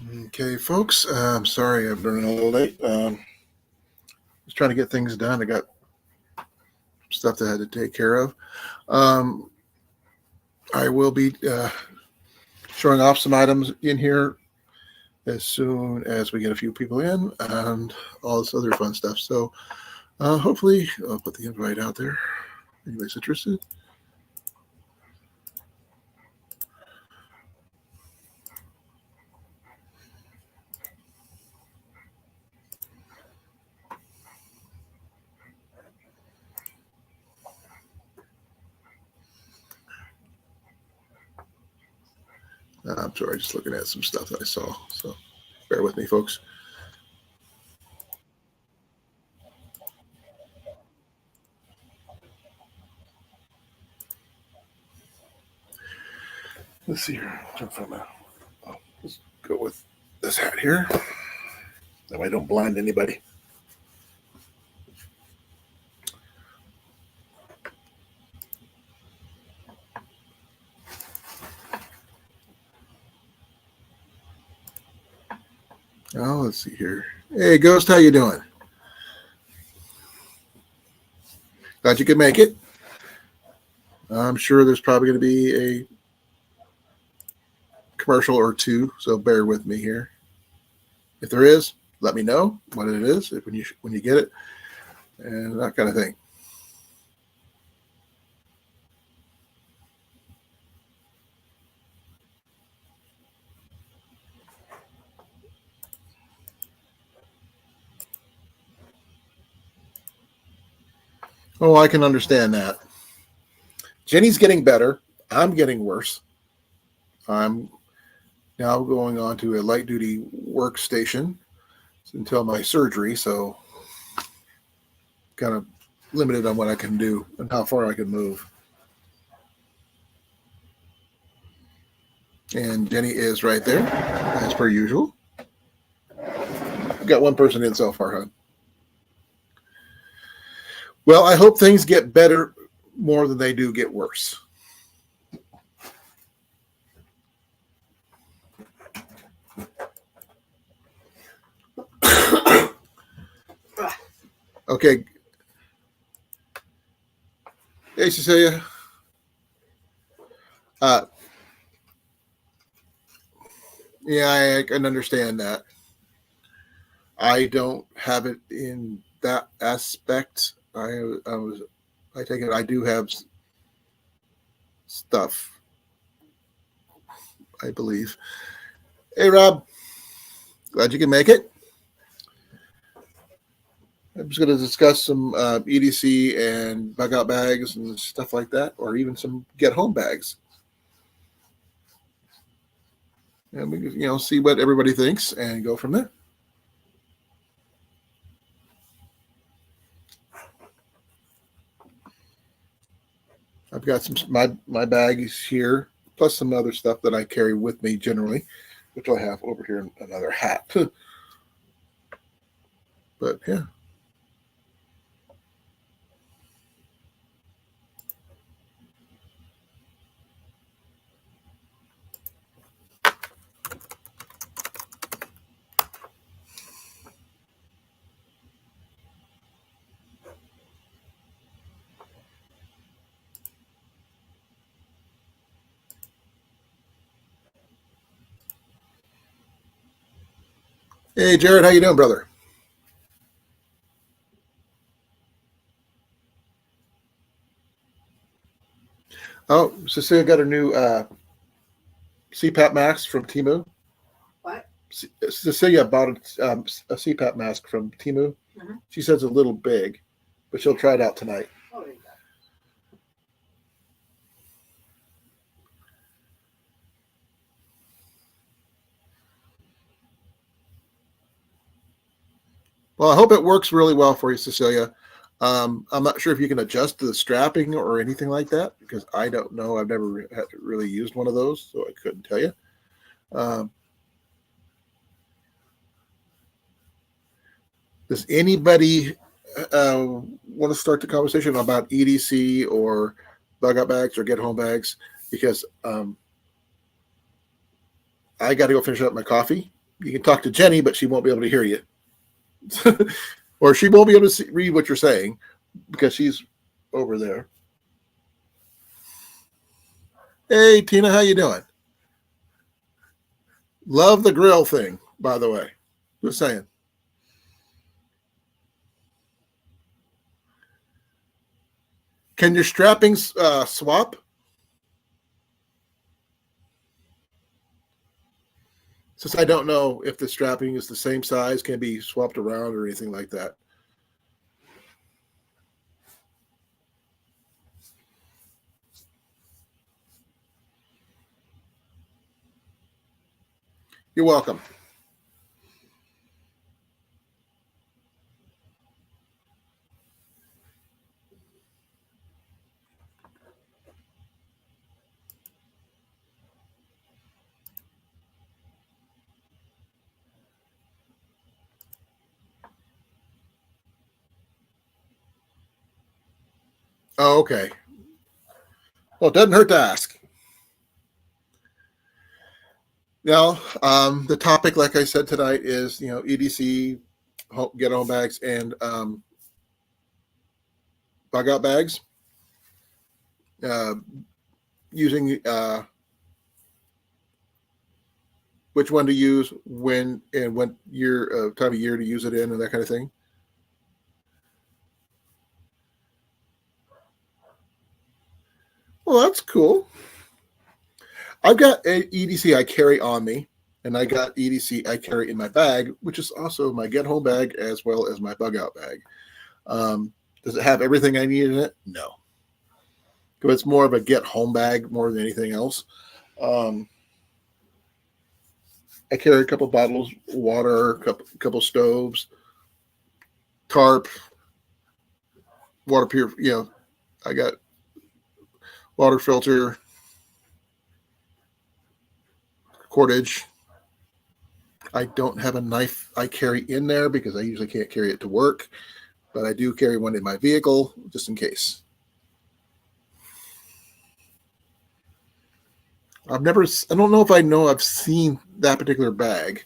Okay, folks. I'm sorry I'm running a little late. Just trying to get things done. I got stuff that I had to take care of. Um, I will be showing off some items in here as soon as we get a few people in and all this other fun stuff. So hopefully I'll put the invite out there. Anybody's interested? I'm sorry, just looking at some stuff that I saw. So bear with me, folks. Let's see here. Let's go with this hat here. That way I don't blind anybody. Oh, let's see here. Hey, Ghost, how you doing? Glad you could make it. I'm sure there's probably going to be a commercial or two, so bear with me here. If there is, let me know what it is when you get it, and that kind of thing. Oh, I can understand that. Jenny's getting better. I'm getting worse. I'm now going on to a light duty workstation until my surgery, so kind of limited on what I can do and how far I can move. And Jenny is right there, as per usual. We've got one person in so far, huh? Well, I hope things get better more than they do get worse. Okay. Hey, Cecilia. Yeah, I can understand that. I don't have it in that aspect. I take it I do have stuff, I believe. Hey, Rob. Glad you can make it. I'm just going to discuss some EDC and bug out bags and stuff like that, or even some get home bags. And we can, see what everybody thinks and go from there. I've got some my bags here, plus some other stuff that I carry with me generally, which I have over here in another hat. But yeah. Hey, Jared, how you doing, brother? Oh, Cecilia got a new CPAP mask from Temu. What? Cecilia bought a CPAP mask from Temu. Mm-hmm. She says it's a little big, but she'll try it out tonight. Oh, there you go. Well, I hope it works really well for you, Cecilia. I'm not sure if you can adjust the strapping or anything like that because I don't know. I've never really used one of those, so I couldn't tell you. Does anybody want to start the conversation about EDC or bug out bags or get home bags? Because I got to go finish up my coffee You can talk to Jenny, but she won't be able to hear you. Or she won't be able to read what you're saying because she's over there. Hey, Tina, how you doing? Love the grill thing, by the way. Just saying. Can your strappings swap? Since I don't know if the strapping is the same size, can be swapped around or anything like that. You're welcome. Oh, okay. Well, it doesn't hurt to ask. Now, the topic, like I said tonight, is EDC, get home bags, and bug out bags. Using which one to use when and what year time of year to use it in and that kind of thing. Well, that's cool. I've got a EDC I carry on me, and I got EDC I carry in my bag, which is also my get home bag as well as my bug out bag. Does it have everything I need in it? No. Because it's more of a get home bag more than anything else. I carry a couple bottles of water, a couple stoves, tarp, water pure. I got water filter, cordage. I don't have a knife I carry in there because I usually can't carry it to work, but I do carry one in my vehicle just in case. I don't know if I've seen that particular bag.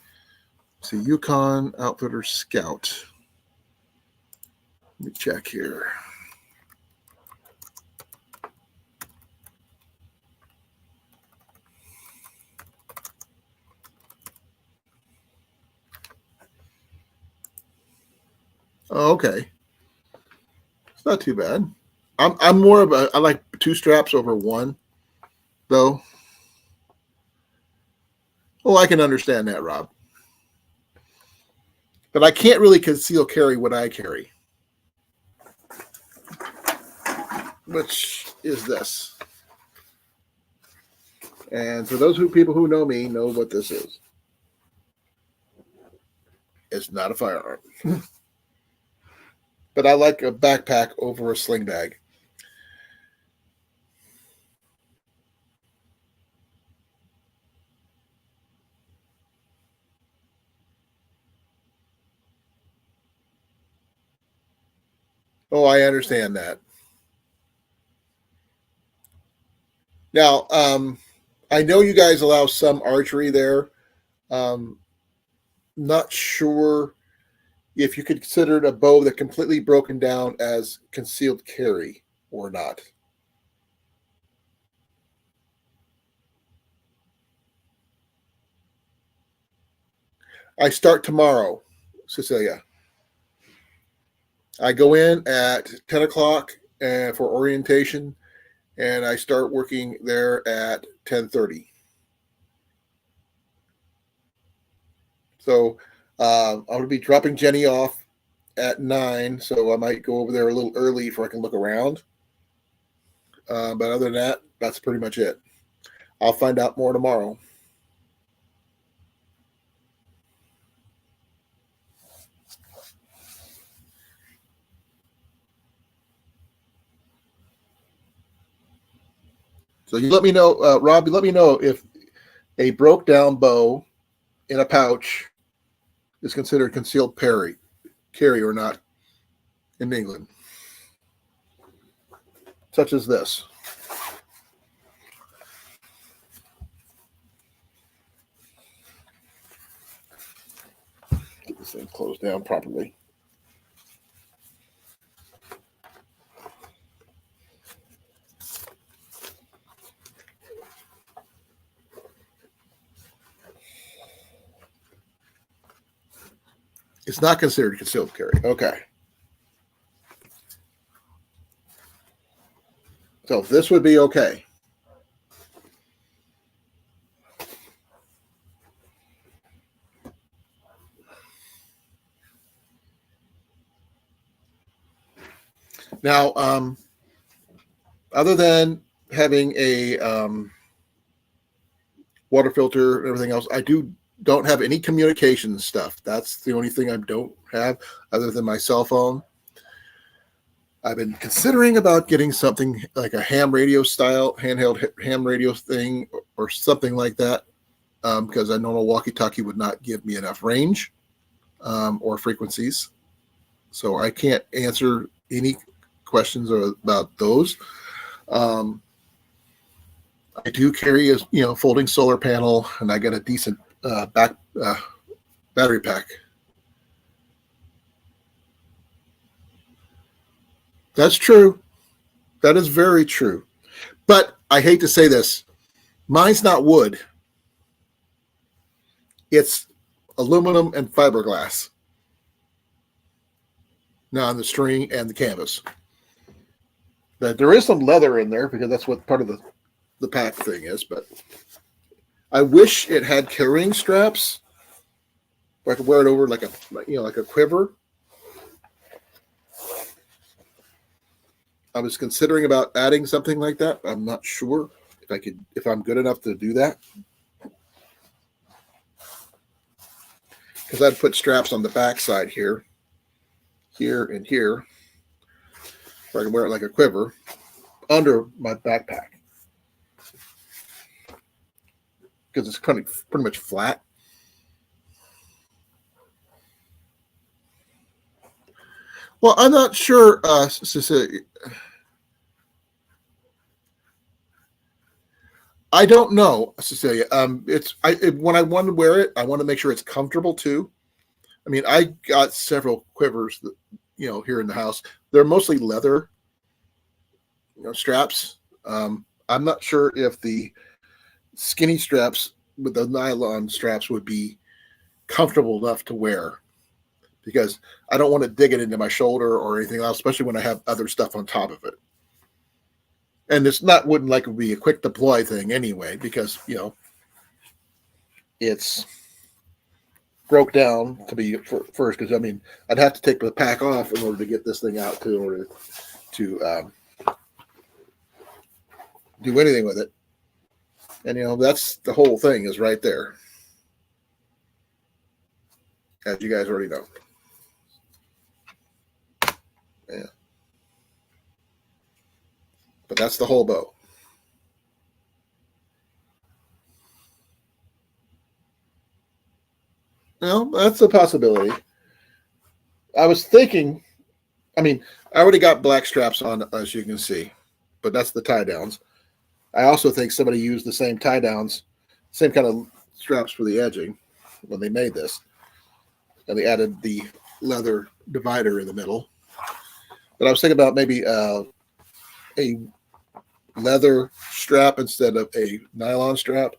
It's a Yukon Outfitter Scout. Let me check here. Oh, okay. It's not too bad. I'm more of I like two straps over one, though. Oh, I can understand that, Rob. But I can't really conceal carry what I carry, which is this. And for those people who know me, know what this is. It's not a firearm. But I like a backpack over a sling bag. Oh, I understand that. Now, I know you guys allow some archery there. Not sure if you could consider it a bow that completely broken down as concealed carry or not. I start tomorrow, Cecilia. I go in at 10 o'clock for orientation, and I start working there at 10:30. So I'm going to be dropping Jenny off at 9, so I might go over there a little early so I can look around. But other than that, that's pretty much it. I'll find out more tomorrow. So you let me know, Rob, you let me know if a broke down bow in a pouch is considered concealed carry or not in England, such as this. this thing closed down properly. It's not considered concealed carry. Okay. So this would be okay. Now, other than having a water filter and everything else, I don't have any communication stuff. That's the only thing I don't have other than my cell phone. I've been considering about getting something like a ham radio style, handheld ham radio thing or something like that, because I know a walkie-talkie would not give me enough range or frequencies. So I can't answer any questions about those. I do carry a folding solar panel, and I got a decent battery pack. That's true. That is very true. But I hate to say this. Mine's not wood. It's aluminum and fiberglass. Now on the string and the canvas. But there is some leather in there because that's what part of the pack thing is. But I wish it had carrying straps where I could wear it over like a quiver. I was considering about adding something like that. I'm not sure if I'm good enough to do that. Because I'd put straps on the back side here, and here, where I can wear it like a quiver under my backpack. Because it's pretty much flat. Well, I'm not sure, Cecilia. I don't know, Cecilia. When I want to wear it, I want to make sure it's comfortable too. I mean, I got several quivers that, here in the house. They're mostly leather, straps. I'm not sure if the skinny straps with the nylon straps would be comfortable enough to wear, because I don't want to dig it into my shoulder or anything else, especially when I have other stuff on top of it. And wouldn't like be a quick deploy thing anyway, because it's broke down to be first. Because I'd have to take the pack off in order to get this thing out in order to do anything with it. And that's the whole thing is right there, as you guys already know. Yeah. But that's the whole bow. Well, that's a possibility. I was thinking, I already got black straps on, as you can see, but that's the tie downs. I also think somebody used the same tie downs, same kind of straps for the edging when they made this. And they added the leather divider in the middle. But I was thinking about maybe a leather strap instead of a nylon strap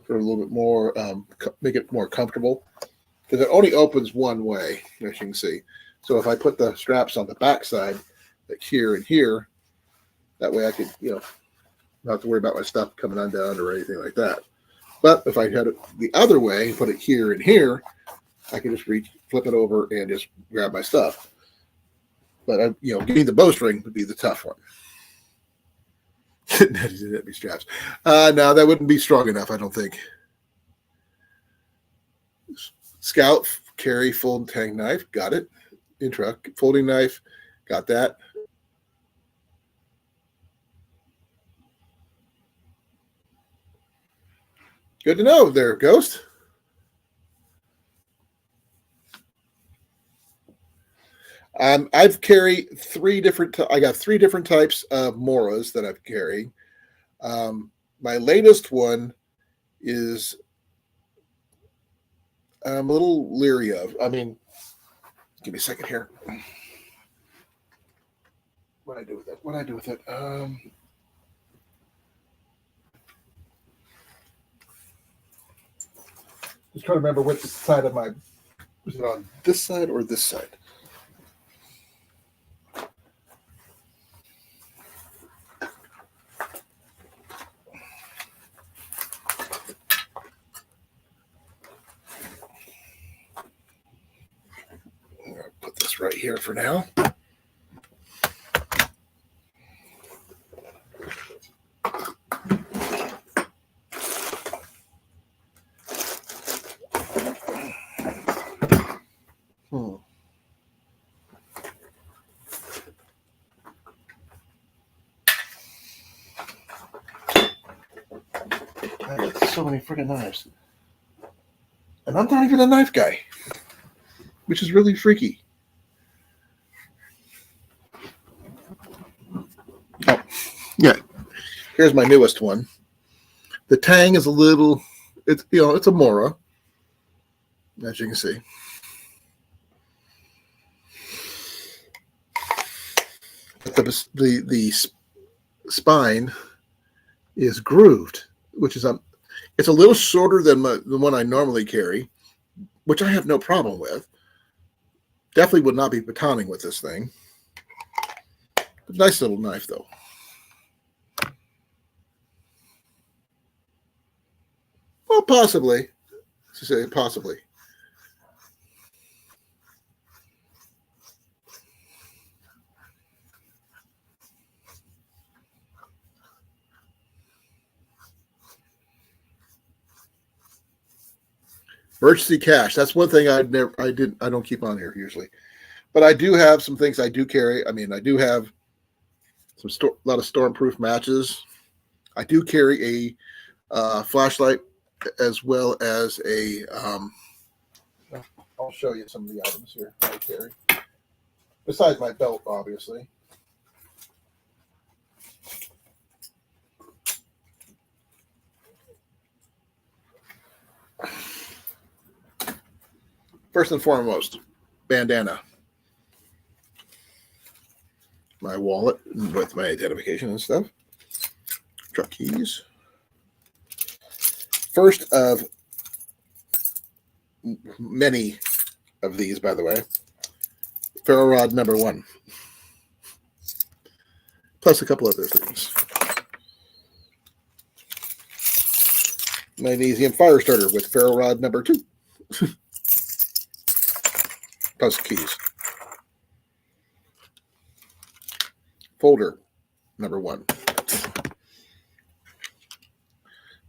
for a little bit more, make it more comfortable, because it only opens one way, as you can see. So if I put the straps on the back side, like here and here, that way I could, not have to worry about my stuff coming undone or anything like that. But if I had it the other way, put it here and here, I could just flip it over and just grab my stuff. But getting the bowstring would be the tough one. That'd be straps. No, that wouldn't be strong enough, I don't think. Scout carry fold tang knife, got it. Intra folding knife, got that. Good to know there, Ghost. I've carried I got three different types of Moras that I've carried. My latest one is, I'm a little leery of. I mean, give me a second here. What do I do with it? What do I do with it? Just trying to remember which side of my. Was it on this side or this side? I'm going to put this right here for now. I got so many freaking knives. And I'm not even a knife guy, which is really freaky. Oh, yeah. Here's my newest one. The tang is a little, it's a Mora, as you can see. But the spine is grooved, which is it's a little shorter than the one I normally carry, which I have no problem with. Definitely would not be batoning with this thing. Nice little knife, though. Well, possibly. To say possibly. Emergency cash. That's one thing I don't keep on here usually. But I do have some things I do carry. I mean, I do have a lot of stormproof matches. I do carry a flashlight as well as a. I'll show you some of the items here I carry. Besides my belt, obviously. First and foremost, bandana. My wallet with my identification and stuff. Truck keys. First of many of these, by the way. Ferro rod number 1. Plus a couple other things. Magnesium fire starter with ferro rod number 2. Plus keys. Folder number 1.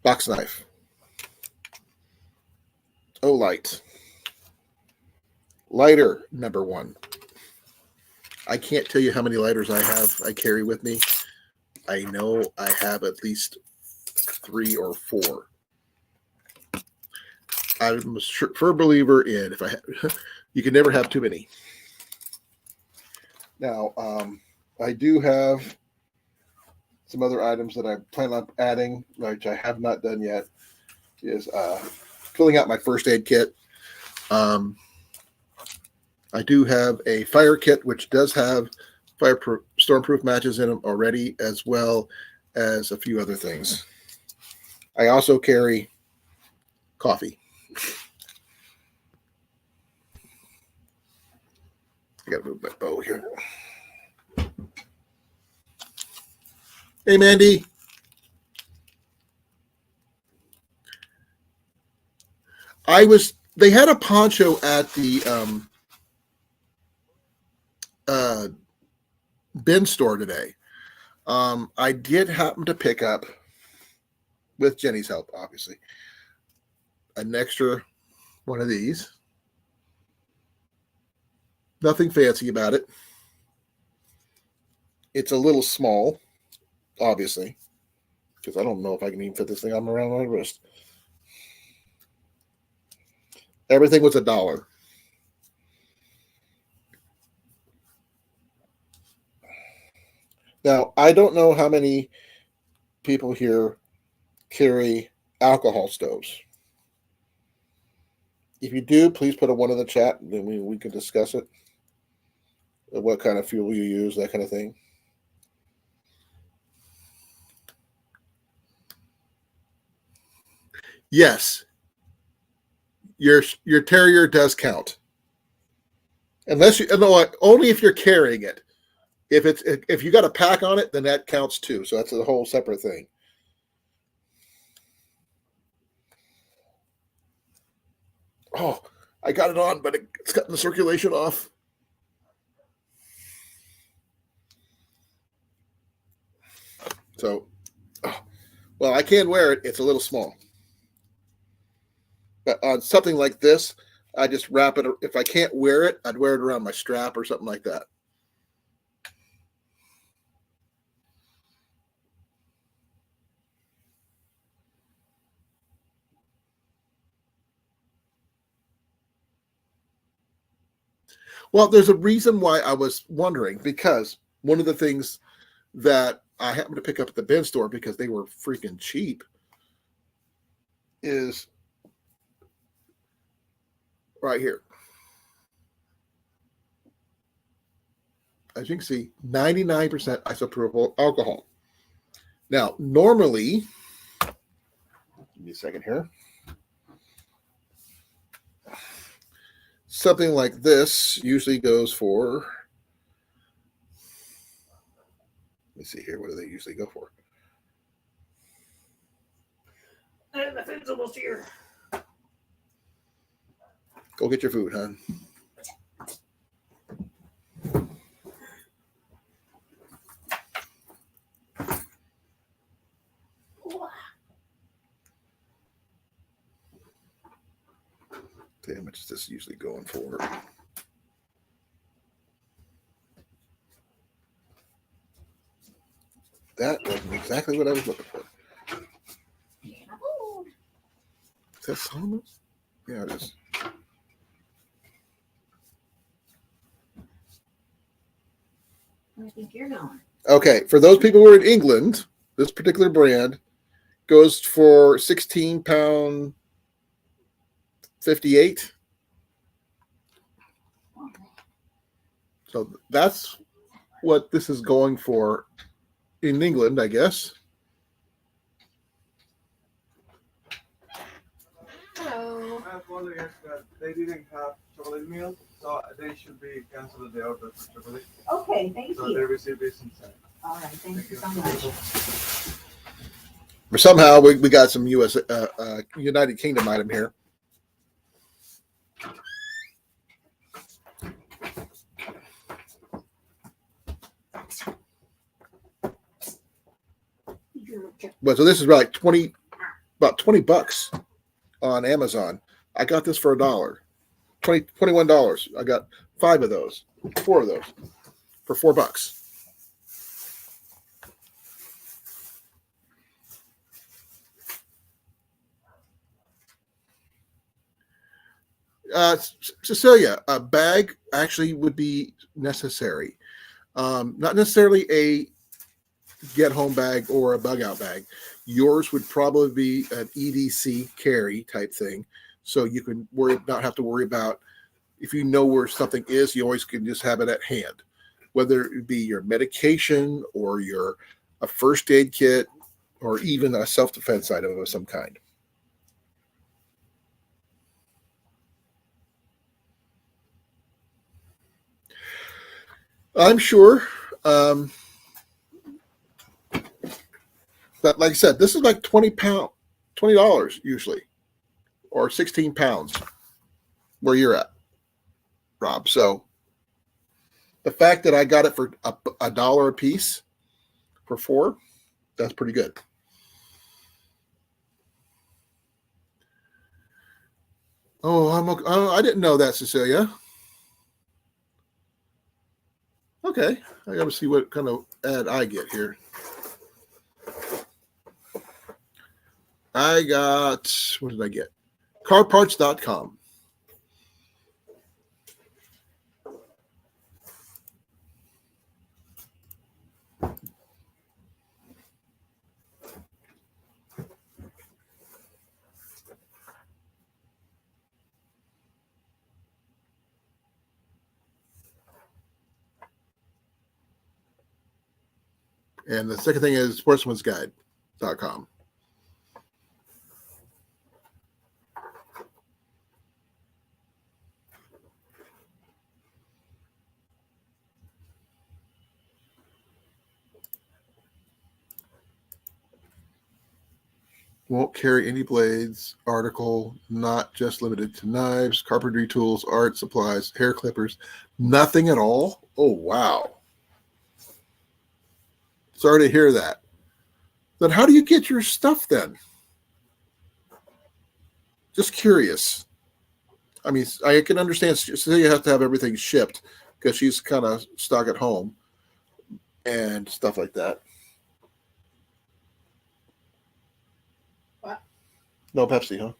Box knife. Light. Lighter number 1. I can't tell you how many lighters I carry with me. I know I have at least 3 or 4. I'm a firm believer in you can never have too many. Now, I do have some other items that I plan on adding, which I have not done yet, is filling out my first aid kit. I do have a fire kit, which does have stormproof matches in them already, as well as a few other things. I also carry coffee. I gotta move my bow here. Hey, Mandy. They had a poncho at the bin store today. I did happen to pick up, with Jenny's help, obviously, an extra one of these. Nothing fancy about it. It's a little small, obviously, because I don't know if I can even fit this thing on around my wrist. Everything was $1. Now, I don't know how many people here carry alcohol stoves. If you do, please put a one in the chat, and then we can discuss it. What kind of fuel you use, that kind of thing. Yes, your Terrier does count, unless you no, only if you're carrying it. If you got a pack on it, then that counts too. So that's a whole separate thing. Oh, I got it on, but it's cutting the circulation off. So, well, I can wear it. It's a little small. But on something like this, I just wrap it. If I can't wear it, I'd wear it around my strap or something like that. Well, there's a reason why I was wondering, because one of the things that I happened to pick up at the bin store because they were freaking cheap is right here. As you can see, 99% isopropyl alcohol. Now, normally, give me a second here. Something like this usually goes for, let me see here, what do they usually go for? My food's almost here. Go get your food, hon. See how much is this usually going for? That wasn't exactly what I was looking for. Is that Solomon? Yeah, it is. Where do you think you're going? Okay, for those people who are in England, this particular brand goes for £16.58. So that's what this is going for in England, I guess. Hello. I apologize that they didn't have chocolate milk, so they should be canceled the order for chocolate. Okay, thank So you. they receive this inside. All right, thank you so much. But somehow we got some U.S. United Kingdom item here. But so this is like about 20 bucks on Amazon. I got this for $1. $21. I got 4 of those for $4. Cecilia, a bag actually would be necessary. Not necessarily a get home bag or a bug out bag. Yours would probably be an EDC carry type thing. So you can not have to worry about, if you know where something is, you always can just have it at hand, whether it be your medication or a first aid kit or even a self-defense item of some kind. I'm sure. But like I said, this is like $20 usually, or 16 pounds where you're at, Rob. So the fact that I got it for $1 a piece for 4, that's pretty good. Oh, I didn't know that, Cecilia. Okay, I got to see what kind of ad I get here. I got, what did I get? Carparts.com. And the second thing is sportsmansguide.com. Won't carry any blades. Article not just limited to knives, carpentry tools, art supplies, hair clippers, nothing at all. Oh, wow. Sorry to hear that. Then how do you get your stuff then? Just curious. I mean, I can understand. So you have to have everything shipped because she's kind of stuck at home and stuff like that. What? No Pepsi, huh?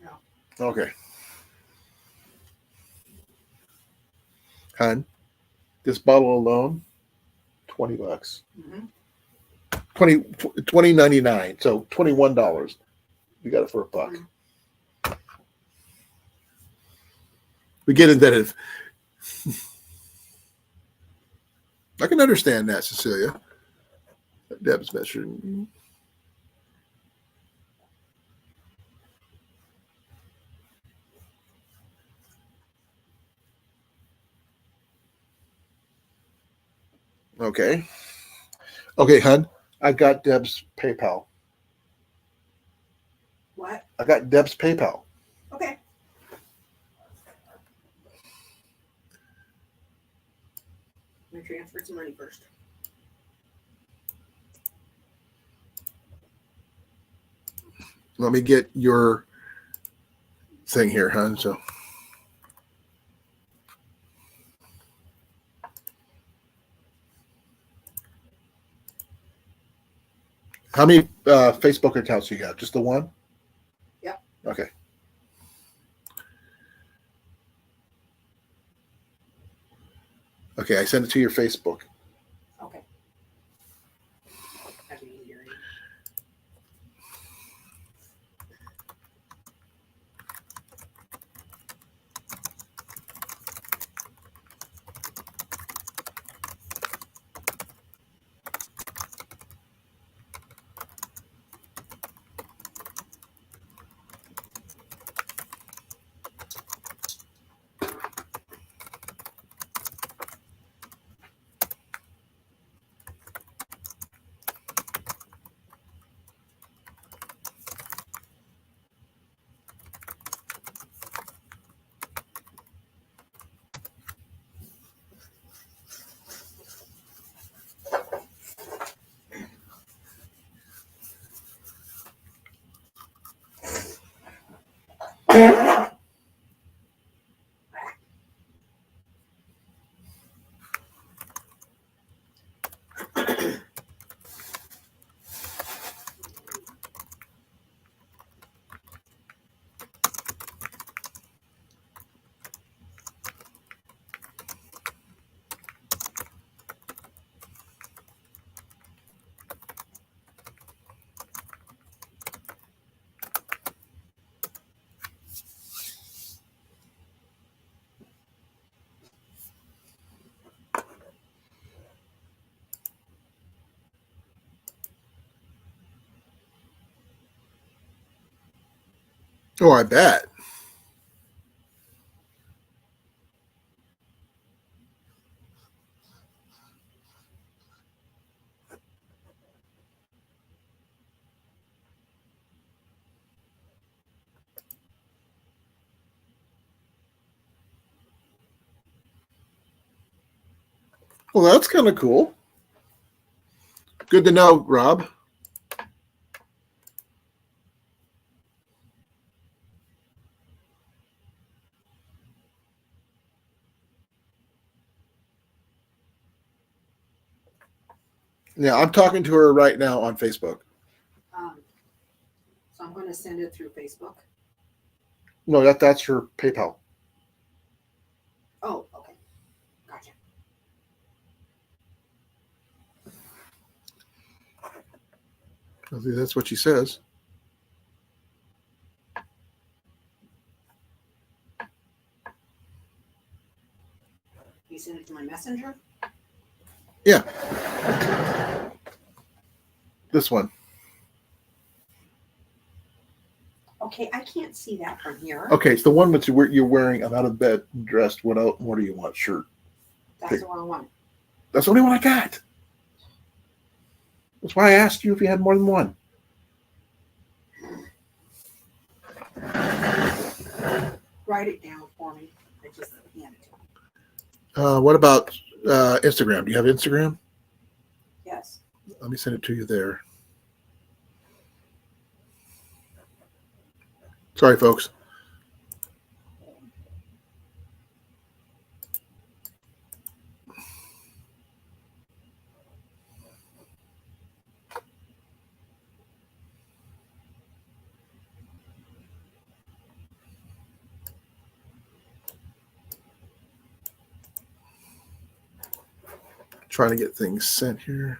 No. Okay. Hun, this bottle alone, $20. Mm-hmm. 20.99, so $21. You got it for $1. Mm-hmm. We get indebted. I can understand that, Cecilia. Deb's measuring. Okay. Okay, hun. I got Deb's PayPal. What? I got Deb's PayPal. Okay. I'm gonna transfer some money first. Let me get your thing here, hun. So, how many Facebook accounts you got? Just the one? Yep. Okay. Okay, I sent it to your Facebook. Okay. That'd be easier. Oh, I bet. Well, that's kind of cool. Good to know, Rob. Yeah, I'm talking to her right now on Facebook. So I'm going to send it through Facebook. No, that's her PayPal. Oh, okay. Gotcha. I think that's what she says. You send it to my messenger? Yeah. This one. Okay, I can't see that from here. Okay, it's the one that you're wearing. I'm out of bed, dressed. What else? What do you want? Shirt. That's the wrong one. That's the only one I got. That's why I asked you if you had more than one. Write it down for me. I just hand it to me. What about Instagram? Do you have Instagram? Yes. Let me send it to you there. Sorry, folks. Trying to get things sent here.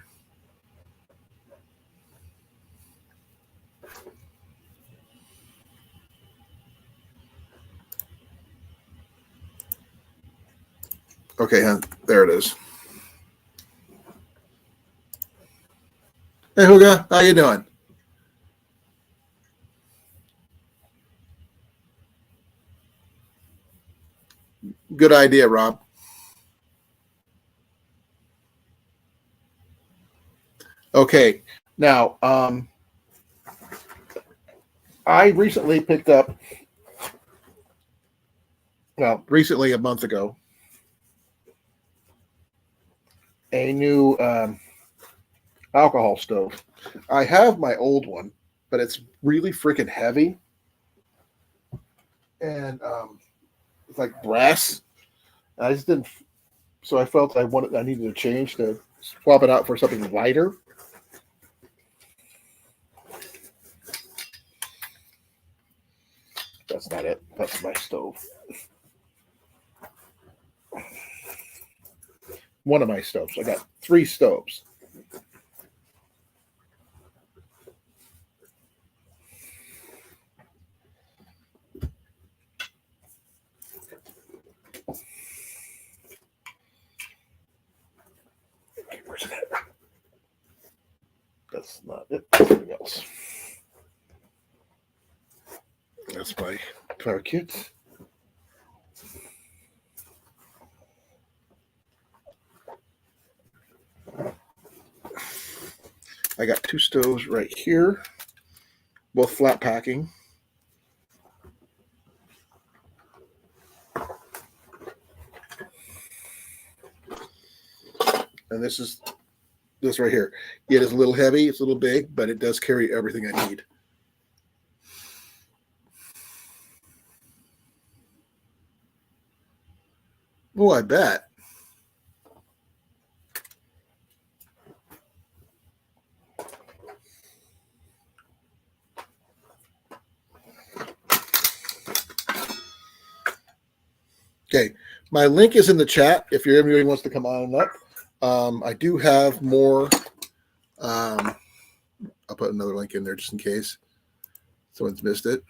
Okay, hon, there it is. Hey, Huga, how you doing? Good idea, Rob. Okay, now I recently picked up, well, recently a month ago, a new alcohol stove. I have my old one, but it's really freaking heavy, and it's like brass. I just didn't, so I felt I needed to change to swap it out for something lighter. That's not it. That's my stove. One of my stoves. I got 3 stoves. Okay, where's it at? That's not it. Something else. That's my fire kit. I got 2 stoves right here, both flat packing. And this right here. It is a little heavy, it's a little big, but it does carry everything I need. Oh, I bet. Okay, my link is in the chat if anybody wants to come on and up. I do have more. I'll put another link in there just in case someone's missed it.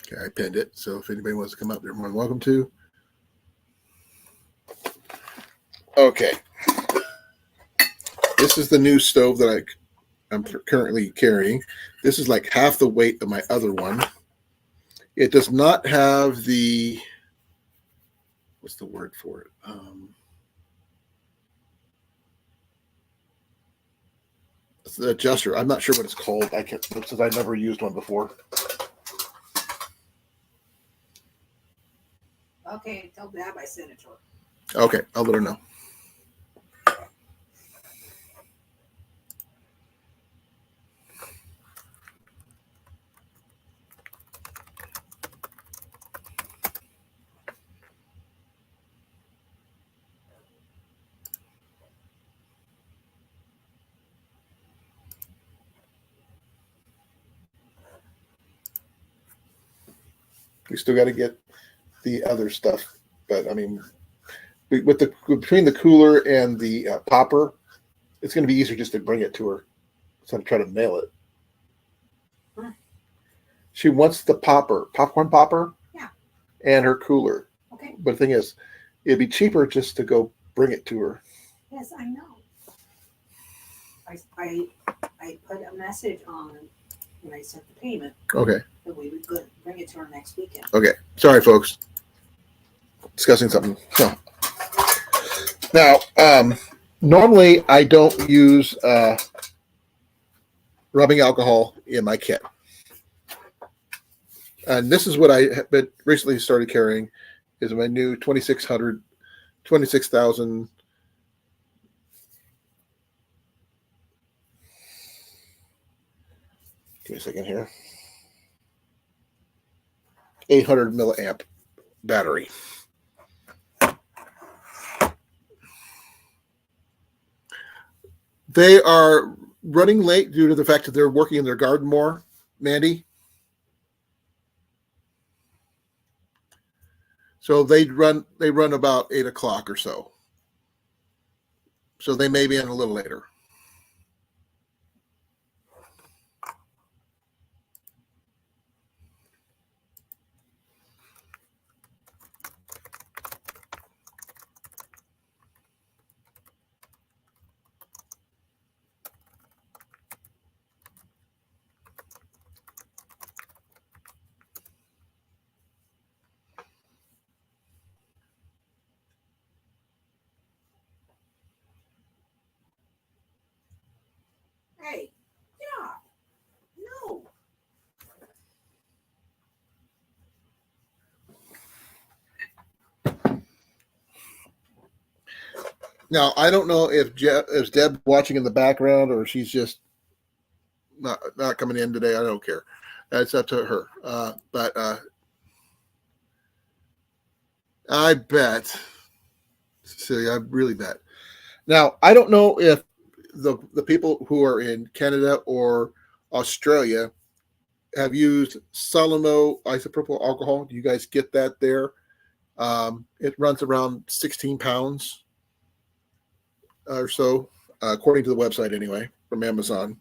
Okay, I pinned it. So if anybody wants to come up, they're more than welcome to. Okay. This is the new stove that I'm currently carrying. This is like half the weight of my other one. It does not have the, what's the word for it? It's the adjuster. I'm not sure what it's called. I can't, since I never used one before. Okay, tell Dab I sent it to her. Okay, I'll let her know. We still got to get the other stuff But I mean, with the between the cooler and the popper, it's going to be easier just to bring it to her instead of try to mail it. Hmm. She wants the popcorn popper, Yeah. and her cooler. Okay. But the thing is, it'd be cheaper just to go bring it to her. Yes, I know. I put a message on when I sent the payment Okay. that we would bring it to her next weekend. Okay. Sorry, folks. Discussing something. So now, normally I don't use rubbing alcohol in my kit, and this is what I have been recently started carrying. Is my new 26,000. Give me a second here. 800 milliamp battery. They are running late due to the fact that they're working in their garden more, Mandy. So they run about 8 o'clock or so. So they may be in a little later. Hey, yeah, no. Now I don't know if Deb watching in the background or she's just not coming in today. I don't care. That's up to her. But I bet, Cecilia, I really bet. Now I don't know if the people who are in Canada or Australia have used Soleno isopropyl alcohol. Do you guys get that there? It runs around 16 pounds or so, according to the website anyway, from Amazon.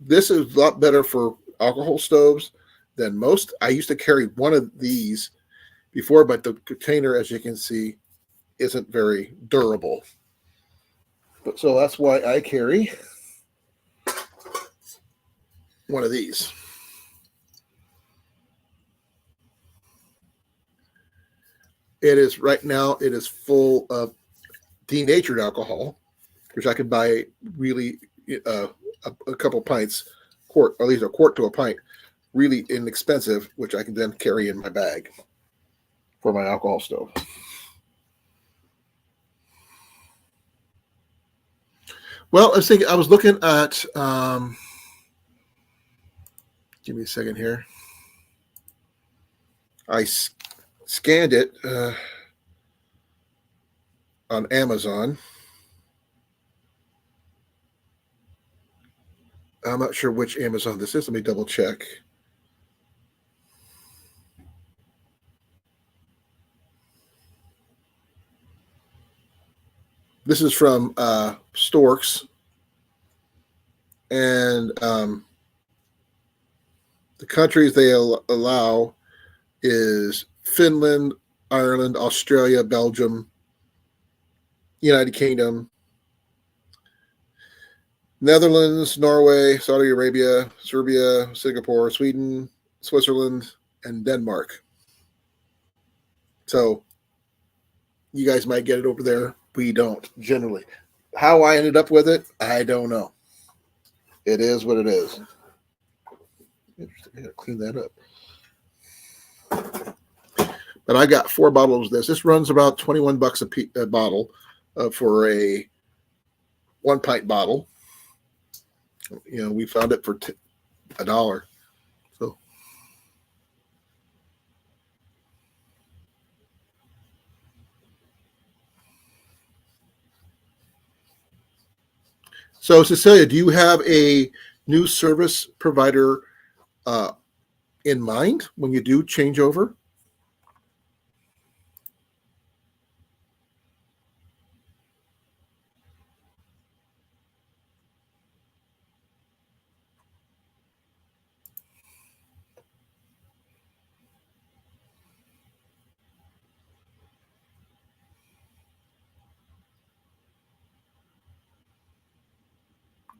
This is a lot better for alcohol stoves than most. I used to carry one of these before, but the container, as you can see, isn't very durable. But so that's why I carry one of these. It is right now, it is full of denatured alcohol, which I could buy really a couple pints, quart, or at least a quart to a pint, really inexpensive, which I can then carry in my bag for my alcohol stove. Well, I was looking at, give me a second here. I scanned it on Amazon. I'm not sure which Amazon this is. Let me double check. This is from Storks. And the countries they allow is Finland, Ireland, Australia, Belgium, United Kingdom, Netherlands, Norway, Saudi Arabia, Serbia, Singapore, Sweden, Switzerland, and Denmark. So you guys might get it over there. We don't generally. How I ended up with it, I don't know. It is what it is. Interesting. I gotta clean that up. But I got 4 bottles of this. This runs about $21 a bottle for a 1 pint bottle. You know, we found it for $1. So Cecilia, do you have a new service provider in mind when you do change over?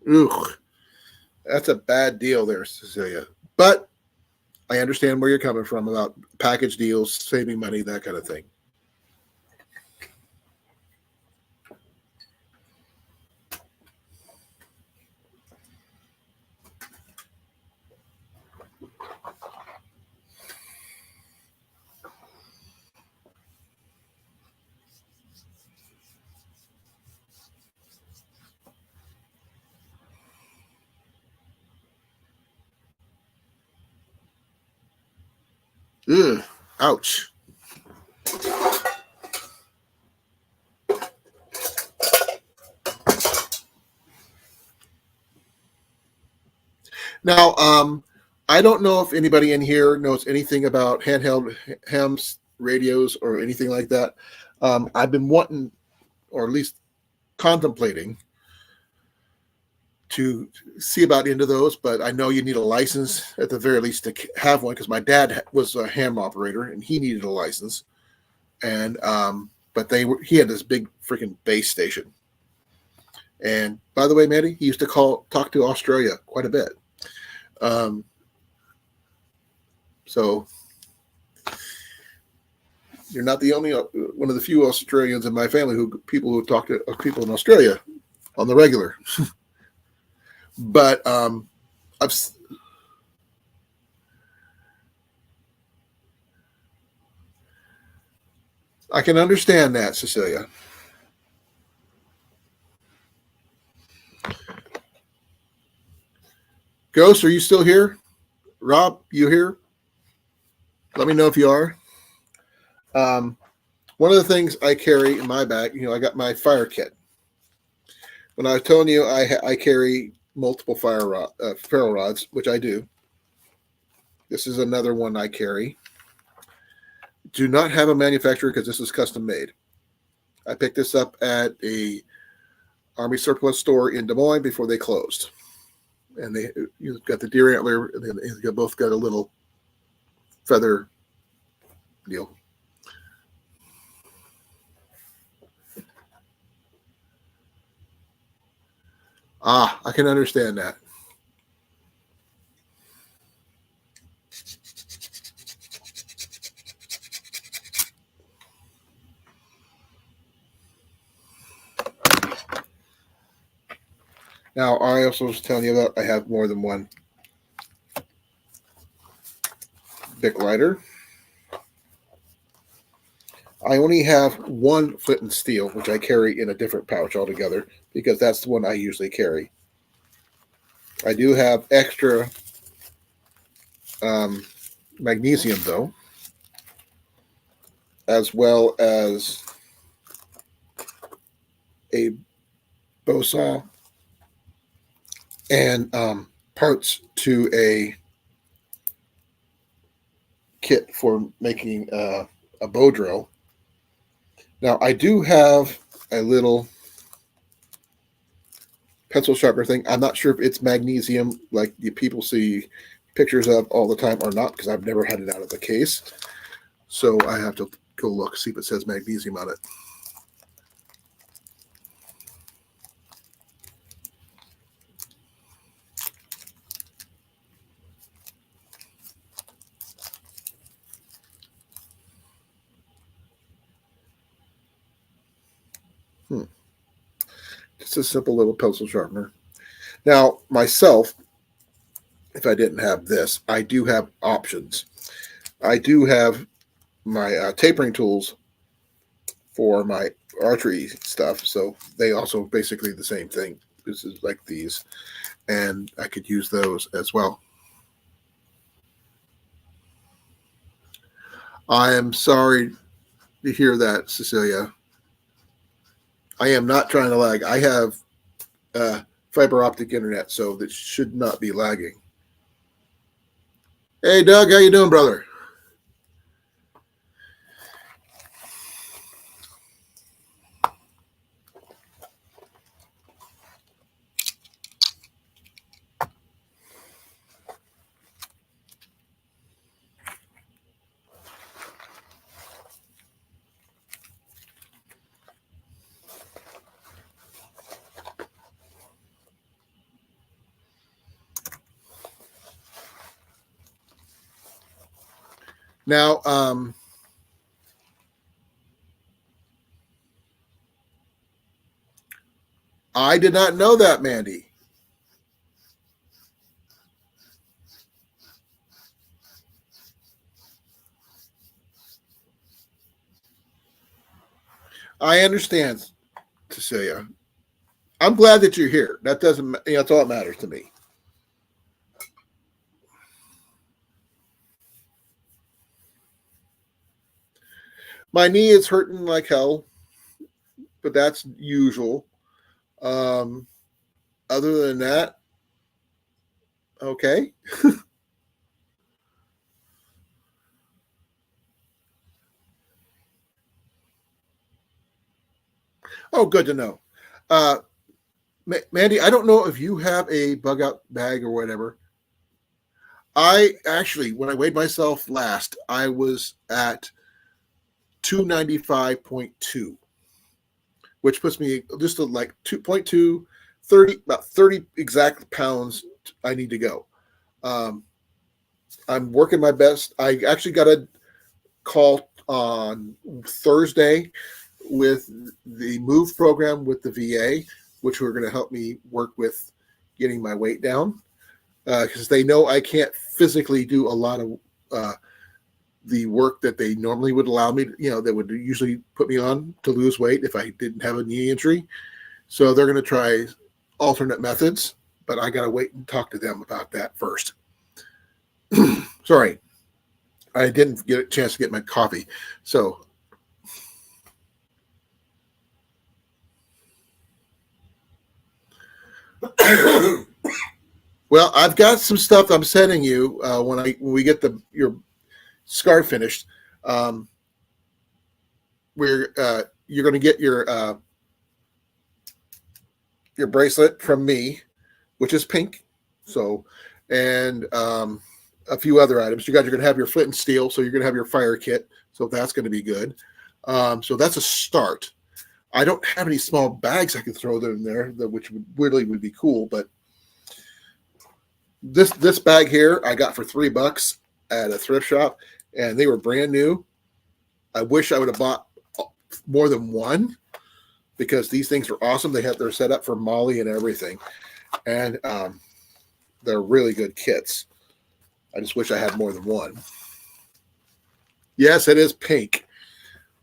Ugh, that's a bad deal there, Cecilia. But I understand where you're coming from about package deals, saving money, that kind of thing. Ugh, ouch. Now, I don't know if anybody in here knows anything about handheld hams, radios, or anything like that. I've been wanting, or at least contemplating, to see about into those, but I know you need a license at the very least to have one because my dad was a ham operator and he needed a license. And but he had this big freaking base station. And by the way, Mandy, he used to talk to Australia quite a bit. So you're not the only one of the few Australians in my family people who talk to people in Australia on the regular. But I can understand that, Cecilia. Ghost, are you still here? Rob, you here? Let me know if you are. One of the things I carry in my bag, I got my fire kit. When I was telling you I carry multiple ferro rods, which I do. This is another one I carry. Do not have a manufacturer because this is custom made. I picked this up at a Army surplus store in Des Moines before they closed. And you've got the deer antler, and then they both got a little feather deal. I can understand that. Now, I also was telling you that I have more than one Bic lighter. I only have one flint and steel, which I carry in a different pouch altogether, because that's the one I usually carry. I do have extra magnesium, though, as well as a bow saw and parts to a kit for making a bow drill. Now, I do have a little pencil sharpener thing. I'm not sure if it's magnesium like the people see pictures of all the time or not, because I've never had it out of the case. So I have to go look, see if it says magnesium on it. Just a simple little pencil sharpener. Now, myself, if I didn't have this, I do have options. I do have my tapering tools for my archery stuff, so they also basically the same thing. This is like these, and I could use those as well. I am sorry to hear that, Cecilia. I am not trying to lag. I have fiber optic internet, so that should not be lagging. Hey, Doug, how you doing, brother? Now, I did not know that, Mandy. I understand, Cecilia. I'm glad that you're here. That doesn't, that's all that matters to me. My knee is hurting like hell, but that's usual. Other than that, okay. Oh, good to know. Mandy, I don't know if you have a bug out bag or whatever. I actually, when I weighed myself last, I was at 295.2, which puts me just like 2.2, 30, about 30 exact pounds I need to go. I'm working my best. I actually got a call on Thursday with the MOVE program with the VA, which were going to help me work with getting my weight down, because they know I can't physically do a lot of the work that they normally would allow me to, that would usually put me on to lose weight if I didn't have a knee injury. So they're going to try alternate methods, but I got to wait and talk to them about that first. Sorry, I didn't get a chance to get my coffee. So well, I've got some stuff I'm sending you when we get your scarf finished. Where you're going to get your bracelet from me, which is pink. So, and a few other items. You guys are going to have your flint and steel, so you're going to have your fire kit. So that's going to be good. So that's a start. I don't have any small bags I can throw them in there, which would be cool. But this bag here I got for $3 at a thrift shop, and they were brand new. I wish I would have bought more than one, because these things are awesome. They're set up for Molly and everything, and they're really good kits. I just wish I had more than one. Yes, it is pink.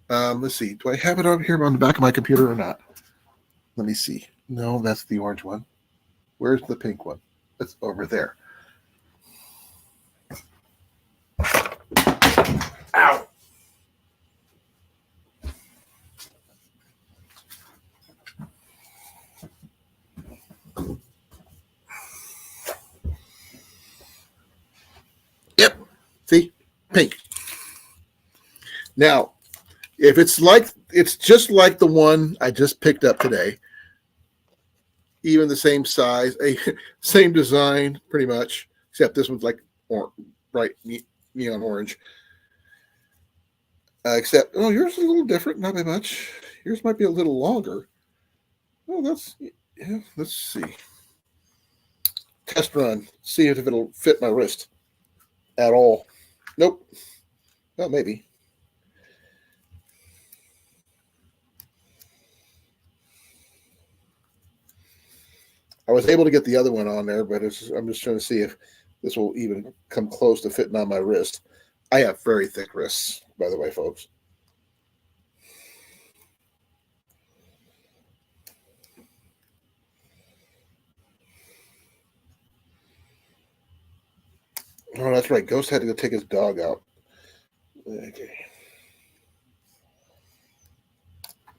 Let's see. Do I have it over here on the back of my computer or not? Let me see. No, that's the orange one. Where's the pink one? It's over there. Ow. Yep. See? Pink. Now, if it's just like the one I just picked up today, even the same size, same design, pretty much, except this one's like bright neon orange. Except, yours is a little different, not by much. Yours might be a little longer. Oh, let's see. Test run. See if it'll fit my wrist at all. Nope. Well, maybe. I was able to get the other one on there, but I'm just trying to see if this will even come close to fitting on my wrist. I have very thick wrists, by the way, folks. Oh, that's right. Ghost had to go take his dog out. Okay.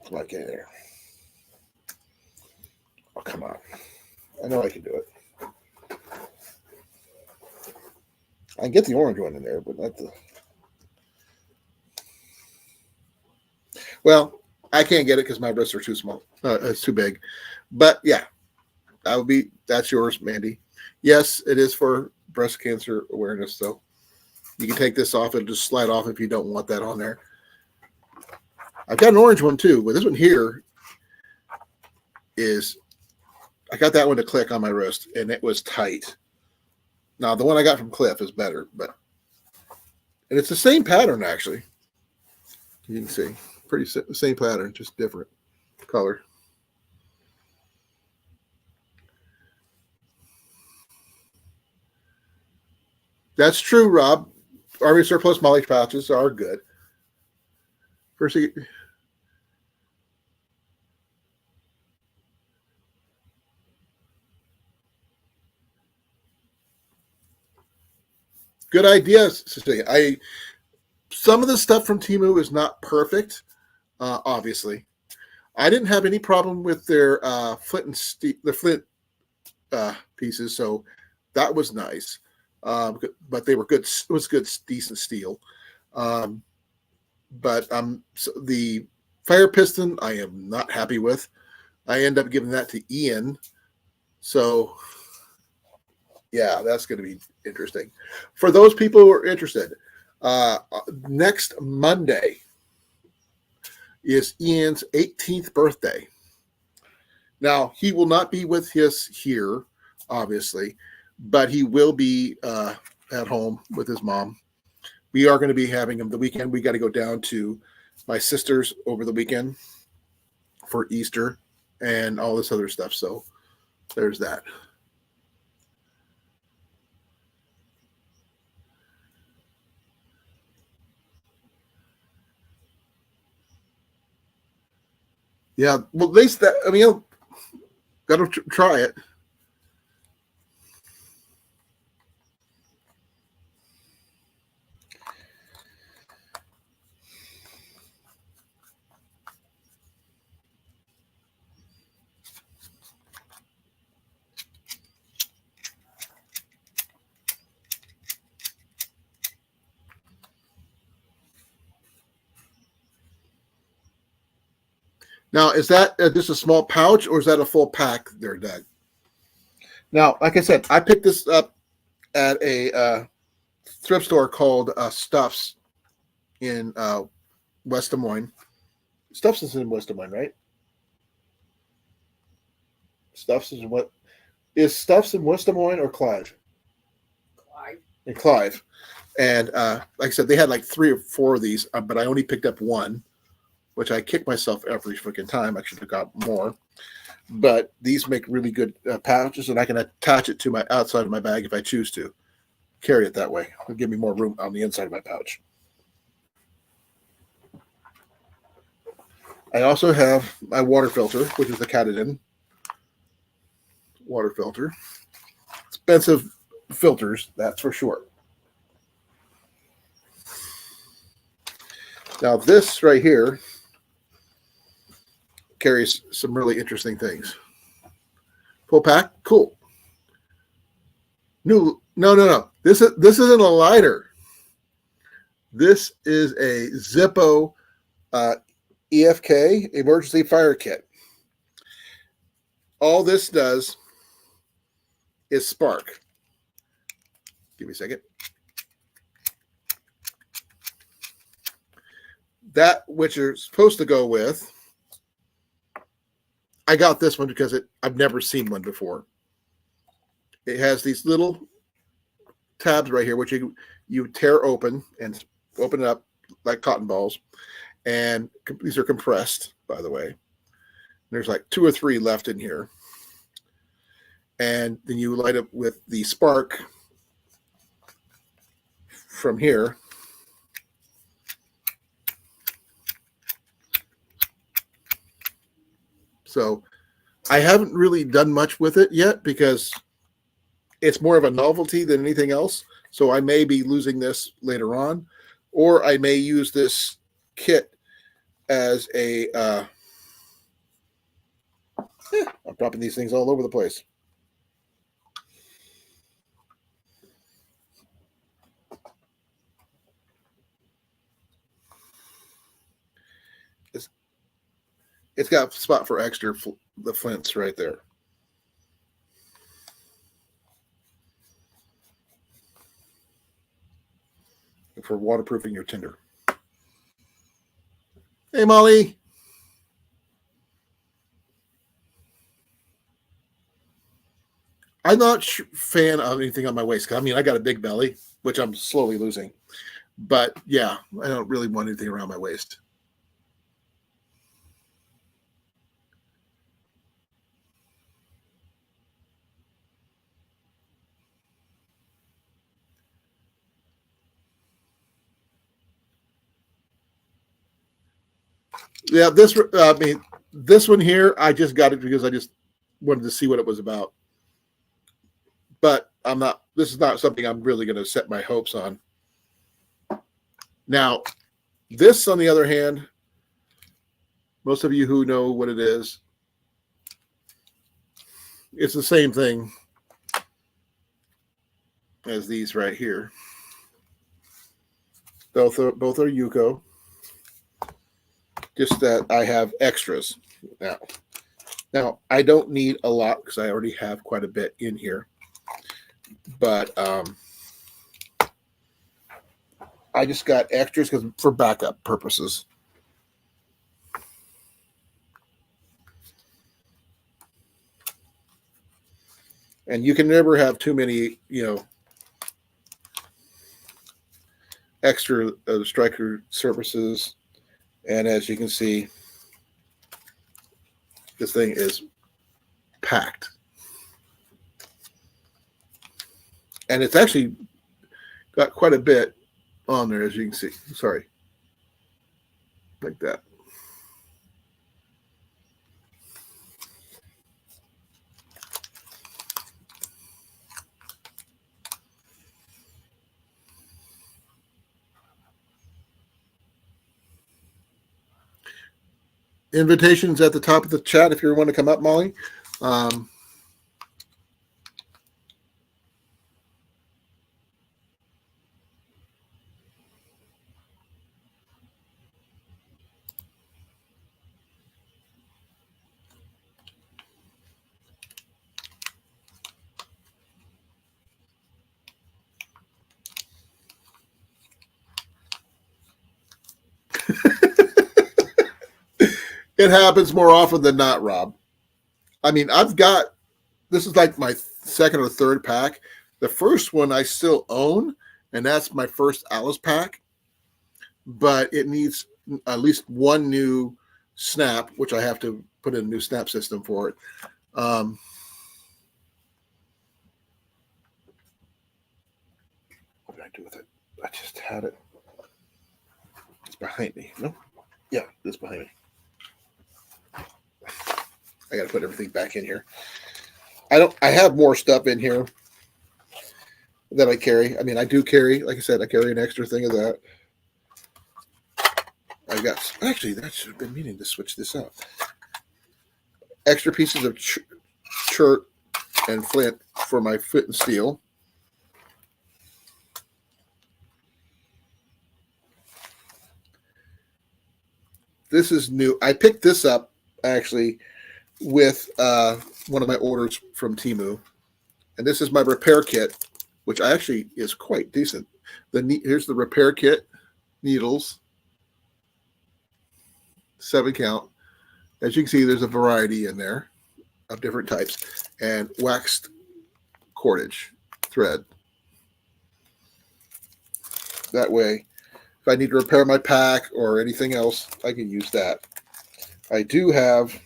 Come on, get there. Oh, come on. I know I can do it. I can get the orange one in there, but not the... Well, I can't get it because my wrists are too small. It's too big. But yeah, that's yours, Mandy. Yes, it is for breast cancer awareness, though. You can take this off and just slide off if you don't want that on there. I've got an orange one too, but this one here I got that one to click on my wrist, and it was tight. Now, the one I got from Cliff is better, but And it's the same pattern, actually. You can see. Pretty same pattern, just different color. That's true, Rob. Army surplus mileage pouches are good. First, good ideas, Cecilia. Some of the stuff from Temu is not perfect, obviously. I didn't have any problem with their flint and steel, the flint pieces, so that was nice. But they were good. It was good, decent steel. But so the fire piston, I am not happy with. I end up giving that to Ian. So, yeah, that's going to be interesting. For those people who are interested, next Monday is Ian's 18th birthday. Now, he will not be with us here, obviously, but he will be at home with his mom. We are going to be having him the weekend. We got to go down to my sister's over the weekend for Easter and all this other stuff. So there's that. Yeah, well, at least that, I mean, got to try it. Now, is that just a small pouch or is that a full pack there, Doug? Now, like I said, I picked this up at a thrift store called Stuffs in West Des Moines. Stuffs is in West Des Moines, right? Stuffs is what is Stuffs in West Des Moines or Clive? Clive. In Clive. And like I said, they had like 3 or 4 of these, but I only picked up one, which I kick myself every freaking time. I should have got more. But these make really good pouches, and I can attach it to my outside of my bag if I choose to. Carry it that way. It'll give me more room on the inside of my pouch. I also have my water filter, which is the Katadyn water filter. Expensive filters, that's for sure. Now this right here carries some really interesting things. Full pack, cool. No. This isn't a lighter. This is a Zippo EFK emergency fire kit. All this does is spark. Give me a second. That which you're supposed to go with. I got this one because I've never seen one before. It has these little tabs right here, which you tear open and open it up like cotton balls. And these are compressed, by the way. There's like 2 or 3 left in here. And then you light up with the spark from here. So I haven't really done much with it yet because it's more of a novelty than anything else. So I may be losing this later on, or I may use this kit as a I'm dropping these things all over the place. It's got a spot for extra the flints right there. For waterproofing your tinder. Hey, Molly. I'm not fan of anything on my waist. I mean, I got a big belly, which I'm slowly losing. But yeah, I don't really want anything around my waist. Yeah, this one here, I just got it because I just wanted to see what it was about. But this is not something I'm really going to set my hopes on. Now, this, on the other hand, most of you who know what it is, it's the same thing as these right here. Both are Yuko. Just that I have extras now. Now, I don't need a lot because I already have quite a bit in here. But I just got extras for backup purposes. And you can never have too many, extra striker surfaces. And as you can see, this thing is packed. And it's actually got quite a bit on there, as you can see. Sorry. Like that. Invitations at the top of the chat if you want to come up, Molly. It happens more often than not, Rob. I mean, this is like my second or third pack. The first one I still own, and that's my first Alice pack. But it needs at least one new snap, which I have to put in a new snap system for it. What did I do with it? I just had it. It's behind me. No? Yeah, it's behind me. I got to put everything back in here. I have more stuff in here that I carry. I mean, I do carry, like I said, I carry an extra thing of that. Actually, that should have been meaning to switch this up. Extra pieces of chert and flint for my flint and steel. This is new. I picked this up, actually, with one of my orders from Temu. And this is my repair kit, which actually is quite decent. Here's the repair kit, needles, 7 count. As you can see, there's a variety in there of different types, and waxed cordage thread. That way, if I need to repair my pack or anything else, I can use that. I do have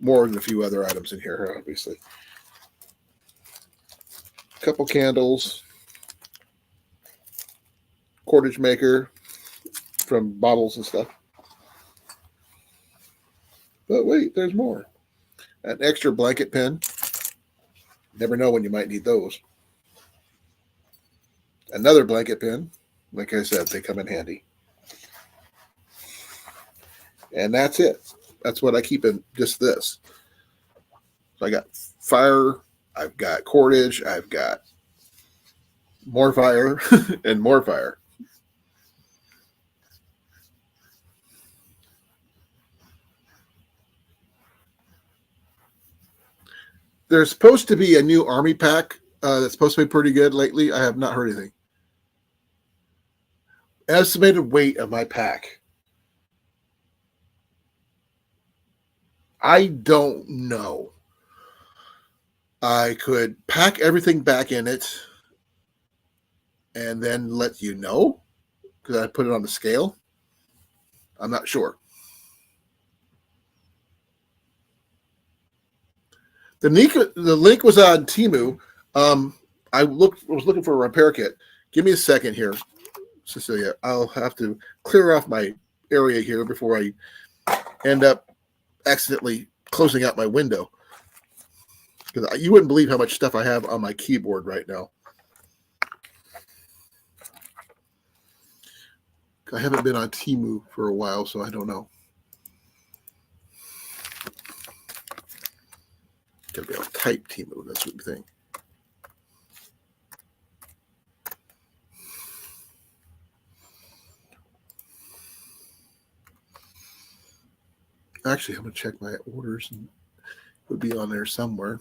more than a few other items in here, obviously. A couple candles, cordage maker from bottles and stuff. But wait, there's more. An extra blanket pin. Never know when you might need those. Another blanket pin. Like I said, they come in handy. And that's it. That's what I keep in just this. So I got fire, I've got cordage, I've got more fire, and more fire. There's supposed to be a new army pack that's supposed to be pretty good lately. I have not heard anything. Estimated weight of my pack. I don't know. I could pack everything back in it and then let you know because I put it on the scale. I'm not sure. The link was on Temu. I was looking for a repair kit. Give me a second here, Cecilia. I'll have to clear off my area here before I end up accidentally closing out my window. Because you wouldn't believe how much stuff I have on my keyboard right now. I haven't been on Temu for a while, so I don't know. Gotta be able to type Temu, that's what you think. Actually, I'm gonna check my orders and it would be on there somewhere.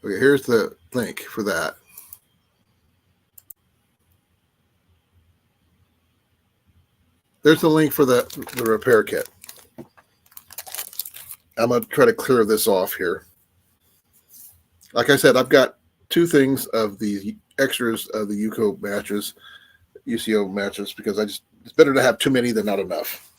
Okay, here's the link for that. There's the link for the repair kit. I'm going to try to clear this off here. Like I said, I've got 2 things of the extras of the UCO matches, UCO matches, because it's better to have too many than not enough.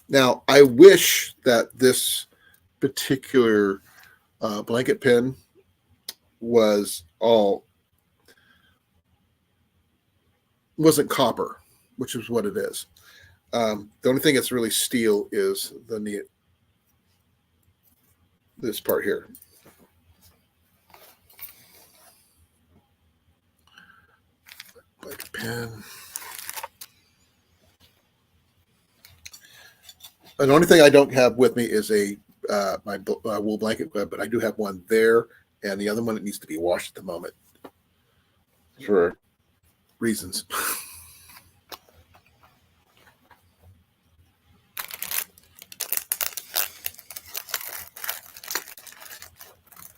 Now, I wish that this particular blanket pin wasn't copper, which is what it is. The only thing that's really steel is this part here. Blanket pin. And the only thing I don't have with me is my wool blanket, but I do have one there, and the other one that needs to be washed at the moment for reasons.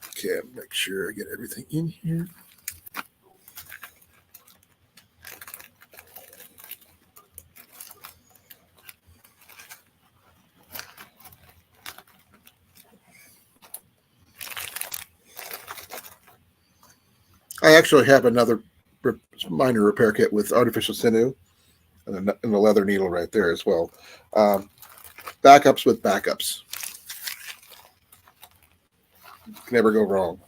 Okay, make sure I get everything in here. I actually have another minor repair kit with artificial sinew and a leather needle right there as well. Backups with backups. Can never go wrong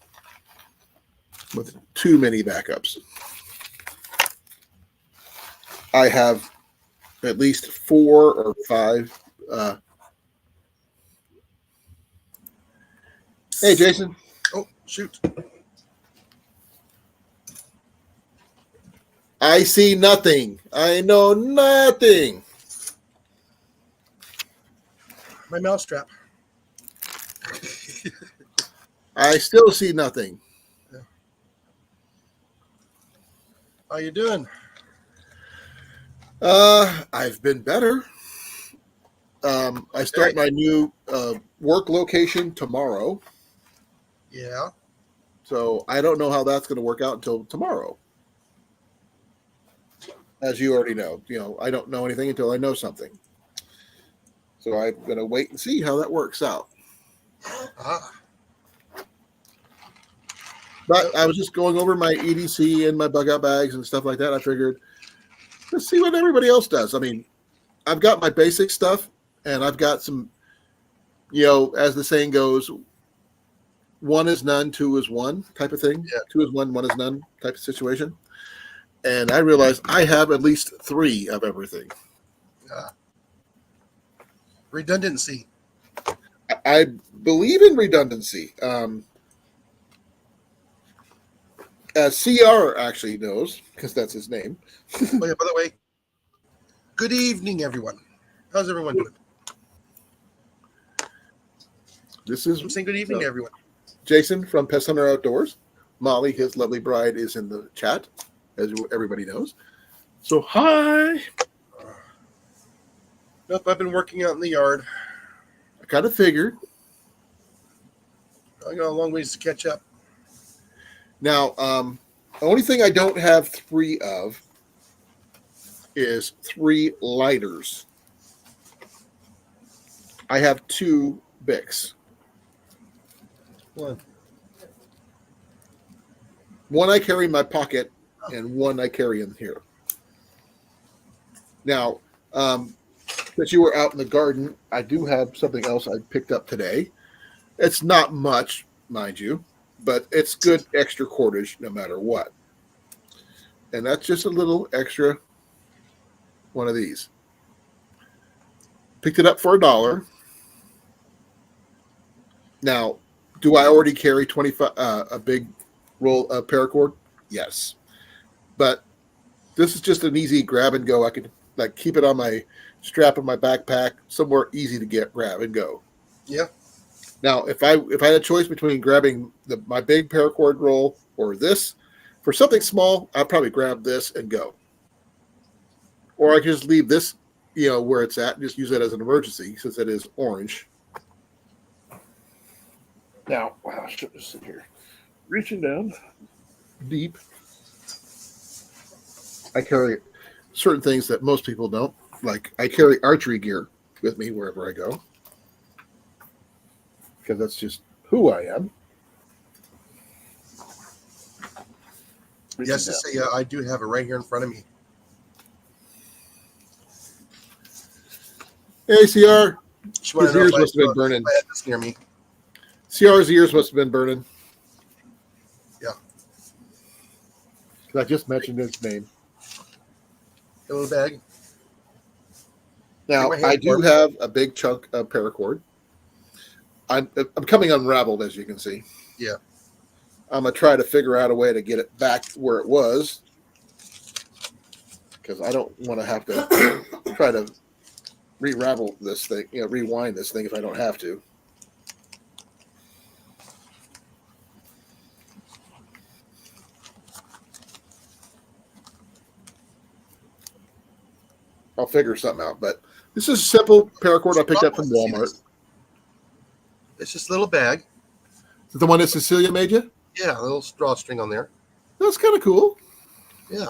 with too many backups. I have at least 4 or 5. Hey, Jason. Oh, shoot. I see nothing. I know nothing. My mousetrap. I still see nothing. Yeah. How you doing? I've been better. I start my new work location tomorrow. Yeah. So I don't know how that's going to work out until tomorrow. As you already know, I don't know anything until I know something. So I'm going to wait and see how that works out. Ah. But I was just going over my EDC and my bug out bags and stuff like that. I figured, let's see what everybody else does. I mean, I've got my basic stuff, and I've got some, as the saying goes, 1 is none, 2 is 1 type of thing. Yeah. 2 is 1, 1 is none type of situation. And I realized I have at least 3 of everything. Redundancy. I believe in redundancy. As CR actually knows, because that's his name. Oh, yeah, by the way, good evening, everyone. How's everyone doing? This is I'm saying good evening to everyone. Jason from Pest Hunter Outdoors. Molly, his lovely bride, is in the chat, as everybody knows. So, hi. Nope, I've been working out in the yard. I kind of figured. I got a long ways to catch up. Now, the only thing I don't have 3 of is 3 lighters. I have 2 Bics. One. One I carry in my pocket, and one I carry in here. Now, since you were out in the garden, I do have something else I picked up today. It's not much, mind you, but it's good extra cordage no matter what. And that's just a little extra one of these. Picked it up for $1. Now, do I already carry 25 a big roll of paracord? Yes. But this is just an easy grab and go. I could like keep it on my strap of my backpack, somewhere easy to get grab and go. Yeah. Now, if I had a choice between grabbing my big paracord roll or this, for something small, I'd probably grab this and go. Or I could just leave this, where it's at and just use it as an emergency since it is orange. Now, wow, I should just sit here. Reaching down deep. I carry certain things that most people don't. Like I carry archery gear with me wherever I go. Because that's just who I am. Yes, to say, I do have it right here in front of me. Hey, CR. Just wanna His know ears if must have been burning. I had this near me. CR's ears must have been burning. Yeah. Because I just mentioned his name. A little bag. Now, Take my hand I do for it. have a big chunk of paracord. I'm coming unraveled, as you can see. Yeah. I'm going to try to figure out a way to get it back where it was. Because I don't want to have to try to re-ravel this thing, rewind this thing if I don't have to. I'll figure something out. But this is a simple paracord I picked up from Walmart. It's just a little bag. Is it the one that Cecilia made you? Yeah, a little drawstring on there. That's kind of cool. Yeah.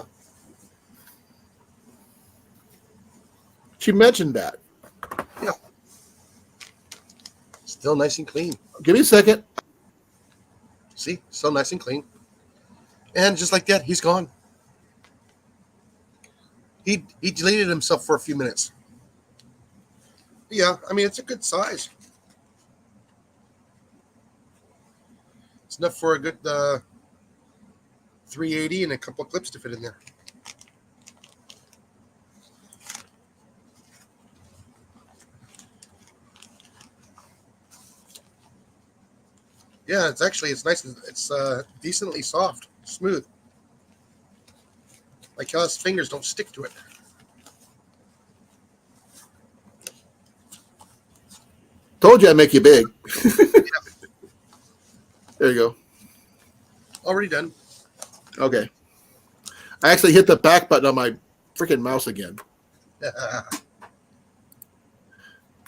She mentioned that. Still nice and clean. Give me a second. See? Still nice and clean. And just like that, he's gone. He deleted himself for a few minutes. Yeah, I mean, it's a good size. It's enough for a good 380 and a couple of clips to fit in there. Yeah, it's nice. It's decently soft, smooth. Like how his fingers don't stick to it. Told you I'd make you big. There you go. Already done. Okay. I actually hit the back button on my freaking mouse again.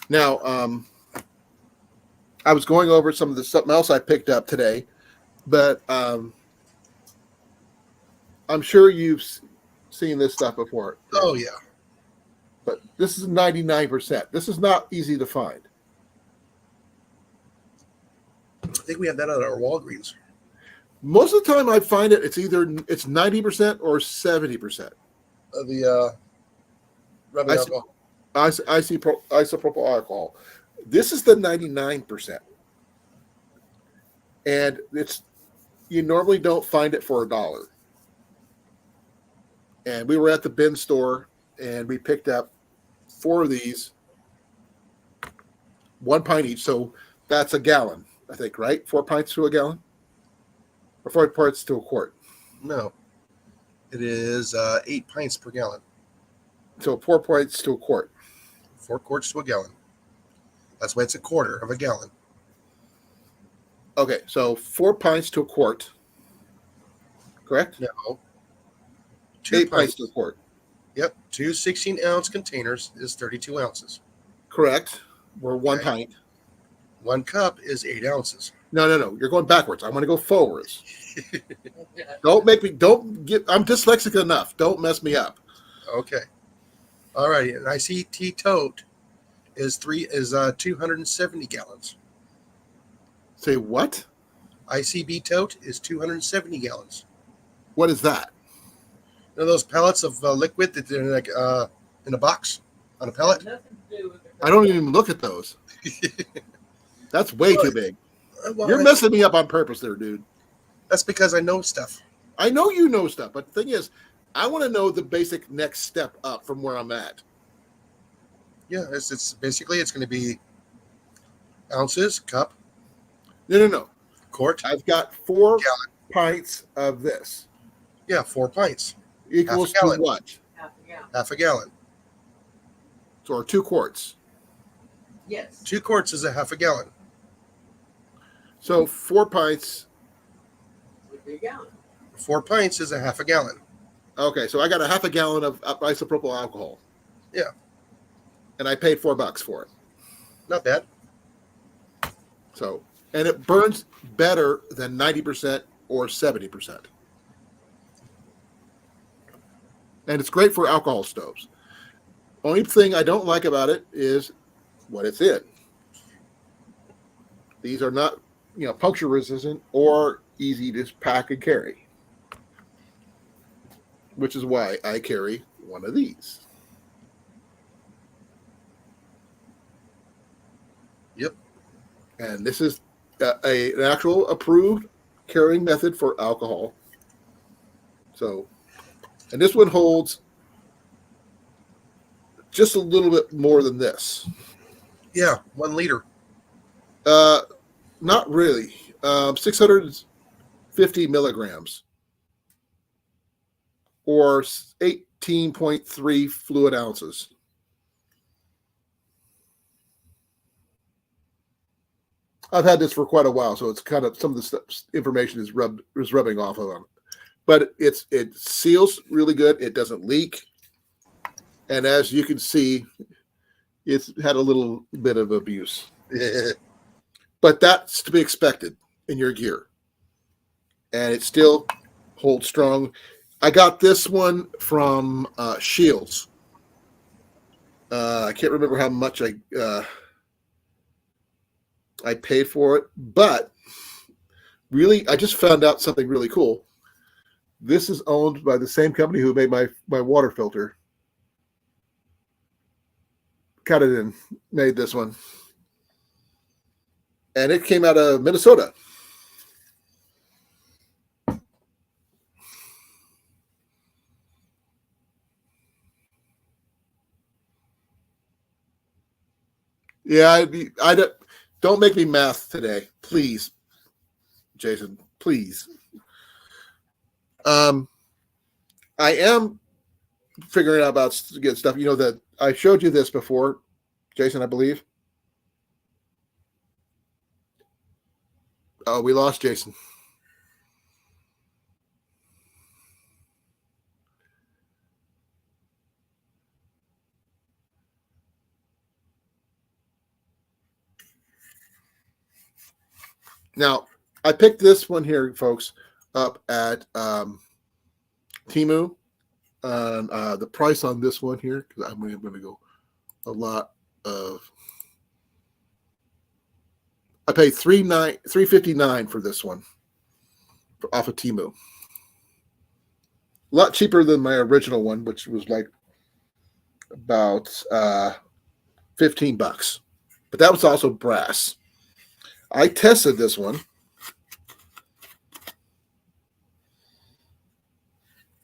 Now, I was going over some of the something else I picked up today, but I'm sure you've seen this stuff before. Oh, yeah. But this is 99%. This is not easy to find. I think we have that at our Walgreens. Most of the time I find it's either 90% or 70%. The rubbing alcohol. Isopropyl alcohol. This is the 99%. And you normally don't find it for $1. And we were at the bin store and we picked up 4 of these, 1 pint each. So that's a gallon, I think, right? 4 pints to a gallon? Or 4 parts to a quart? No. It is 8 pints per gallon. So 4 pints to a quart. 4 quarts to a gallon. That's why it's a quarter of a gallon. Okay, so 4 pints to a quart. Correct? No. 8 pints to a quart. Yep. 2 16-ounce containers is 32 ounces. Correct. We're one Okay. pint. 1 cup is 8 ounces. No. You're going backwards. I want to go forwards. Don't make me. Don't get. I'm dyslexic enough. Don't mess me up. Okay. All right. And I see tea tote is 270 gallons. Say what? ICB tote is 270 gallons. What is that? You know those pellets of liquid that they're like in a box on a pellet? I don't even look at those. That's way too big. Well, You're messing me up on purpose there, dude. That's because I know stuff. I know you know stuff, but the thing is, I want to know the basic next step up from where I'm at. Yeah, it's basically it's going to be ounces, cup, No. quart. I've got 4 Gallon. pints of this. Yeah, 4 pints, Equals to gallon. what? half a gallon. So, or 2 quarts. Yes. 2 quarts is a half a gallon. So 4 pints. Would be a gallon. 4 pints is a half a gallon. Okay, so I got a half a gallon of isopropyl alcohol. Yeah. And I paid $4 for it. Not bad. So, and it burns better than 90% or 70%. And it's great for alcohol stoves. Only thing I don't like about it is what it's in. These are not, puncture resistant or easy to pack and carry, which is why I carry one of these. Yep. And this is an actual approved carrying method for alcohol. So, and this one holds just a little bit more than this. Yeah, 1 liter. Not really. 650 milligrams or 18.3 fluid ounces. I've had this for quite a while, so it's kind of some of the stuff, information is rubbing off of them. But it seals really good. It doesn't leak, and as you can see, it's had a little bit of abuse. But that's to be expected in your gear, and it still holds strong. I got this one from Shields. I can't remember how much I paid for it, but really, I just found out something really cool. This is owned by the same company who made my water filter. Cut it in, made this one. And it came out of Minnesota. Yeah, I don't make me math today, please, Jason. Please. I am figuring out about good stuff. You know that I showed you this before, Jason, I believe. Oh, we lost Jason. Now, I picked this one here, folks, up at Temu. The price on this one here, because I'm going to go a lot of. I paid $359 for this one off of Temu. A lot cheaper than my original one, which was like about $15. But that was also brass. I tested this one,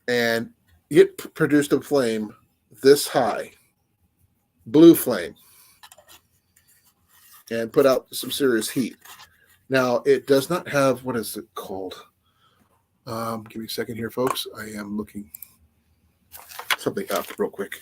and it produced a flame this high, blue flame, and put out some serious heat. Now, it does not have, what is it called? Give me a second here, folks. I am looking something up real quick.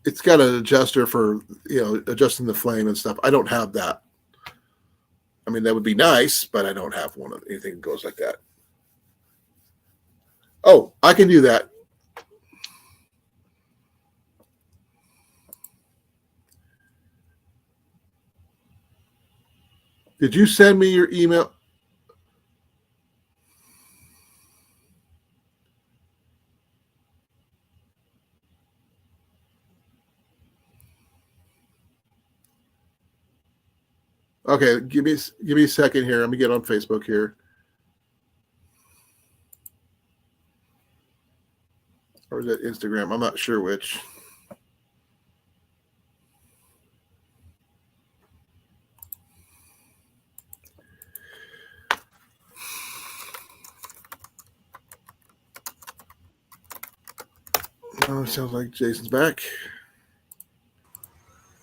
It's got an adjuster for, adjusting the flame and stuff. I don't have that. I mean, that would be nice, but I don't have one of anything that goes like that. Oh, I can do that. Did you send me your email? Okay, give me a second here. Let me get on Facebook here. Or is that Instagram? I'm not sure which. Oh, sounds like Jason's back.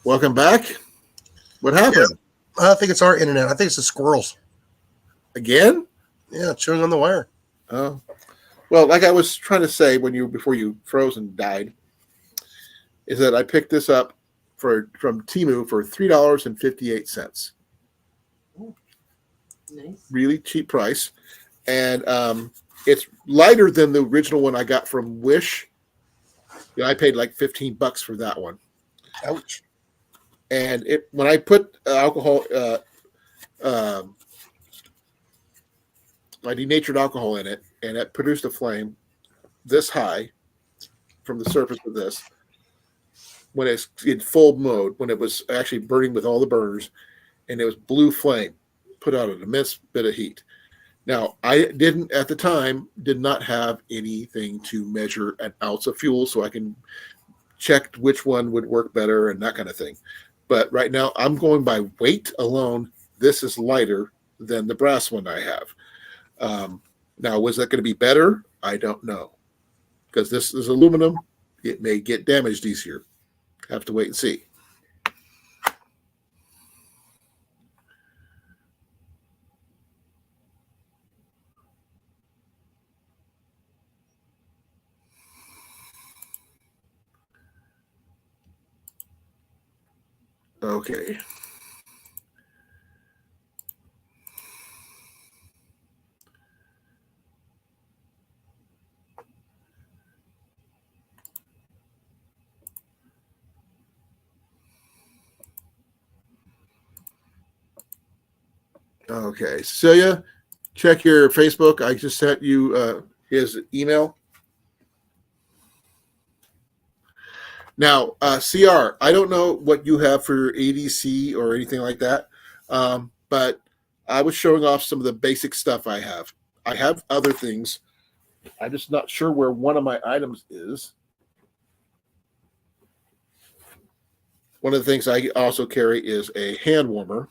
Welcome back. What happened? I think it's our internet. I think it's the squirrels. Again? Yeah, it's showing on the wire. Oh. Well, like I was trying to say before you froze and died, is that I picked this up from Temu for $3.58. Nice. Really cheap price. And it's lighter than the original one I got from Wish. I paid like $15 for that one. Ouch. And when I put alcohol, my denatured alcohol in it, and it produced a flame this high from the surface of this, when it's in full mode, when it was actually burning with all the burners, and it was blue flame, put out an immense bit of heat. Now, I did not have anything to measure an ounce of fuel, so I can check which one would work better and that kind of thing. But right now, I'm going by weight alone. This is lighter than the brass one I have. Now, was that going to be better? I don't know. Because this is aluminum. It may get damaged easier. Have to wait and see. Okay. Okay, Cecilia, check your Facebook. I just sent you his email. Now, CR, I don't know what you have for ADC or anything like that, but I was showing off some of the basic stuff I have. I have other things. I'm just not sure where one of my items is. One of the things I also carry is a hand warmer.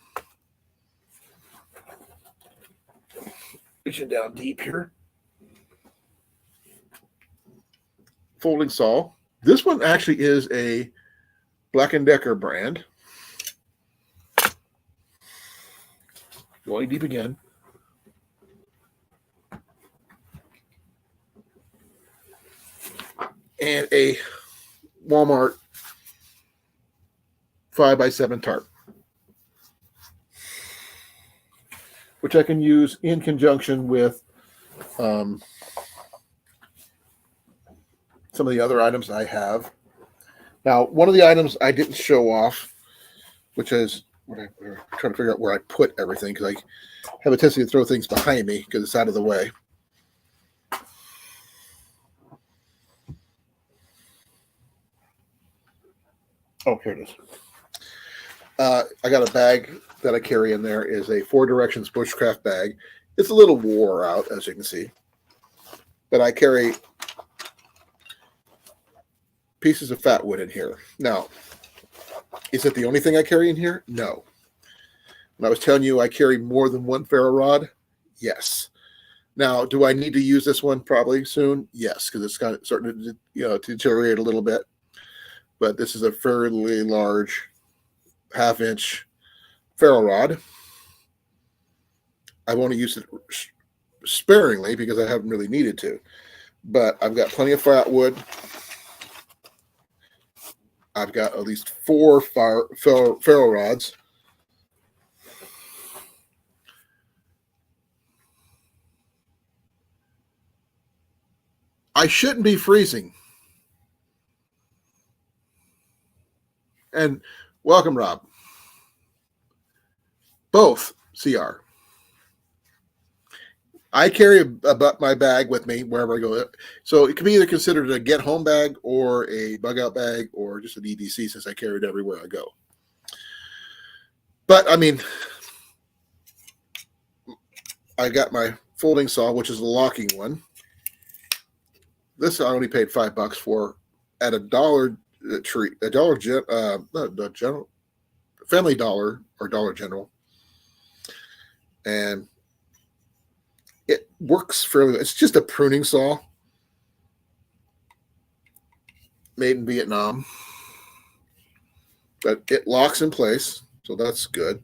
Reaching down deep here. Folding saw. This one actually is a Black & Decker brand. Going deep again. And a Walmart 5x7 tarp, which I can use in conjunction with some of the other items I have. Now, one of the items I didn't show off, which is what I'm trying to figure out where I put everything, because I have a tendency to throw things behind me because it's out of the way. Oh, here it is. I got a bag that I carry in there. Is a 4 Directions bushcraft bag. It's a little wore out, as you can see, but I carry pieces of fat wood in here. Now, is it the only thing I carry in here? No. When I was telling you I carry more than one ferro rod, yes. Now, do I need to use this one probably soon? Yes, because it's kind of starting to deteriorate a little bit. But this is a fairly large 1/2-inch ferro rod. I've only used it sparingly because I haven't really needed to. But I've got plenty of firewood. I've got at least 4 ferro rods. I shouldn't be freezing. And welcome, Rob. Both CR. I carry my bag with me wherever I go. So it can be either considered a get home bag or a bug out bag or just an EDC since I carry it everywhere I go. But I mean, I got my folding saw, which is a locking one. This I only paid $5 for at a Dollar Tree, the General, Family Dollar or Dollar General, and it works fairly. It's just a pruning saw, made in Vietnam, but it locks in place, so that's good.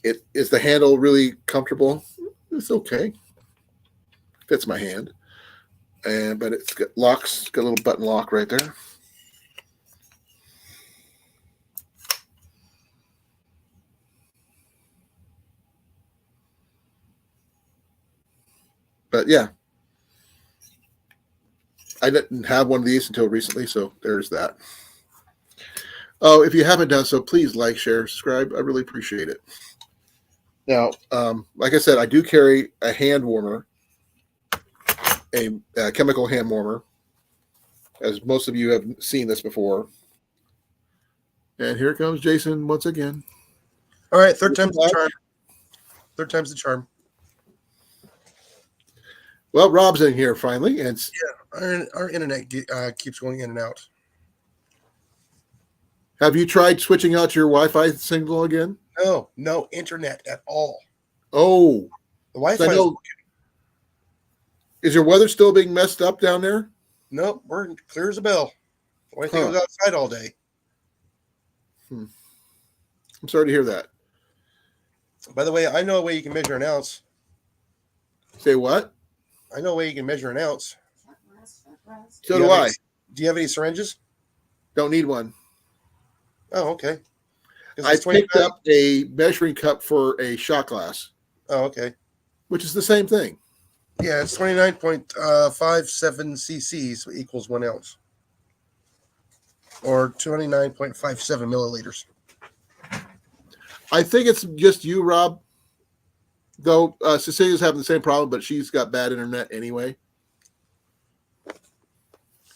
Is the handle really comfortable? It's okay. Fits my hand. But it's got locks, got a little button lock right there. But yeah, I didn't have one of these until recently, so there's that. Oh, if you haven't done so, please like, share, subscribe. I really appreciate it. Now, like I said, I do carry a hand warmer, a chemical hand warmer, as most of you have seen this before. And here comes Jason once again. All right, third time's the charm. Third time's the charm. Well, Rob's in here finally, and Our internet keeps going in and out. have you tried switching out your Wi-Fi signal again? No internet at all. Oh, The Wi-Fi. is your weather still being messed up down there? Nope, we're clear as a bell. The only thing was outside all day. I'm sorry to hear that. By the way, I know a way you can measure an ounce. Say what? I know a way you can measure an ounce. So do I. Do you have any syringes? Don't need one. Oh, okay. I picked up a measuring cup for a shot glass. Oh, okay. Which is the same thing. Yeah, it's 29.57 cc's equals 1 ounce. Or 29.57 milliliters. I think it's just you, Rob. Though Cecilia's having the same problem, but she's got bad internet anyway.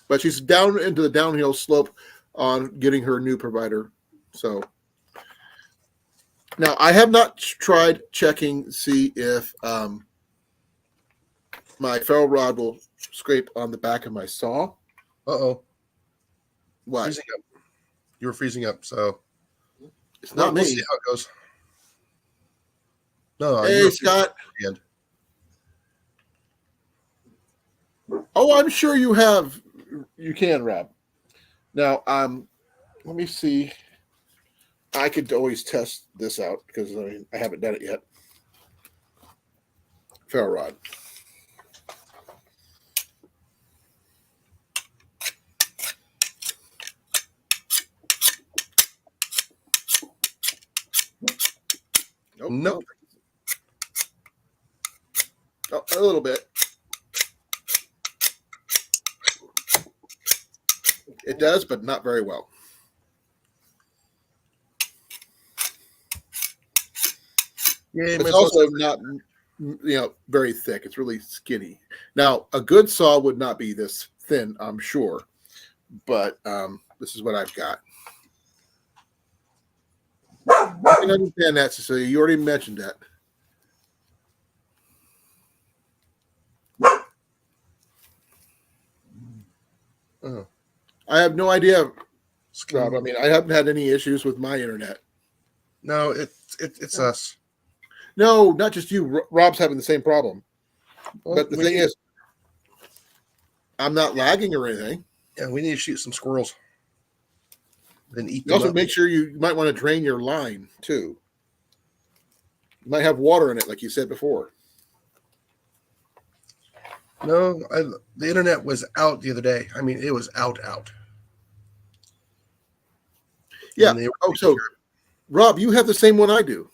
But she's down into the downhill slope on getting her new provider. So now I have not tried checking, see if my ferro rod will scrape on the back of my saw. Uh-oh. What? Freezing up. You were freezing up, so It's not me. We'll see how it goes. No, Hey, Scott. Again. Oh, I'm sure you have. You can, Rob. Now, let me see. I could always test this out because I haven't done it yet. Ferro rod. Nope. Oh, a little bit. It does, but not very well. Yeah, It's also not, very thick. It's really skinny. Now, a good saw would not be this thin, I'm sure, but this is what I've got. I can understand that, Cecilia. You already mentioned that. Oh. I have no idea, Rob. I mean, I haven't had any issues with my internet. No, it's us. No, not just you. Rob's having the same problem. Well, But the thing is, I'm not lagging or anything. Yeah, we need to shoot some squirrels. Then eat You them also up. make sure you might want to drain your line too. You might have water in it, like you said before. No, the internet was out the other day. I mean, it was out. Yeah. And they were Oh, so Rob, you have the same one I do.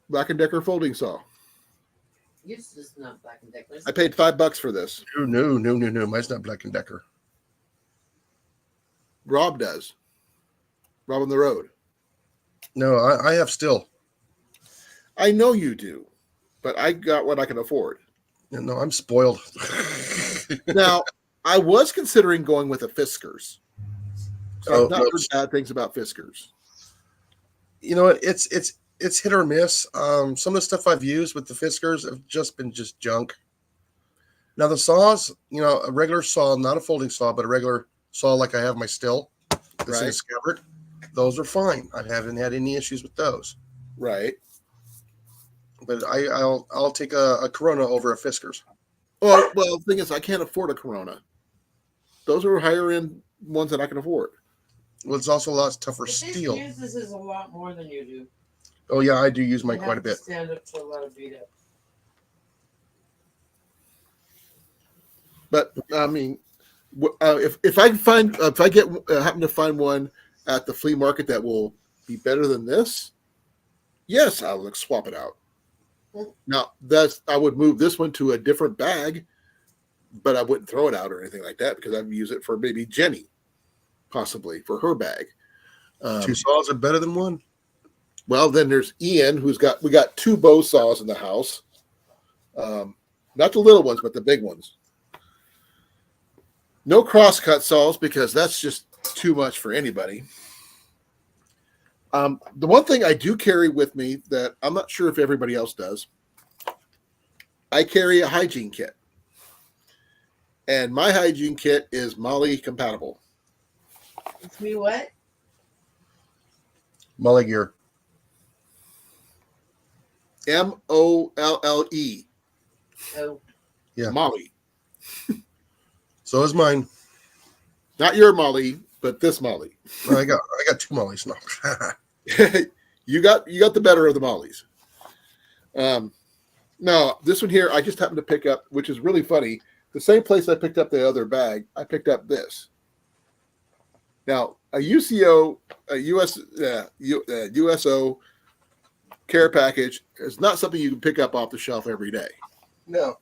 Black and Decker folding saw. This is not Black and Decker. I paid $5 for this. No. Mine's not Black and Decker. Rob does. Rob on the road. No, I have still. I know you do, but I got what I can afford. No, I'm spoiled. Now, I was considering going with a Fiskars. So I've not no, heard bad things about Fiskars. you know what? It's hit or miss. Some of the stuff I've used with the Fiskars have just been junk. Now the saws, a regular saw, not a folding saw, but a regular saw like I have my still, that's in a Right. scabbard. Those are fine. I haven't had any issues with those. Right. But I'll take a Corona over a Fiskars. Well, the thing is, I can't afford a Corona. Those are higher end ones that I can afford. Well, it's also a lot tougher This steel. uses is a lot more than you do. Oh yeah, I do use mine You quite a have to bit. Stand up to a lot of beat up. But I mean, if I happen to find one at the flea market that will be better than this, yes, I'll swap it out. Now I would move this one to a different bag, but I wouldn't throw it out or anything like that because I'd use it for maybe Jenny, possibly for her bag. Two saws are better than one. Well, then there's Ian, we got 2 bow saws in the house. Not the little ones, but the big ones. No crosscut saws because that's just too much for anybody. The one thing I do carry with me that I'm not sure if everybody else does, I carry a hygiene kit. And my hygiene kit is Molly compatible. It's me what? Molly gear. Molle. Oh, Yeah. Molly. So is mine. Not your Molly, but this Molly. I got 2 Mollies now. you got the better of the Mollies. No, this one here I just happened to pick up, which is really funny. The same place I picked up the other bag, I picked up this. Now, a USO care package is not something you can pick up off the shelf every day. No.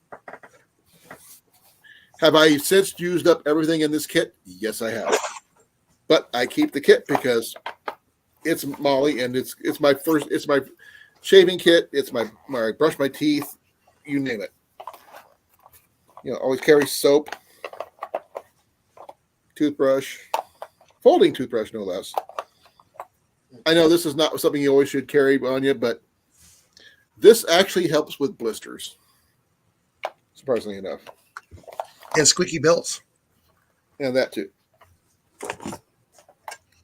Have I since used up everything in this kit? Yes, I have. But I keep the kit because it's Molly and it's my shaving kit. It's my brush my teeth, you name it. Always carry soap, toothbrush, folding toothbrush, no less. I know this is not something you always should carry on you, but this actually helps with blisters, surprisingly enough. And squeaky belts. And that too.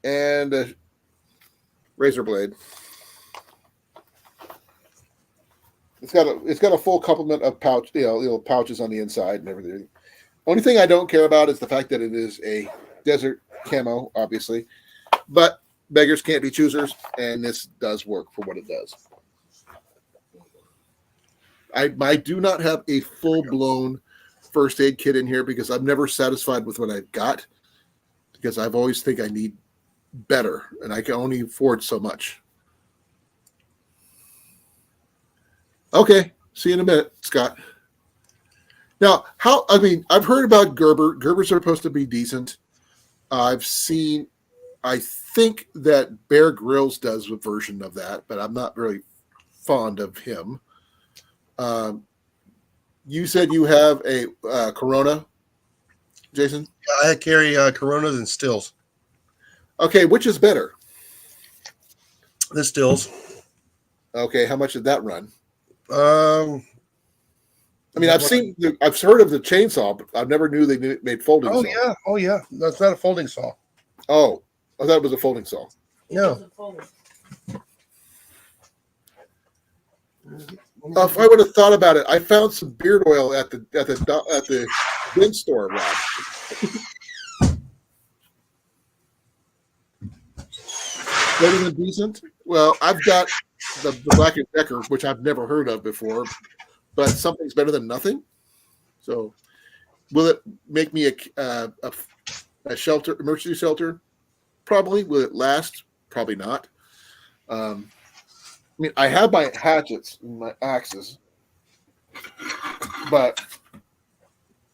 And a razor blade. It's got a full complement of pouches on the inside and everything. Only thing I don't care about is the fact that it is a desert camo, obviously. But beggars can't be choosers, and this does work for what it does. I do not have a full-blown first aid kit in here because I'm never satisfied with what I've got because I've always think I need better, and I can only afford so much. Okay, see you in a minute, Scott. Now, I've heard about Gerber. Gerbers are supposed to be decent. I think that Bear Grylls does a version of that, but I'm not really fond of him. You said you have a Corona, Jason? I carry Coronas and stills. Okay, which is better? The stills. Okay, how much did that run? Um, I mean, I've heard of the chainsaw, but I never knew they made folding saw. Oh yeah. That's not a folding saw. Oh, I thought it was a folding saw. No. If I would have thought about it, I found some beard oil at the bin store, Rob. Better than decent? Well, I've got the Black and Decker, which I've never heard of before, but something's better than nothing. So, will it make me a shelter, emergency shelter? Probably. Will it last? Probably not. I mean, I have my hatchets and my axes, but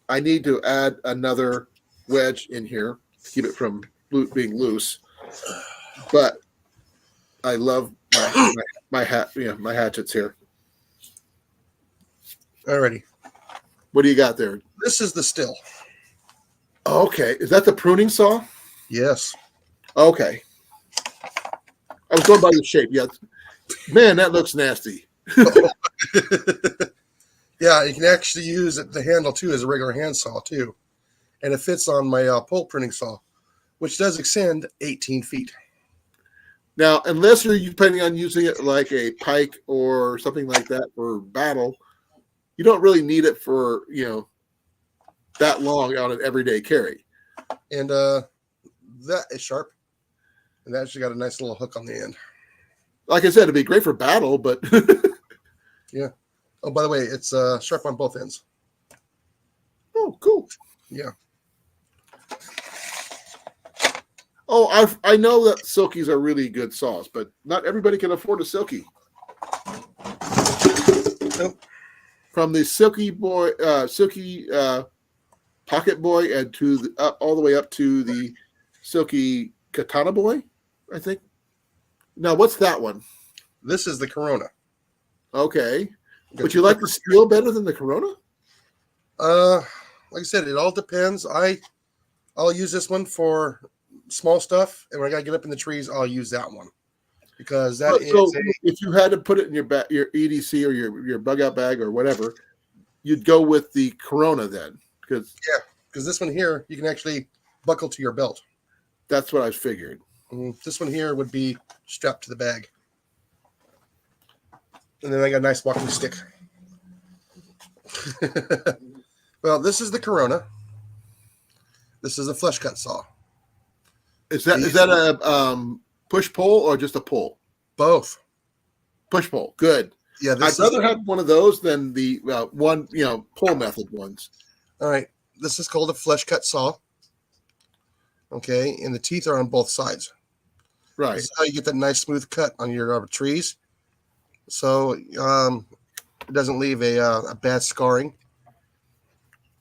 I need to add another wedge in here to keep it from being loose. But I love my hatchets here. Alrighty. What do you got there? This is the still. Okay, is that the pruning saw? Yes. Okay, I was going by the shape. Yeah, man, that looks nasty. Yeah, you can actually use the handle too as a regular hand saw too, and it fits on my pole pruning saw, which does extend 18 feet. Now, unless you're planning on using it like a pike or something like that for battle, you don't really need it for that long on an everyday carry. And that is sharp, and that actually got a nice little hook on the end. Like I said, it'd be great for battle, but Yeah. Oh, by the way, it's sharp on both ends. oh, cool. Yeah. Oh, I know that Silkies are really good saws, but not everybody can afford a Silky. Nope. From the Silky Pocket Boy, and to the all the way up to the Silky Katana Boy, I think. Now, what's that one? This is the Corona. Okay, but you like the steel better than the Corona? Like I said, it all depends. I'll use this one for small stuff, and when I gotta get up in the trees, I'll use that one because that So is if you had to put it in your EDC or your bug out bag or whatever, you'd go with the Corona then, because this one here you can actually buckle to your belt. that's what I figured. This one here would be strapped to the bag, and then I got a nice walking stick. Well, this is the Corona. This is a flesh cut saw. Is that a push pull or just a pull? Both. Push pull. Good. Yeah, I'd rather have one of those than the one pull method ones. All right. This is called a flesh cut saw. Okay, and the teeth are on both sides. Right. This is how you get that nice smooth cut on your trees. So it doesn't leave a bad scarring.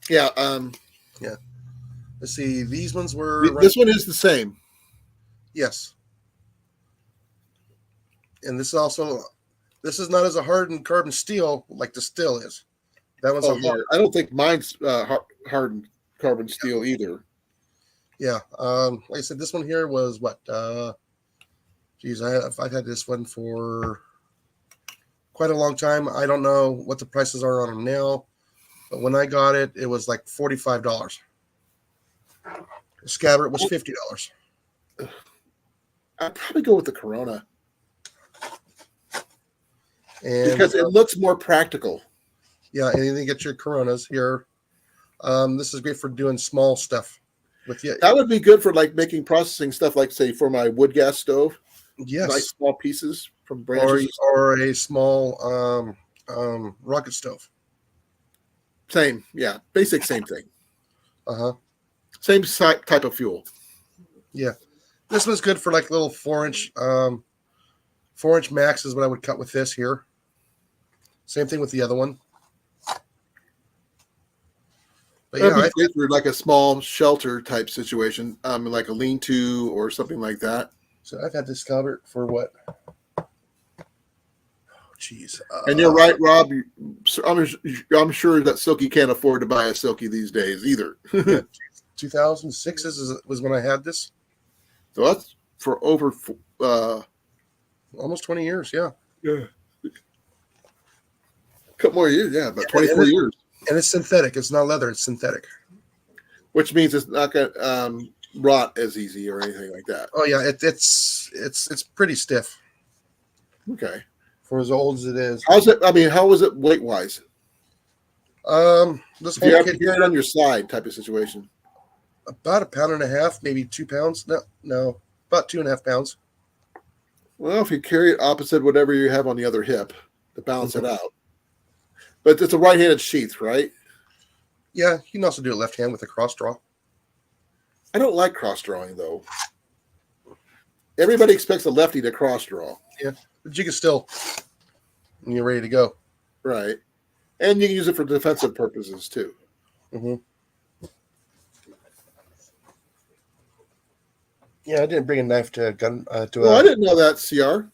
Yeah. Let's see. These ones were This one is the same. yes. And this is not as a hardened carbon steel like the still is. That one's Oh, a yeah. hard. I don't think mine's hardened carbon steel either. Yeah. Like I said, this one here was what? I've had this one for quite a long time. I don't know what the prices are on them now, but when I got it, it was like $45. The scabbard was $50. I'd probably go with the Corona And because it looks more practical. yeah, and you get your Coronas here. This is great for doing small stuff with you. That would be good for like making processing stuff, like say for my wood gas stove. Yes. Nice small pieces from branches. Or a small rocket stove. Same, yeah, basic same thing. Uh-huh. Same type of fuel. Yeah. This one's good for like little 4-inch 4-inch max is what I would cut with this here. Same thing with the other one. But That'd yeah, be great for like a small shelter type situation, like a lean-to or something like that. so I've had this scabbard for what? Oh, jeez. And you're right, Rob. I'm sure that Silky can't afford to buy a Silky these days either. 2006 was when I had this. So that's for over Almost 20 years, yeah. a couple more years, yeah, about 24 years. And it's synthetic. It's not leather. It's synthetic. Which means it's not going to rot as easy or anything like that. Oh yeah, it's pretty stiff Okay. for as old as it is. How's it? I mean, how was it weight wise? This If you whole have to kit carry it on your side type of situation. about 1.5 pounds, maybe 2 pounds. No, about 2.5 pounds. Well, if you carry it opposite whatever you have on the other hip to balance Mhm. it out. But it's a right-handed sheath, right? Yeah, you can also do it left hand with a cross draw. I don't like cross drawing though. Everybody expects a lefty to cross draw, But you can still, when you're ready to go. right? And you can use it for defensive purposes too. hmm Yeah, I didn't bring a knife to a gun to Well, I a. didn't know that, CR.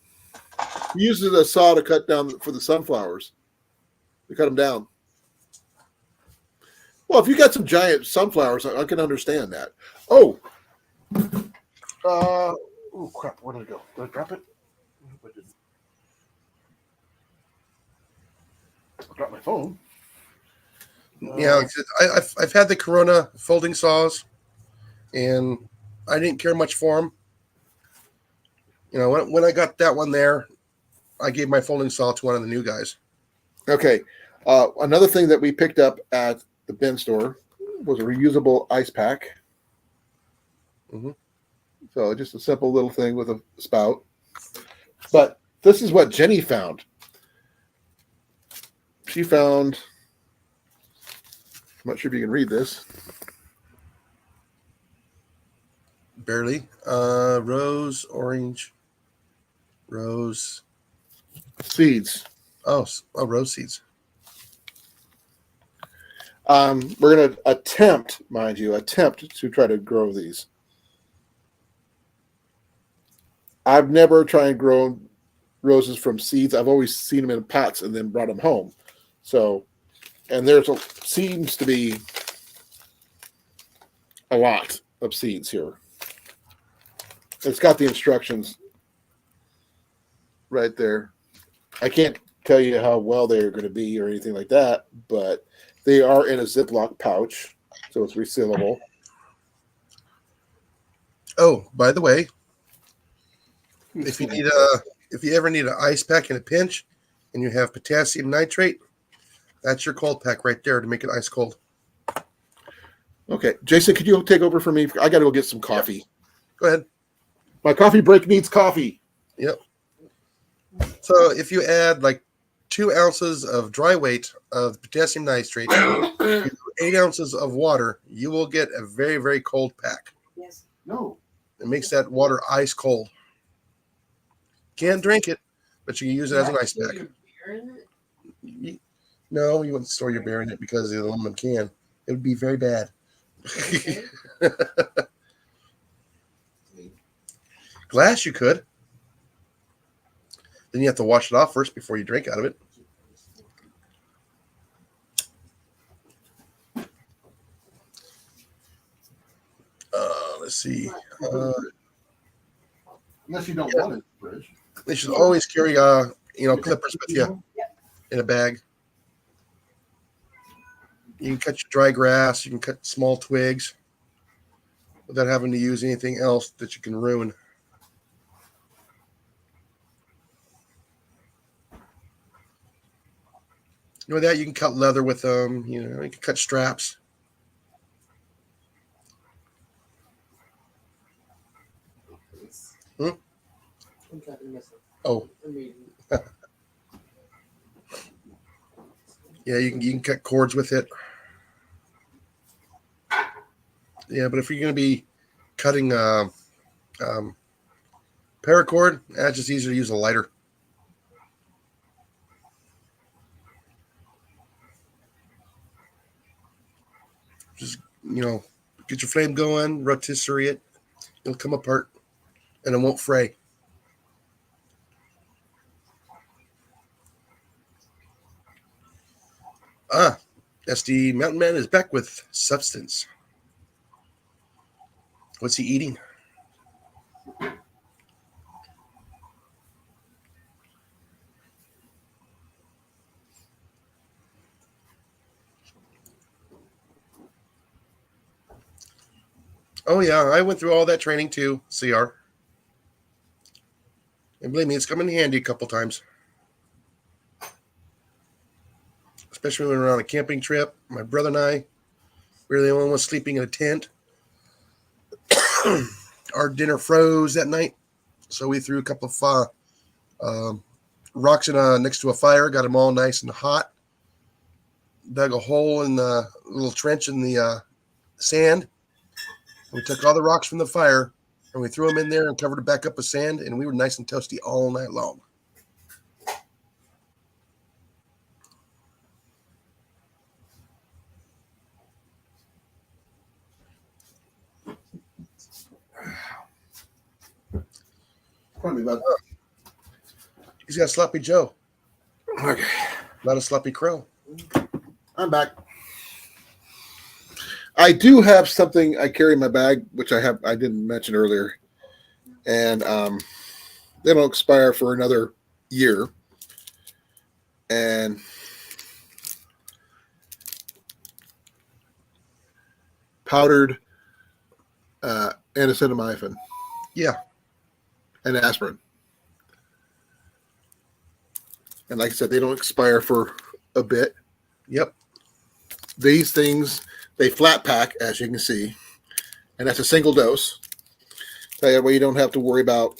You used a saw to cut down for the sunflowers. To cut them down. Well, if you got some giant sunflowers, I can understand that. Oh, oh crap! Where did it go? Did I drop it? I hope I didn't. I dropped my phone. Yeah, like I said, I've had the Corona folding saws, and I didn't care much for them. You know, when I got that one there, I gave my folding saw to one of the new guys. Okay. Another thing that we picked up at the bin store was a reusable ice pack. Mhm. So just a simple little thing with a spout. But this is what Jenny found. She found, I'm not sure if you can read this. Barely. Rose, orange, rose. Seeds. Oh, rose seeds. We're going to attempt to try to grow these. I've never tried and grown roses from seeds. I've always seen them in pots and then brought them home. So, and seems to be a lot of seeds here. It's got the instructions right there. I can't tell you how well they're going to be or anything like that, but they are in a Ziploc pouch, so it's resealable. Oh, by the way, if you ever need an ice pack in a pinch, and you have potassium nitrate, that's your cold pack right there to make it ice cold. Okay, Jason, could you take over for me? I got to go get some coffee. Go ahead. My coffee break needs coffee. Yep. So if you add like 2 ounces of dry weight of potassium nitrate, 8 ounces of water, you will get a very, very cold pack. Yes. No. It makes that water ice cold. Can't drink it, but you can use it as an ice pack. No, you wouldn't store your beer in it because of the aluminum can. It would be very bad. Okay. Glass, you could. Then you have to wash it off first before you drink out of it. Let's see. Unless you don't want it in the fridge. They should always carry, clippers with you in a bag. You can cut your dry grass. You can cut small twigs without having to use anything else that you can ruin. You know that you can cut leather with them. You can cut straps. Hmm? Oh, yeah, you can cut cords with it. Yeah, but if you're going to be cutting paracord, it's just easier to use a lighter. Just, get your flame going, rotisserie it. It'll come apart, and it won't fray. SD Mountain Man is back with substance. What's he eating? Oh, yeah, I went through all that training too, CR. And believe me, it's come in handy a couple times. Especially when we were on a camping trip. My brother and I, we were the only ones sleeping in a tent. Our dinner froze that night. So we threw a couple of Rocks next to a fire, got them all nice and hot. Dug a hole in the little trench in the sand. We took all the rocks from the fire and we threw them in there and covered it back up with sand, and we were nice and toasty all night long. Probably about He's got Sloppy Joe, okay. not a Sloppy Crow. I'm back. I do have something I carry in my bag, which I didn't mention earlier, and they don't expire for another year. And powdered acetaminophen Yeah. and aspirin. And like I said, they don't expire for a bit. Yep. These things, they flat pack, as you can see, and that's a single dose. That way you don't have to worry about,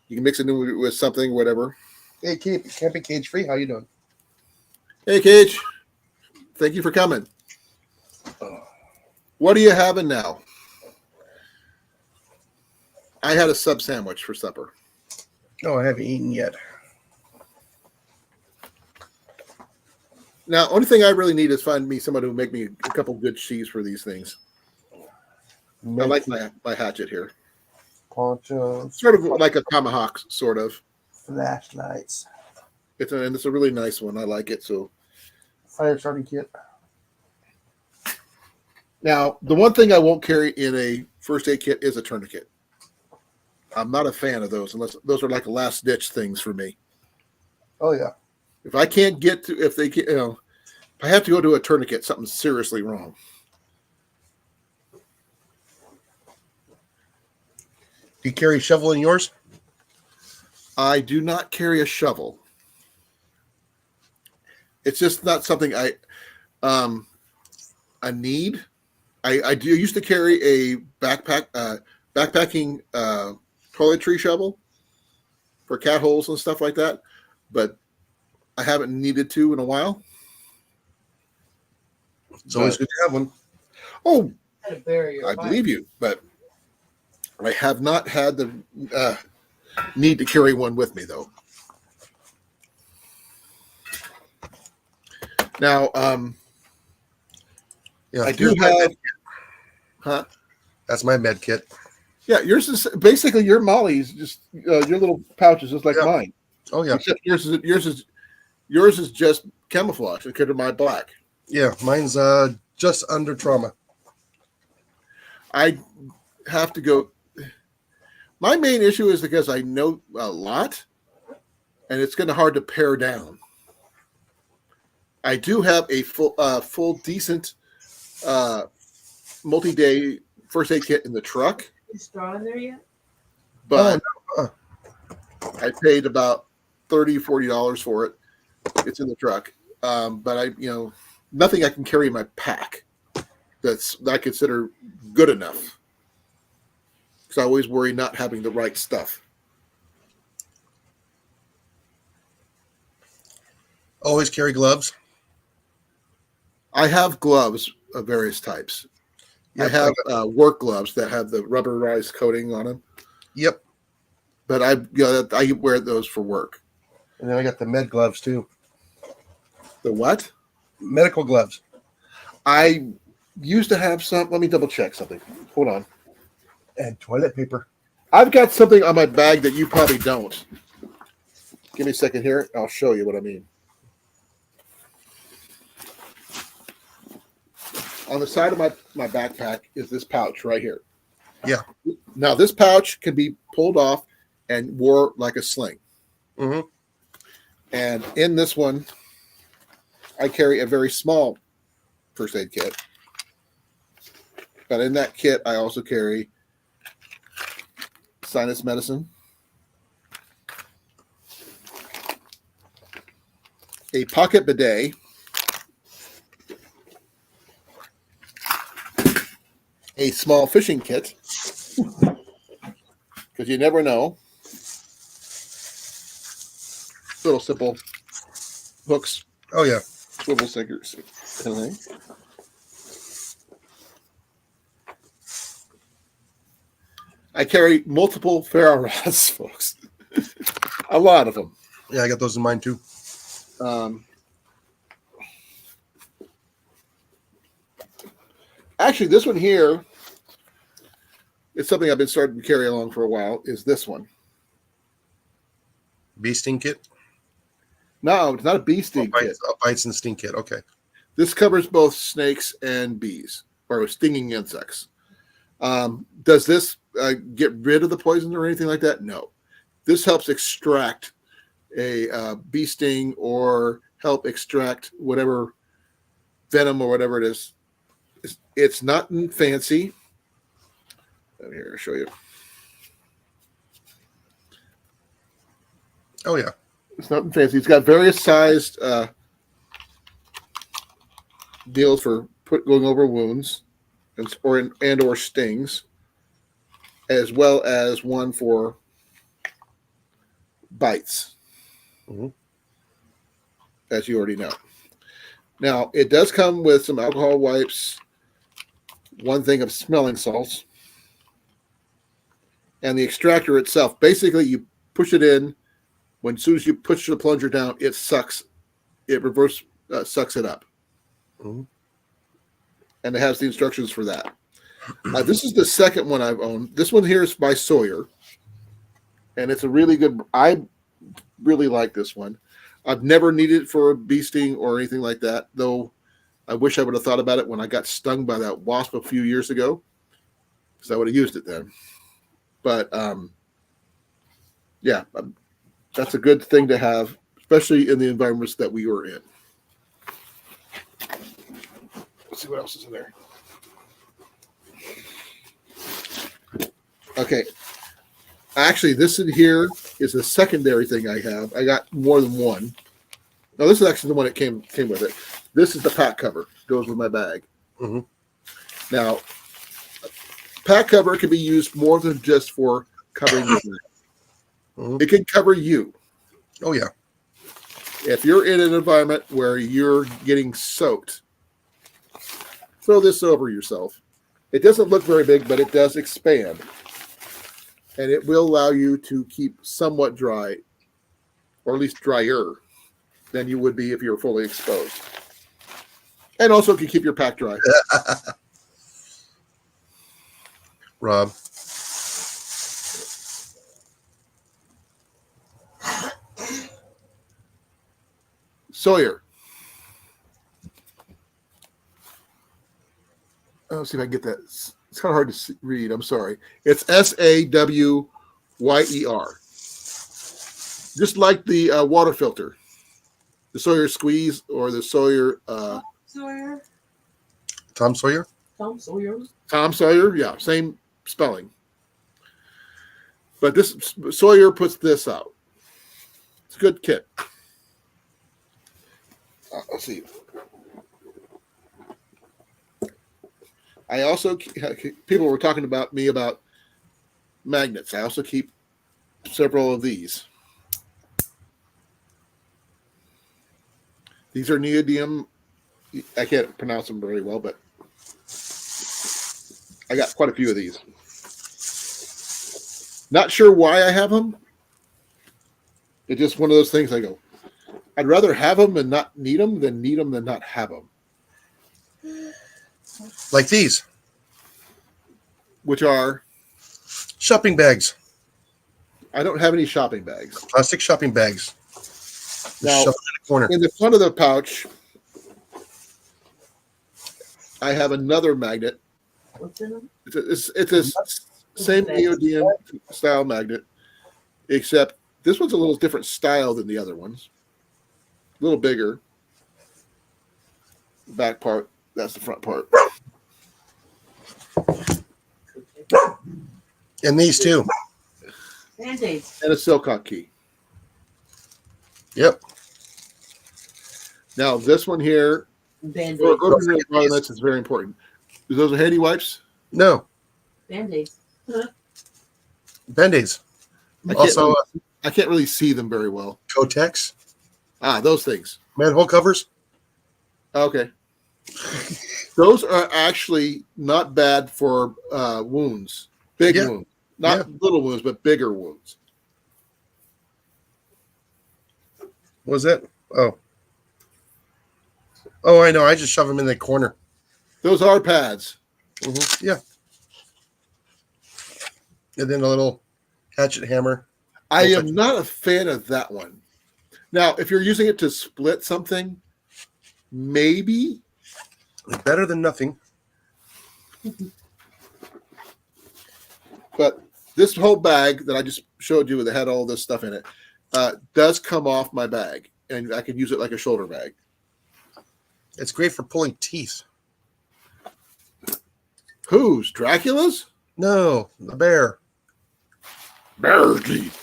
you can mix it in with something, whatever. Hey, Camping Cage Free, how you doing? Hey, Cage. Thank you for coming. What are you having now? I had a sub sandwich for supper. No, I haven't eaten yet. Now, only thing I really need is find me someone who will make me a couple good cheese for these things. I like my hatchet here. Ponchos, Sort of like a tomahawk, sort of. flashlights, And it's a really nice one. I like it. So fire starting kit. now, the one thing I won't carry in a first aid kit is a tourniquet. I'm not a fan of those unless those are like last ditch things for me. Oh yeah. If I can't get to, if I have to go to a tourniquet, something's seriously wrong. Do you carry a shovel in yours? I do not carry a shovel. It's just not something I need. I do used to carry a backpacking toiletry shovel for cat holes and stuff like that, but I haven't needed to in a while. It's always good to have one. Oh, How to bury your I pipe. believe you, but I have not had the need to carry one with me, though. Now, Yeah, I do have, huh? That's my med kit. Yeah, yours is basically your Molly's, just your little pouch is just like Yeah. mine. Oh yeah. Except yours is just camouflage compared to my black. Yeah, mine's just under trauma. I have to go. My main issue is because I know a lot, and it's kind of hard to pare down. I do have a full decent multi-day first aid kit in the truck, Is straw in there yet? but Oh, I paid about $30-$40 for it. It's in the truck, but nothing I can carry in my pack that I consider good enough. Because I always worry not having the right stuff. Always carry gloves. I have gloves of various types. Yep, I have work gloves that have the rubberized coating on them, Yep. but I wear those for work. And then I got the med gloves too. The what? Medical gloves. I used to have some. Let me double check something. Hold on. And toilet paper. I've got something on my bag that you probably don't. Give me a second here. I'll show you what I mean. On the side of my backpack is this pouch right here. Yeah. Now, this pouch can be pulled off and wore like a sling. Mm-hmm. And in this one, I carry a very small first aid kit. But in that kit, I also carry sinus medicine, a pocket bidet, a small fishing kit, because you never know, little simple hooks, Oh yeah. swivel stickers, kind of thing. I carry multiple ferro rods, folks. A lot of them. Yeah, I got those in mine too. Actually, this one here is something I've been starting to carry along for a while. Is this one? Bee sting kit. No, it's not a bee sting kit. Bites and sting kit. Okay. This covers both snakes and bees, or stinging insects. Does this get rid of the poison or anything like that? No. This helps extract a bee sting or help extract whatever venom or whatever it is. It's not fancy. Here, I'll show you. Oh yeah. It's nothing fancy. It's got various sized deals for going over wounds and or stings, as well as one for bites, as you already know. Now, it does come with some alcohol wipes, one thing of smelling salts, and the extractor itself. Basically, you push it in. As soon as you push the plunger down, it sucks. It reverse sucks it up. And it has the instructions for that. This is the second one I've owned. This one here is by Sawyer. And it's a really good, I really like this one. I've never needed it for a bee sting or anything like that, though I wish I would have thought about it when I got stung by that wasp a few years ago, because I would have used it then. But yeah, that's a good thing to have, especially in the environments that we were in. Let's see what else is in there. Okay. Actually, this in here is a secondary thing I have. I got more than one. No, this is actually the one that came with it. This is the pack cover. Goes with my bag. Now, pack cover can be used more than just for covering the bag. It can cover you. Oh yeah. If you're in an environment where you're getting soaked, throw this over yourself. It doesn't look very big, but it does expand. And it will allow you to keep somewhat dry, or at least drier than you would be if you were fully exposed. And also can keep your pack dry. Rob. Sawyer. Let's see if I can get that. It's kind of hard to read. I'm sorry. It's Sawyyer. Just like the water filter. The Sawyer Squeeze or the Sawyer. Sawyer. Tom Sawyer? Tom Sawyer. Tom Sawyer, yeah, same spelling. But this Sawyer puts this out. It's a good kit. Let's see. I also, people were talking about me about magnets. I also keep several of these. These are neodymium. I can't pronounce them very well, but I got quite a few of these. Not sure why I have them. It's just one of those things I go, I'd rather have them and not need them than not have them. Like these. Which are? Shopping bags. I don't have any shopping bags. Plastic shopping bags. Now, in the corner. In the front of the pouch, I have another magnet. What's in them? It's a same neodymium style magnet, except this one's a little different style than the other ones. A little bigger. Back part, that's the front part. And these too. Band-Aids. And a Silcock key. Yep. Now, this one here, for Band-Aids. opening environments, is very important. Those are handy wipes? No. Band-Aids. Band-Aids. I Also, I can't really see them very well. Kotex, Those things. manhole covers. Okay. Those are actually not bad for wounds, big Yeah. wounds, not little wounds, but bigger wounds. What was that? Oh, I know. I just shove them in the corner. Those are pads. Yeah. And then a little hatchet hammer. I am not a fan of that one. Now, if you're using it to split something, maybe. Better than nothing. But this whole bag that I just showed you that had all this stuff in it does come off my bag, and I could use it like a shoulder bag. It's great for pulling teeth. Whose? Dracula's? No, the bear. Bear teeth.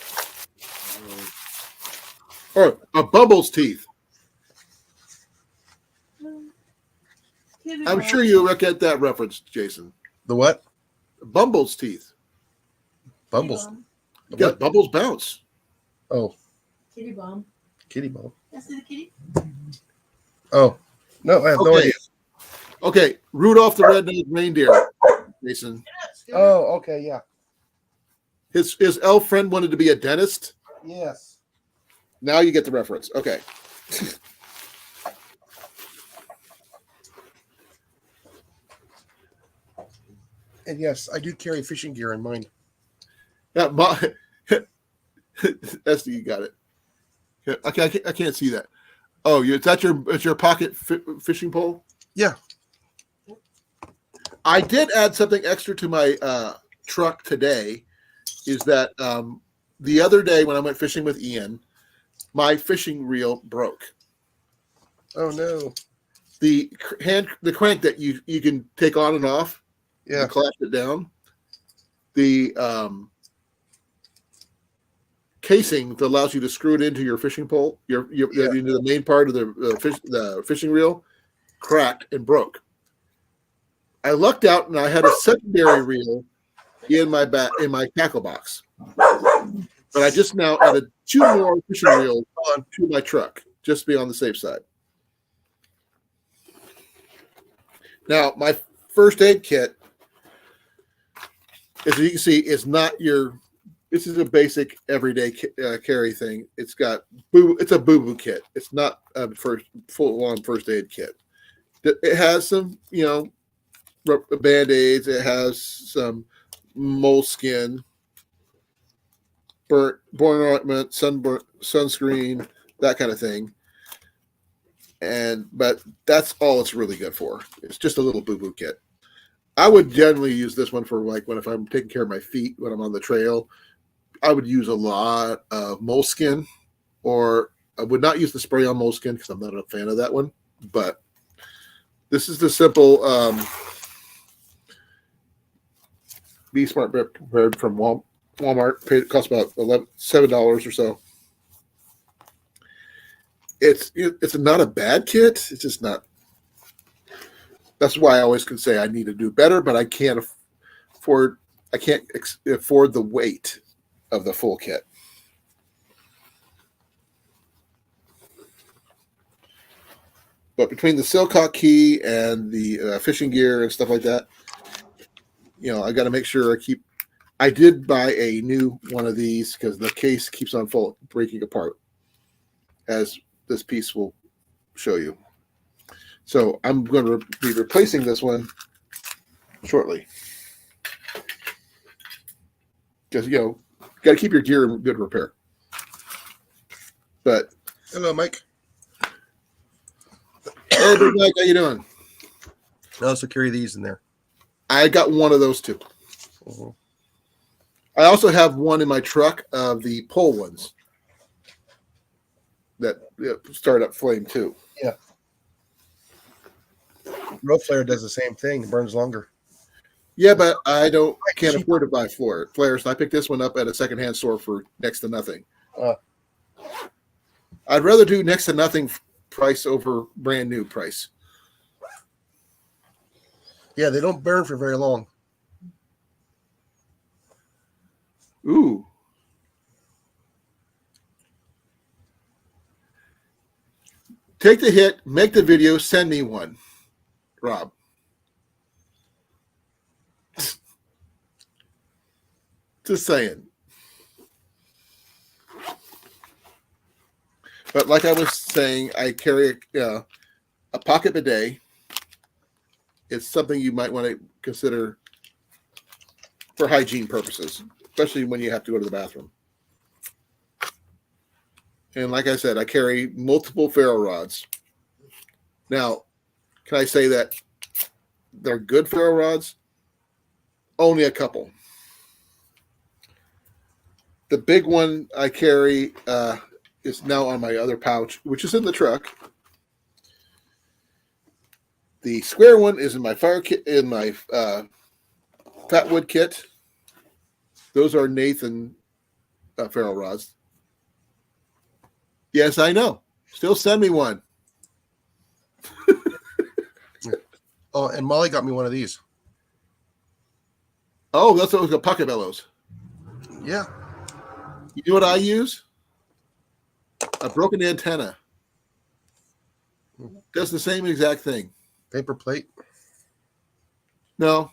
Or a bumble's teeth. I'm sure you'll get that reference, Jason. The what? Bumble's teeth. Bumbles. The Yeah, what? Bumbles bounce. Oh, Kitty bomb. kitty ball. That's the kitty. Oh, no, I have no Okay. idea. Okay, Rudolph the Red-Nosed Reindeer, Jason. Oh, okay, yeah. His elf friend wanted to be a dentist. Yes. Now you get the reference. Okay. And yes, I do carry fishing gear in mine. Yeah, Esty, you got it. Yeah, okay, I can't see that. Oh, it's your pocket fishing pole? Yeah. I did add something extra to my truck today. Is that the other day when I went fishing with Ian, my fishing reel broke. Oh no. The crank that you can take on and off. Yeah. You clasp it down. The casing that allows you to screw it into your fishing pole, into the main part of the fishing reel, cracked and broke. I lucked out and I had a secondary reel in my tackle box, but I just now added 2 more fishing reels to my truck just to be on the safe side. Now my first aid kit, as you can see, is not your. This is a basic everyday carry thing. It's a boo-boo kit. It's not a full-on first aid kit. It has some, Band-Aids. It has some moleskin, burn ointment, sunscreen, that kind of thing. But that's all it's really good for. It's just a little boo-boo kit. I would generally use this one for if I'm taking care of my feet when I'm on the trail. I would use a lot of moleskin, or I would not use the spray on moleskin because I'm not a fan of that one. But this is the simple Be Smart Prepared from Walmart. It costs about $7 or so. It's not a bad kit. It's just not. That's why I always can say I need to do better, but I can't afford. I can't afford the weight of the full kit. But between the Silcock key and the fishing gear and stuff like that, I got to make sure I did buy a new one of these because the case keeps on breaking apart, as this piece will show you. So I'm going to be replacing this one shortly. Because, got to keep your gear in good repair. But Hello, Mike. hey, Big Mike, how you doing? I also carry these in there. I got one of those too. Mm-hmm. I also have one in my truck of the pole ones that start up flame too. Yeah. Road flare does the same thing. It burns longer. Yeah, but I can't afford to buy flares. And I picked this one up at a secondhand store for next to nothing. I'd rather do next to nothing price over brand new price. Yeah, they don't burn for very long. Ooh. Take the hit, make the video, send me one, Rob. Just saying. But like I was saying, I carry a pocket bidet. It's something you might want to consider for hygiene purposes, especially when you have to go to the bathroom. And like I said, I carry multiple ferro rods. Now, can I say that they're good ferro rods? Only a couple. The big one I carry is now on my other pouch, which is in the truck. The square one is in my fire kit, in my Fatwood kit. Those are Nathan ferro rods. Yes, I know. Still send me one. Oh, and Molly got me one of these. Oh, that's what was got pocket bellows. Yeah. You know what I use? A broken antenna. Does the same exact thing. Paper plate. No,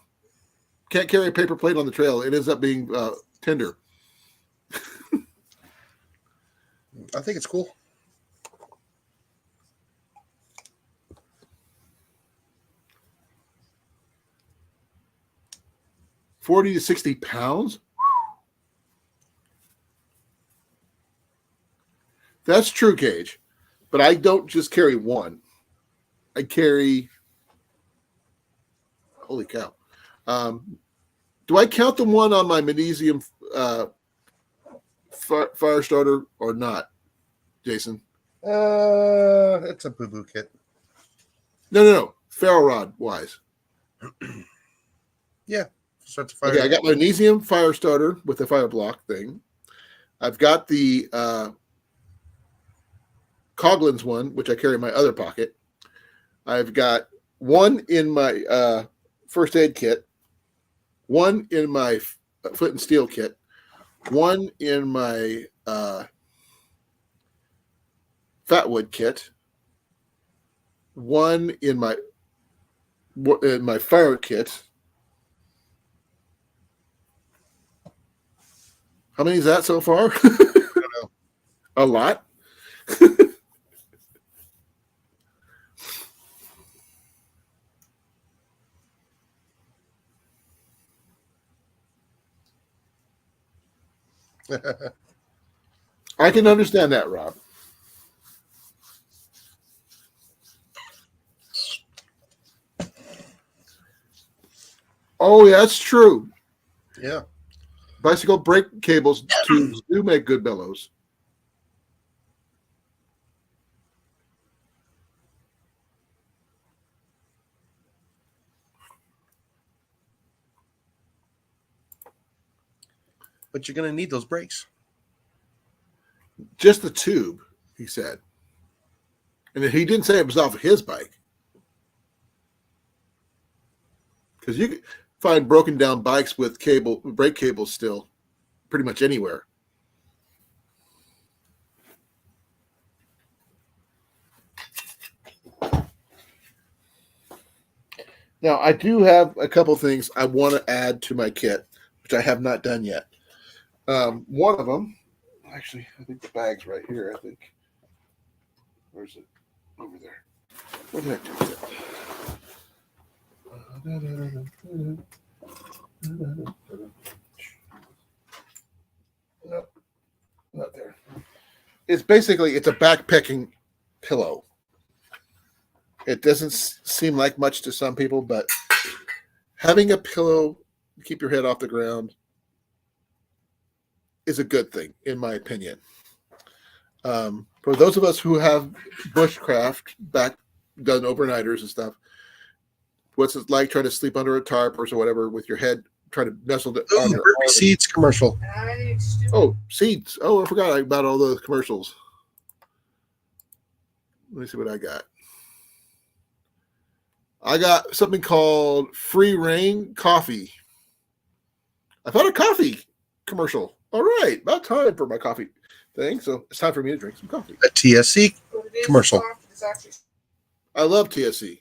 can't carry a paper plate on the trail. It ends up being tinder. I think it's cool. £40 to £60. That's true, Gage. But I don't just carry one. I carry. Holy cow! Do I count the one on my magnesium fire starter or not, Jason? It's a boo-boo kit. No. Ferro rod wise. Yeah. Start to fire. Okay, I got magnesium fire starter with the fire block thing. I've got the Colan's one, which I carry in my other pocket. I've got one in my first aid kit, one in my flint and steel kit, one in my Fatwood kit, one in my fire kit. How many is that so far? I don't know. A lot. I can understand that, Rob. Oh, yeah, that's true. Yeah. Bicycle brake cables tubes do make good bellows. But you're going to need those brakes. Just the tube, he said. And he didn't say it was off of his bike. Because you can find broken down bikes with brake cables still pretty much anywhere. Now, I do have a couple things I want to add to my kit, which I have not done yet. One of them, actually, I think the bag's right here, I think. Where's it? Over there. What did I do with it? Nope, not there. It's a backpacking pillow. It doesn't seem like much to some people, but having a pillow to keep your head off the ground is a good thing, in my opinion. For those of us who have bushcraft done overnighters and stuff, what's it like trying to sleep under a tarp or so whatever with your head trying to nestle on your arm? Seeds commercial. Oh, seeds. Oh, I forgot about all those commercials. Let me see what I got. I got something called Free Reign Coffee. I found a coffee commercial. All right, about time for my coffee thing. So it's time for me to drink some coffee. A TSC commercial. It's actually I love TSC.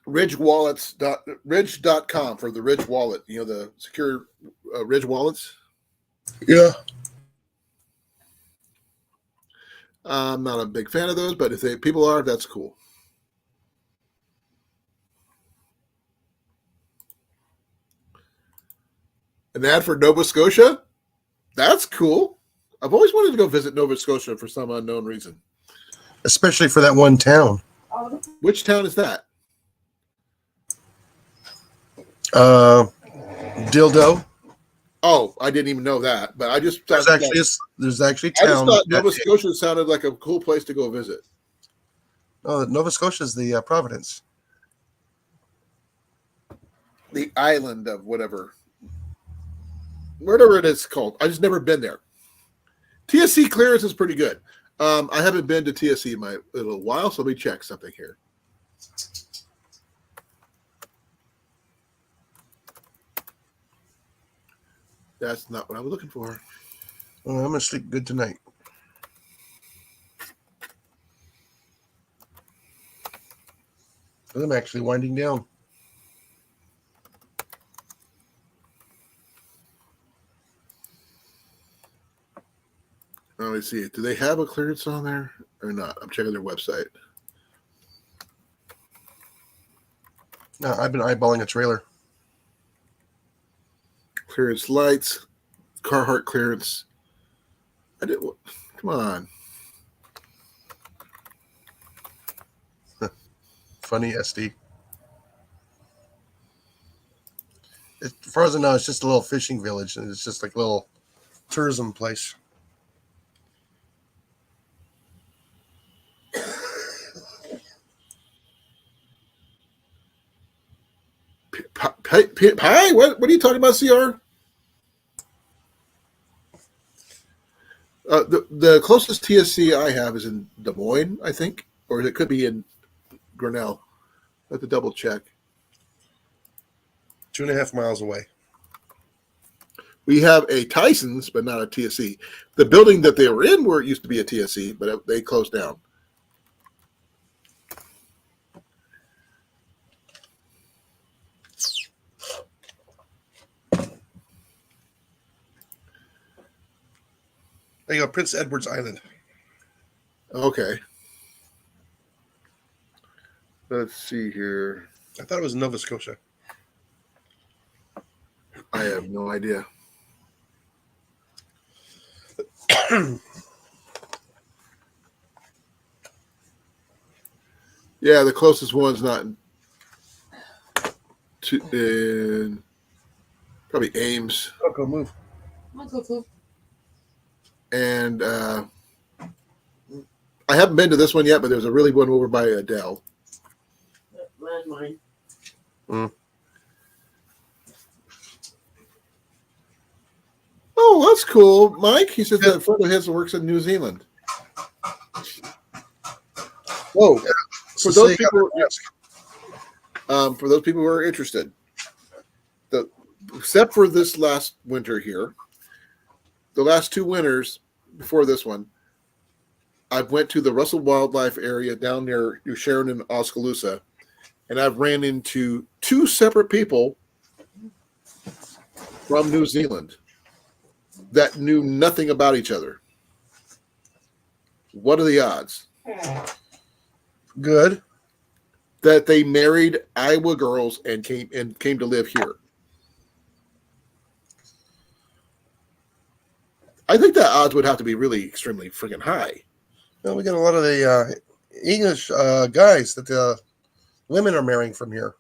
Ridge.com for the Ridge wallet. You know, the secure Ridge wallets. Yeah. I'm not a big fan of those, but if people are, that's cool. An ad for Nova Scotia? That's cool. I've always wanted to go visit Nova Scotia for some unknown reason. Especially for that one town. Which town is that? Dildo. Oh, I didn't even know that, but I just There's thought, actually a I just town. thought Nova Scotia sounded like a cool place to go visit. Oh, Nova Scotia is the Providence. The island of whatever it is called. I just never been there. TSC clearance is pretty good. I haven't been to TSC in a little while, so let me check something here. That's not what I was looking for. Oh, I'm gonna sleep good tonight. I'm actually winding down. Let me see. Do they have a clearance on there or not? I'm checking their website. No, I've been eyeballing a trailer. Clearance lights, Carhartt clearance. Come on. Funny SD. As far as I know, it's just a little fishing village, and it's just like a little tourism place. Pie? What are you talking about, CR? The closest TSC I have is in Des Moines, I think, or it could be in Grinnell. I have to double check. 2.5 miles away. We have a Tyson's, but not a TSC. The building that they were in where it used to be a TSC, but they closed down. There you go, Prince Edward's Island. Okay. Let's see here. I thought it was Nova Scotia. I have no idea. Yeah, the closest one's not in probably Ames. Coco, move. And I haven't been to this one yet, but there's a really one over by Adele. Landmine. Oh, that's cool, Mike. He says that a friend of his works in New Zealand. Whoa! For those people who are interested, except for this last winter here, the last 2 winters before this one, I went to the Russell Wildlife area down near New Sharon and Oskaloosa, and I've ran into 2 separate people from New Zealand that knew nothing about each other. What are the odds? Good. That they married Iowa girls and came to live here. I think that odds would have to be really extremely freaking high. Well, we got a lot of the English guys that the women are marrying from here.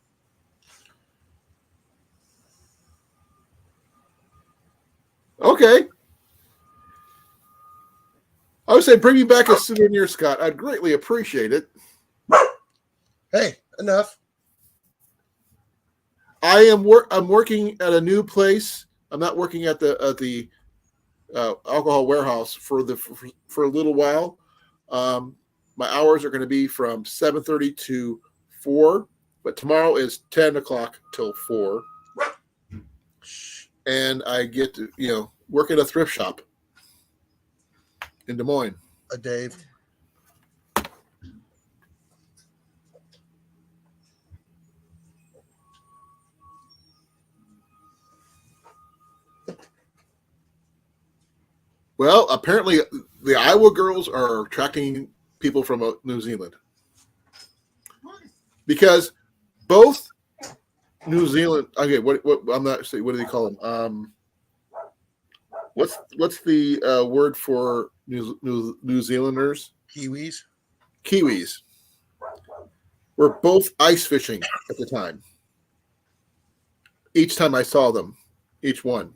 Okay. I would say bring me back a souvenir, Scott. I'd greatly appreciate it. Hey, enough. I'm working at a new place. I'm not working at the alcohol warehouse for a little while. My hours are going to be from 7:30 to 4, but tomorrow is 10 o'clock till 4. And I get to, work at a thrift shop. in Des Moines. Dave. Well, apparently the Iowa girls are attracting people from New Zealand because both New Zealand. Okay, what I'm not saying. What do they call them? What's the word for New Zealanders? Kiwis. Kiwis. Were both ice fishing at the time. Each time I saw them, each one.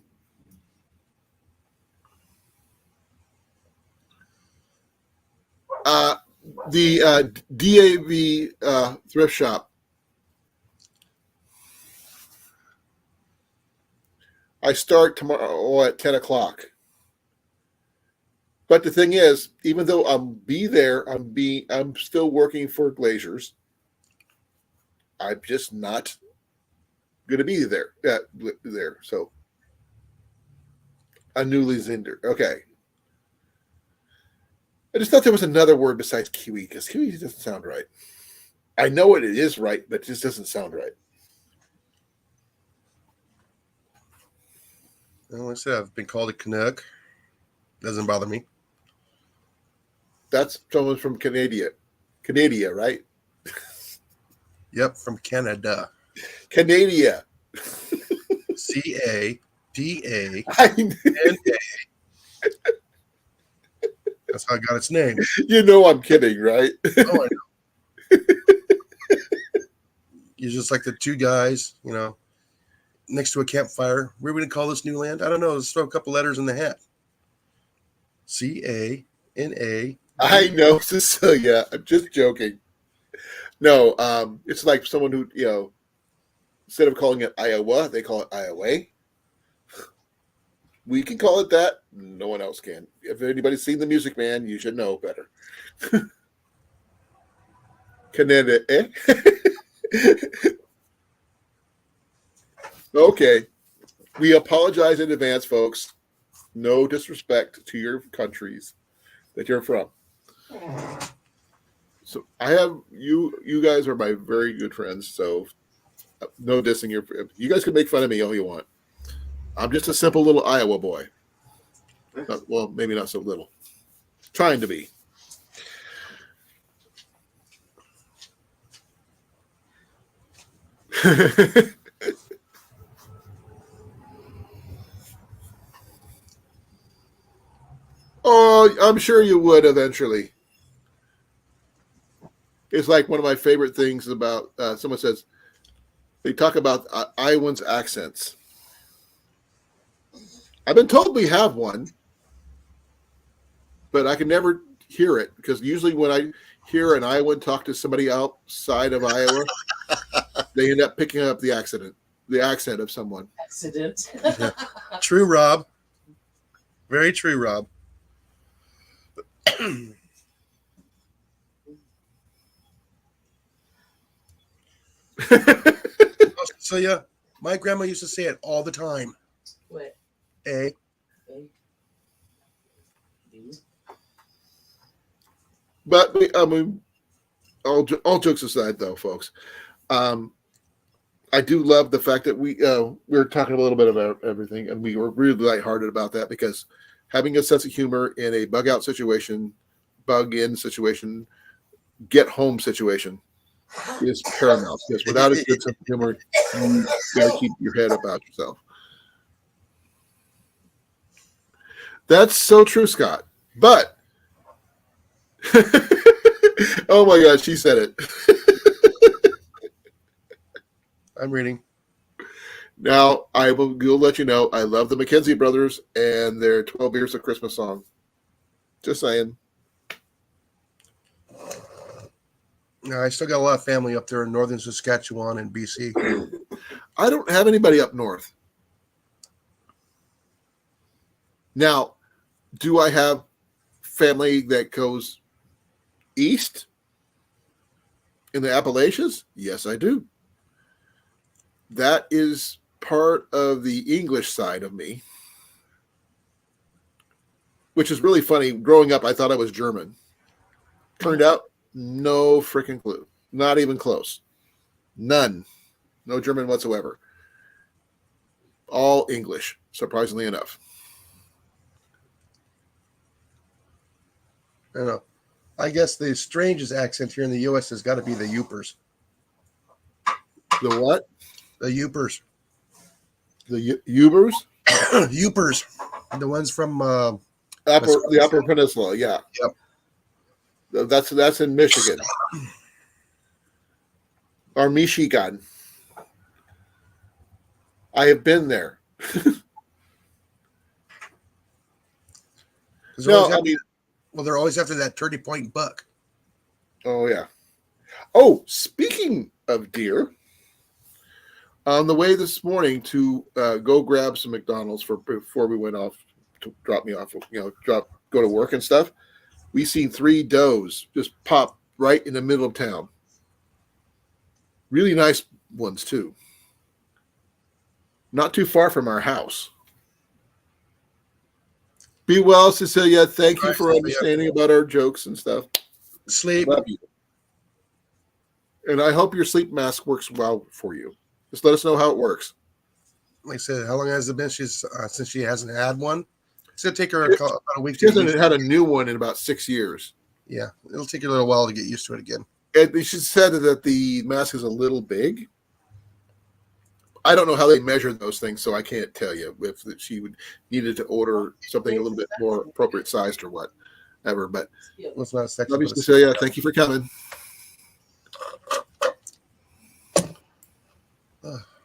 The DAV thrift shop. I start tomorrow at 10 o'clock. But the thing is, even though I'm still working for Glaciers. I'm just not going to be there. There. So a newly Zinder. Okay. I just thought there was another word besides Kiwi because Kiwi doesn't sound right. I know it is right, but it just doesn't sound right. Well, like I said, I've been called a Canuck. Doesn't bother me. That's someone from Canada, right? Yep, from Canada. Canada. CADANA. That's how it got its name. You know I'm kidding, right? Oh, I know. You're just like the two guys, next to a campfire. What are we going to call this new land? I don't know. Let's throw a couple letters in the hat. CANA. I know, Cecilia. I'm just joking. No, it's like someone who, instead of calling it Iowa, they call it Iowa. We can call it that. No one else can. If anybody's seen The Music Man, you should know better. Canada, eh? Okay. We apologize in advance, folks. No disrespect to your countries that you're from. So I have you guys are my very good friends, so no dissing you guys can make fun of me all you want. I'm just a simple little Iowa boy. Well, maybe not so little. Trying to be. Oh, I'm sure you would eventually. It's like one of my favorite things about someone says they talk about Iowans accents. I've been told we have one, but I can never hear it because usually when I hear an Iowan talk to somebody outside of Iowa, they end up picking up the accent of someone. Accident. Yeah. True, Rob. Very true, Rob. So yeah, my grandma used to say it all the time. What? A. But I mean, all jokes aside, though, folks, I do love the fact that we were talking a little bit about everything, and we were really lighthearted about that because having a sense of humor in a bug out situation, bug in situation, get home situation is paramount. Because without a good sense of humor, you gotta keep your head about yourself. That's so true, Scott. But oh my God, she said it. I'm reading. Now will let you know I love the McKenzie brothers and their 12 Years of Christmas song. Just saying. No, I still got a lot of family up there in northern Saskatchewan and BC. I don't have anybody up north. Now, do I have family that goes east in the Appalachians? Yes, I do. That is part of the English side of me. which is really funny. Growing up, I thought I was German. Turned out, no freaking clue. Not even close. None. No German whatsoever. All English, surprisingly enough. I don't know. I guess the strangest accent here in the U.S. has got to be the Yoopers. The what? The Yoopers. The Ubers? Yoopers. The ones from The Upper Peninsula, yeah. Yep. That's in Michigan. Or Michigan. I have been there. No, I mean, well, they're always after that 30-point buck. oh yeah. Oh, speaking of deer, on the way this morning to go grab some McDonald's before we went off to drop me off, go to work and stuff, we seen 3 does just pop right in the middle of town. Really nice ones too. Not too far from our house. Be well, Cecilia. Thank you for understanding about our jokes and stuff. Sleep. Love you. And I hope your sleep mask works well for you. Just let us know how it works. Like I said, how long has it been since she hasn't had one? It's going to take her about a week. She hasn't had a new one in about 6 years. Yeah, it'll take her a little while to get used to it again. And she said that the mask is a little big. I don't know how they measure those things, so I can't tell you if she needed to order something a little bit more appropriate sized or whatever. But Well, it's not sexy. love you, but it's- Cecilia. Thank you for coming.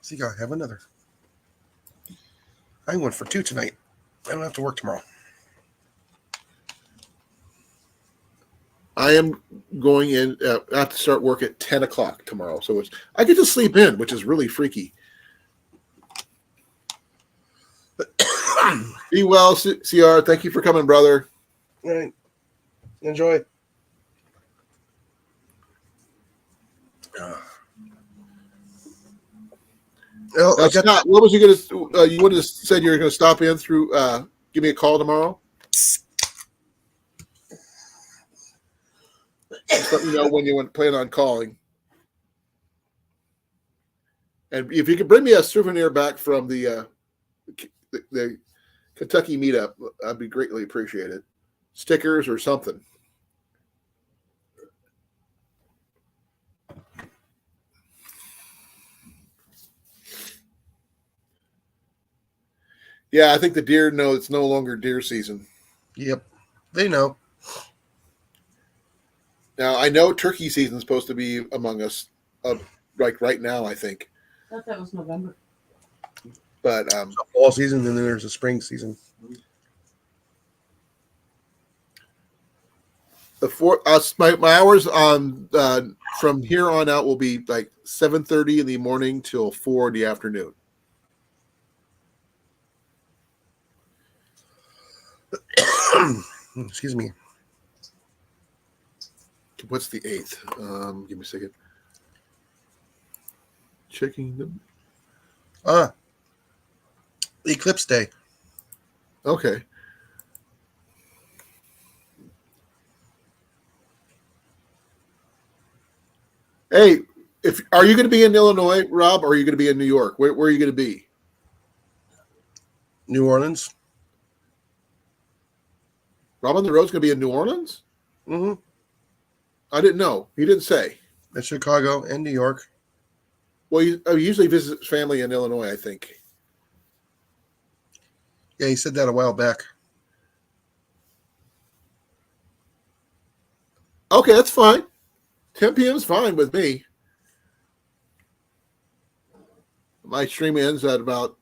See, I have another. I went for 2 tonight. I don't have to work tomorrow. I am going in. I have to start work at 10 o'clock tomorrow, so I get to sleep in, which is really freaky. Be well, CR. Thank you for coming, brother. All right. Enjoy. Well, Scott, what was you going to? You would have said you were going to stop in through. Give me a call tomorrow. Just let me know when you plan on calling. And if you could bring me a souvenir back from the Kentucky meetup, I'd be greatly appreciated. Stickers or something. Yeah, I think the deer know it's no longer deer season. Yep. They know. Now, I know turkey season is supposed to be among us, like right now, I think. I thought that was November. But Fall season, and then there's a spring season. my hours on from here on out will be like 7:30 in the morning till 4 in the afternoon. Excuse me. What's the 8th? Give me a second. Checking them. Eclipse Day. Okay. Hey, are you going to be in Illinois, Rob, or are you going to be in New York? Where are you going to be? New Orleans. Rob on the Road's going to be in New Orleans? Mm-hmm. I didn't know. He didn't say. In Chicago and New York. Well, he usually visits family in Illinois, I think. Yeah, he said that a while back. Okay, that's fine. 10 p.m. is fine with me. My stream ends at about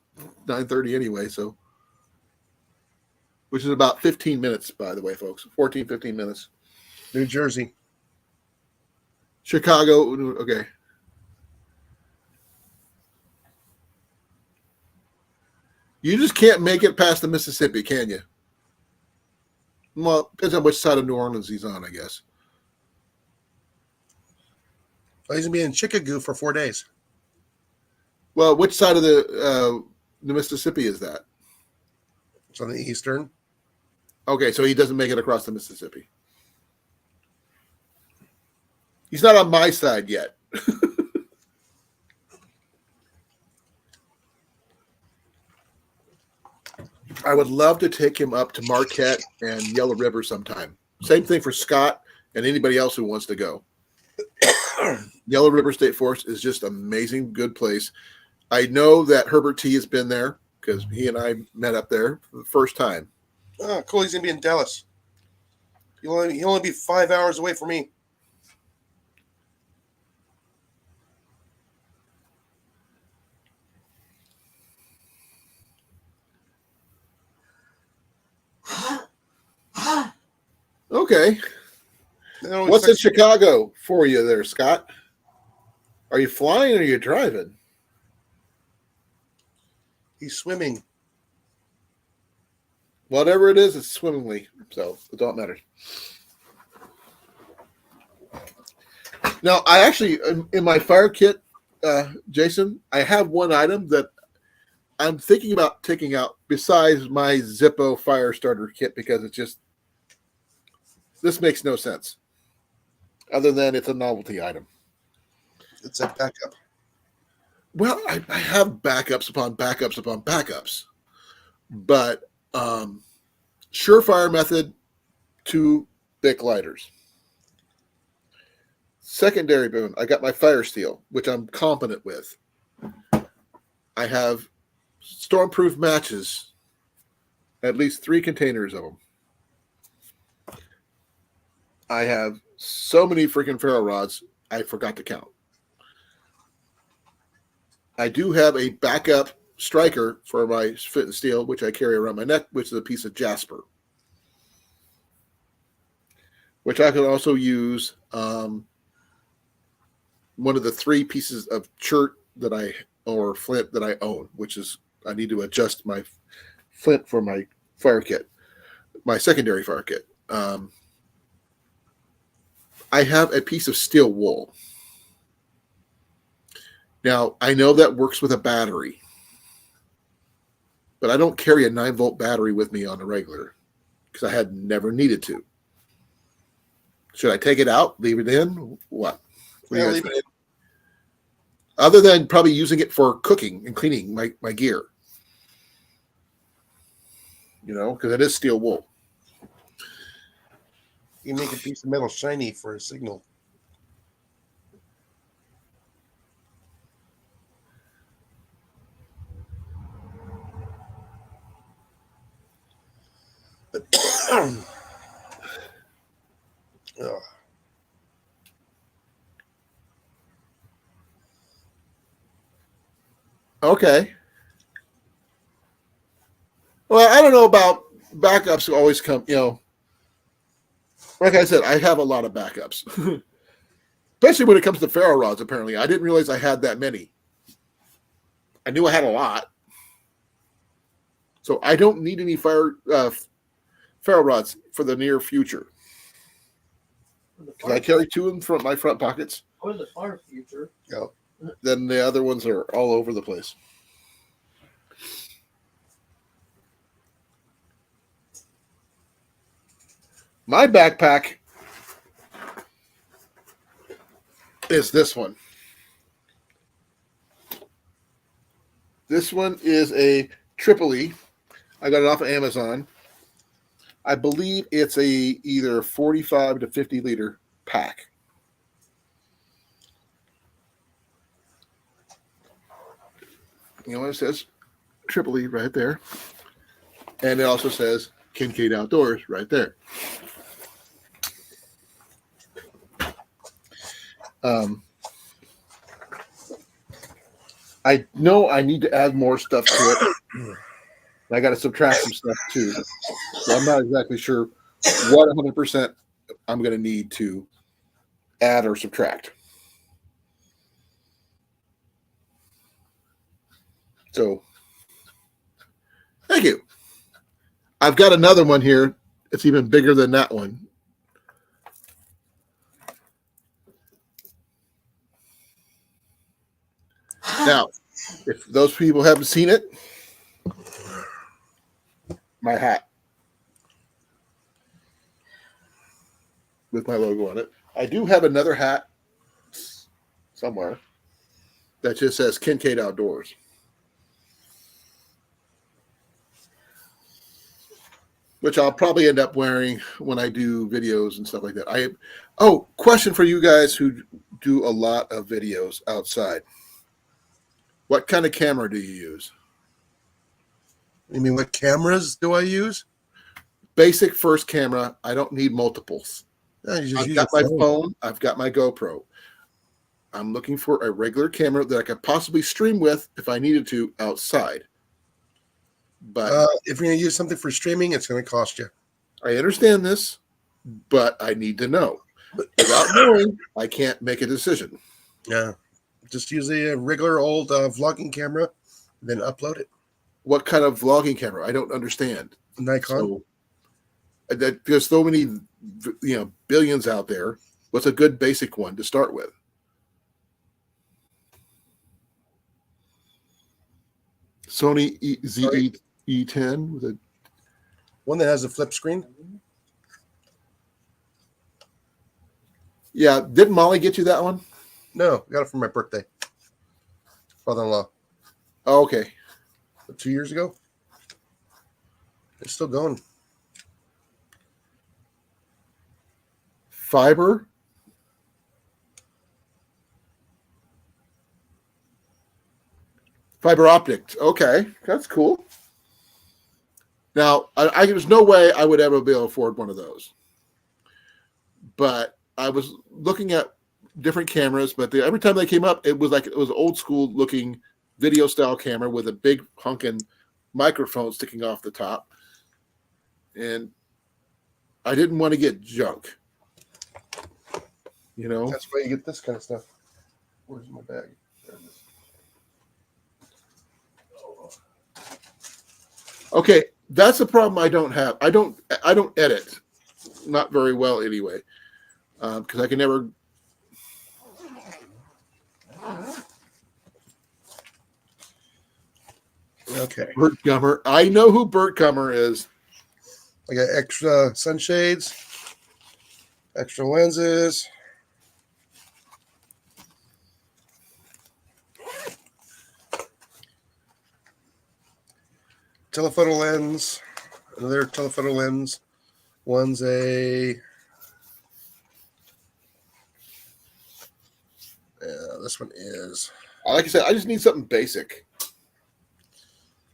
9:30 anyway, so which is about 15 minutes, by the way, folks. 14, 15 minutes. New Jersey. Chicago, okay. You just can't make it past the Mississippi, can you? Well, depends on which side of New Orleans he's on, I guess. Well, he's going to be in Chicago for 4 days. Well, which side of the Mississippi is that? It's on the eastern. Okay, so he doesn't make it across the Mississippi. He's not on my side yet. I would love to take him up to Marquette and Yellow River sometime. Same thing for Scott and anybody else who wants to go. Yellow River State Forest is just amazing, good place. I know that Herbert T has been there because he and I met up there for the first time. Oh, cool. He's going to be in Dallas. He'll only be 5 hours away from me. Okay. No, What's it's in Chicago for you there, Scott? Are you flying or are you driving? He's swimming. Whatever it is, it's swimmingly, so it don't matter. Now, I actually, in my fire kit, Jason, I have one item that I'm thinking about taking out besides my Zippo fire starter kit because it's just, this makes no sense. Other than it's a novelty item. It's a backup. Well, I have backups upon backups upon backups. But surefire method, 2 Bic lighters. Secondary boon, I got my fire steel, which I'm competent with. I have stormproof matches, at least 3 containers of them. I have so many freaking ferro rods, I forgot to count. I do have a backup striker for my fit and steel, which I carry around my neck, which is a piece of jasper, which I can also use one of the 3 pieces of chert that or flint that I own, which is I need to adjust my flint for my fire kit, my secondary fire kit. I have a piece of steel wool. Now, I know that works with a battery, but I don't carry a 9-volt battery with me on a regular because I had never needed to. Should I take it out, leave it in? What? Yeah, leave it in. Other than probably using it for cooking and cleaning my gear. You know, because it is steel wool. You make a piece of metal shiny for a signal. Ugh. Okay. Well, I don't know about backups always come, you know. Like I said, I have a lot of backups. Especially when it comes to ferro rods, apparently. I didn't realize I had that many. I knew I had a lot. So I don't need any ferro rods for the near future. Because I carry 2 in my front pockets. Or the far future. Yeah. Then the other ones are all over the place. My backpack is this one. This one is a Tripoli. I got it off of Amazon. I believe it's either 45 to 50 liter pack. You know what it says? Tripoli right there. And it also says Kincaid Outdoors right there. I know I need to add more stuff to it. I got to subtract some stuff too. So I'm not exactly sure what 100% I'm going to need to add or subtract. So, thank you. I've got another one here. It's even bigger than that one. Now, if those people haven't seen it, my hat. with my logo on it. I do have another hat somewhere that just says Kincaid Outdoors. Which I'll probably end up wearing when I do videos and stuff like that. Question for you guys who do a lot of videos outside. What kind of camera do you use? You mean what cameras do I use? Basic first camera. I don't need multiples. No, you just I've use got your my phone. I've got my GoPro. I'm looking for a regular camera that I could possibly stream with if I needed to outside. But if you're going to use something for streaming, it's going to cost you. I understand this, but I need to know. Without knowing, I can't make a decision. Yeah. Just use a regular old vlogging camera, then upload it. What kind of vlogging camera? I don't understand. Nikon. So, there's so many, billions out there. What's a good basic one to start with? Sony ZE-10 with a One that has a flip screen. Yeah, didn't Molly get you that one? No, I got it for my birthday. Father-in-law. Oh, okay. 2 years ago. It's still going. Fiber optics. Okay, that's cool. Now, there's no way I would ever be able to afford one of those. But I was looking at different cameras, but every time they came up, it was old school looking video style camera with a big honking microphone sticking off the top. And I didn't want to get junk. That's why you get this kind of stuff. Where's my bag? There it is. Okay, that's a problem I don't have. I don't edit, not very well anyway, because I can never. Okay. Bert Gummer. I know who Bert Gummer is. I got extra sunshades, extra lenses. Telephoto lens, another telephoto lens. One's this one is. Like I said, I just need something basic.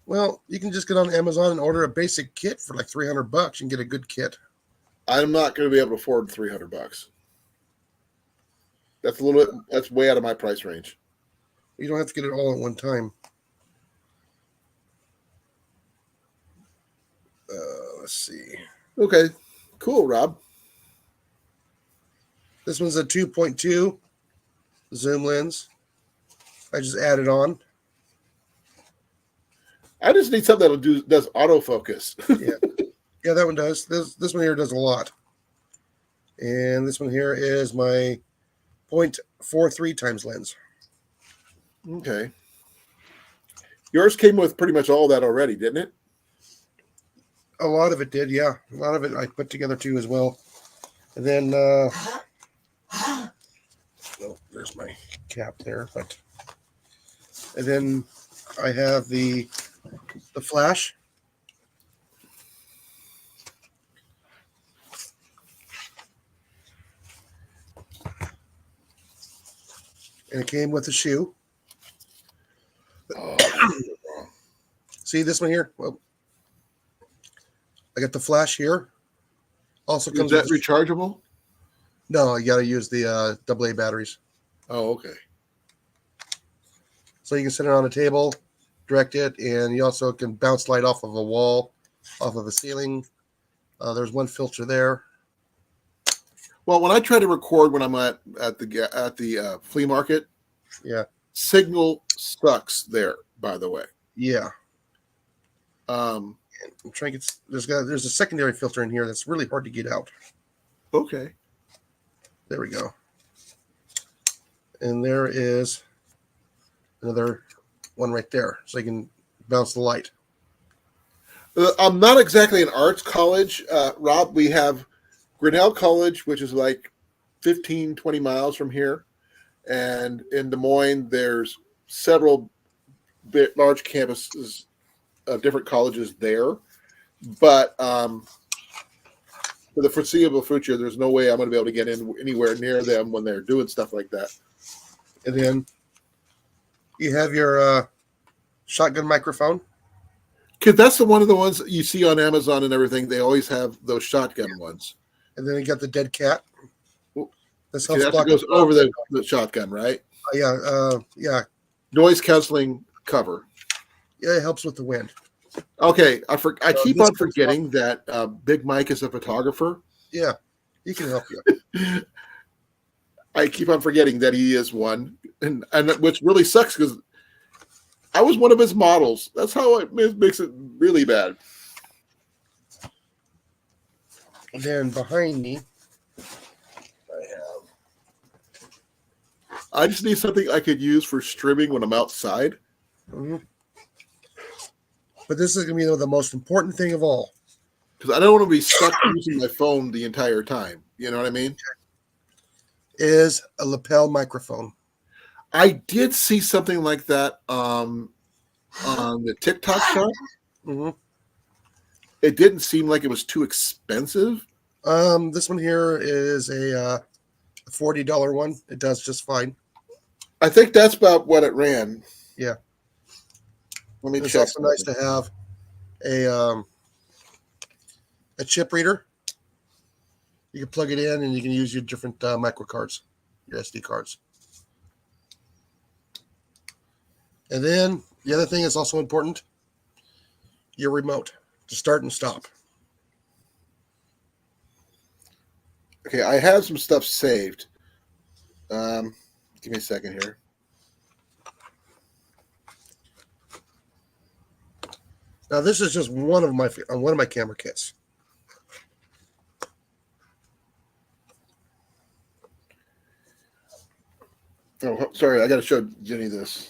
Well, you can just get on Amazon and order a basic kit for like $300 and get a good kit. I'm not going to be able to afford $300. That's a little bit. That's way out of my price range. You don't have to get it all at one time. Let's see. Okay, cool, Rob. This one's a 2.2 zoom lens. I just added on. I just need something that does autofocus. Yeah, that one does. This one here does a lot. And this one here is my 0.43 times lens. Okay. Yours came with pretty much all that already, didn't it? A lot of it did, yeah. A lot of it I put together too as well. And then there's my cap there, and then I have the flash. And it came with a shoe. Oh. See this one here? Well, I got the flash here. Also Is comes that with rechargeable? No, you got to use the AA batteries. Oh, okay. So you can set it on a table, direct it, and you also can bounce light off of a wall, off of a ceiling. There's one filter there. Well, when I try to record when I'm at the flea market, Yeah, signal sucks there. By the way, yeah. I'm trying to get. There's a secondary filter in here that's really hard to get out. Okay. There we go. And there is another one right there, so you can bounce the light. I'm not exactly an arts college, Rob. We have Grinnell College, which is like 15, 20 miles from here. And in Des Moines, there's several large campuses of different colleges there. But for the foreseeable future, there's no way I'm going to be able to get in anywhere near them when they're doing stuff like that. And then you have your shotgun microphone. Because that's one of the ones that you see on Amazon and everything. They always have those shotgun ones. And then you got the dead cat. This See, that goes over the shotgun, right? Yeah. Noise canceling cover. Yeah, it helps with the wind. Okay, I keep this on forgetting that Big Mike is a photographer. Yeah, he can help you. I keep on forgetting that he is one, and which really sucks because I was one of his models. That's how it makes it really bad. And then behind me, I just need something I could use for streaming when I'm outside. but this is going to be the most important thing of all. Because I don't want to be stuck using my phone the entire time. You know what I mean? Is a lapel microphone. I did see something like that on the TikTok shop. Mm-hmm. It didn't seem like it was too expensive. This one here is a $40 one. It does just fine. I think that's about what it ran. Yeah. Let me It's check. also nice to have a chip reader. You can plug it in and you can use your different micro cards, your SD cards. And then the other thing that's also important, your remote to start and stop. Okay, I have some stuff saved. Give me a second here. Now this is just one of my camera kits. Oh, sorry, I got to show Jenny this.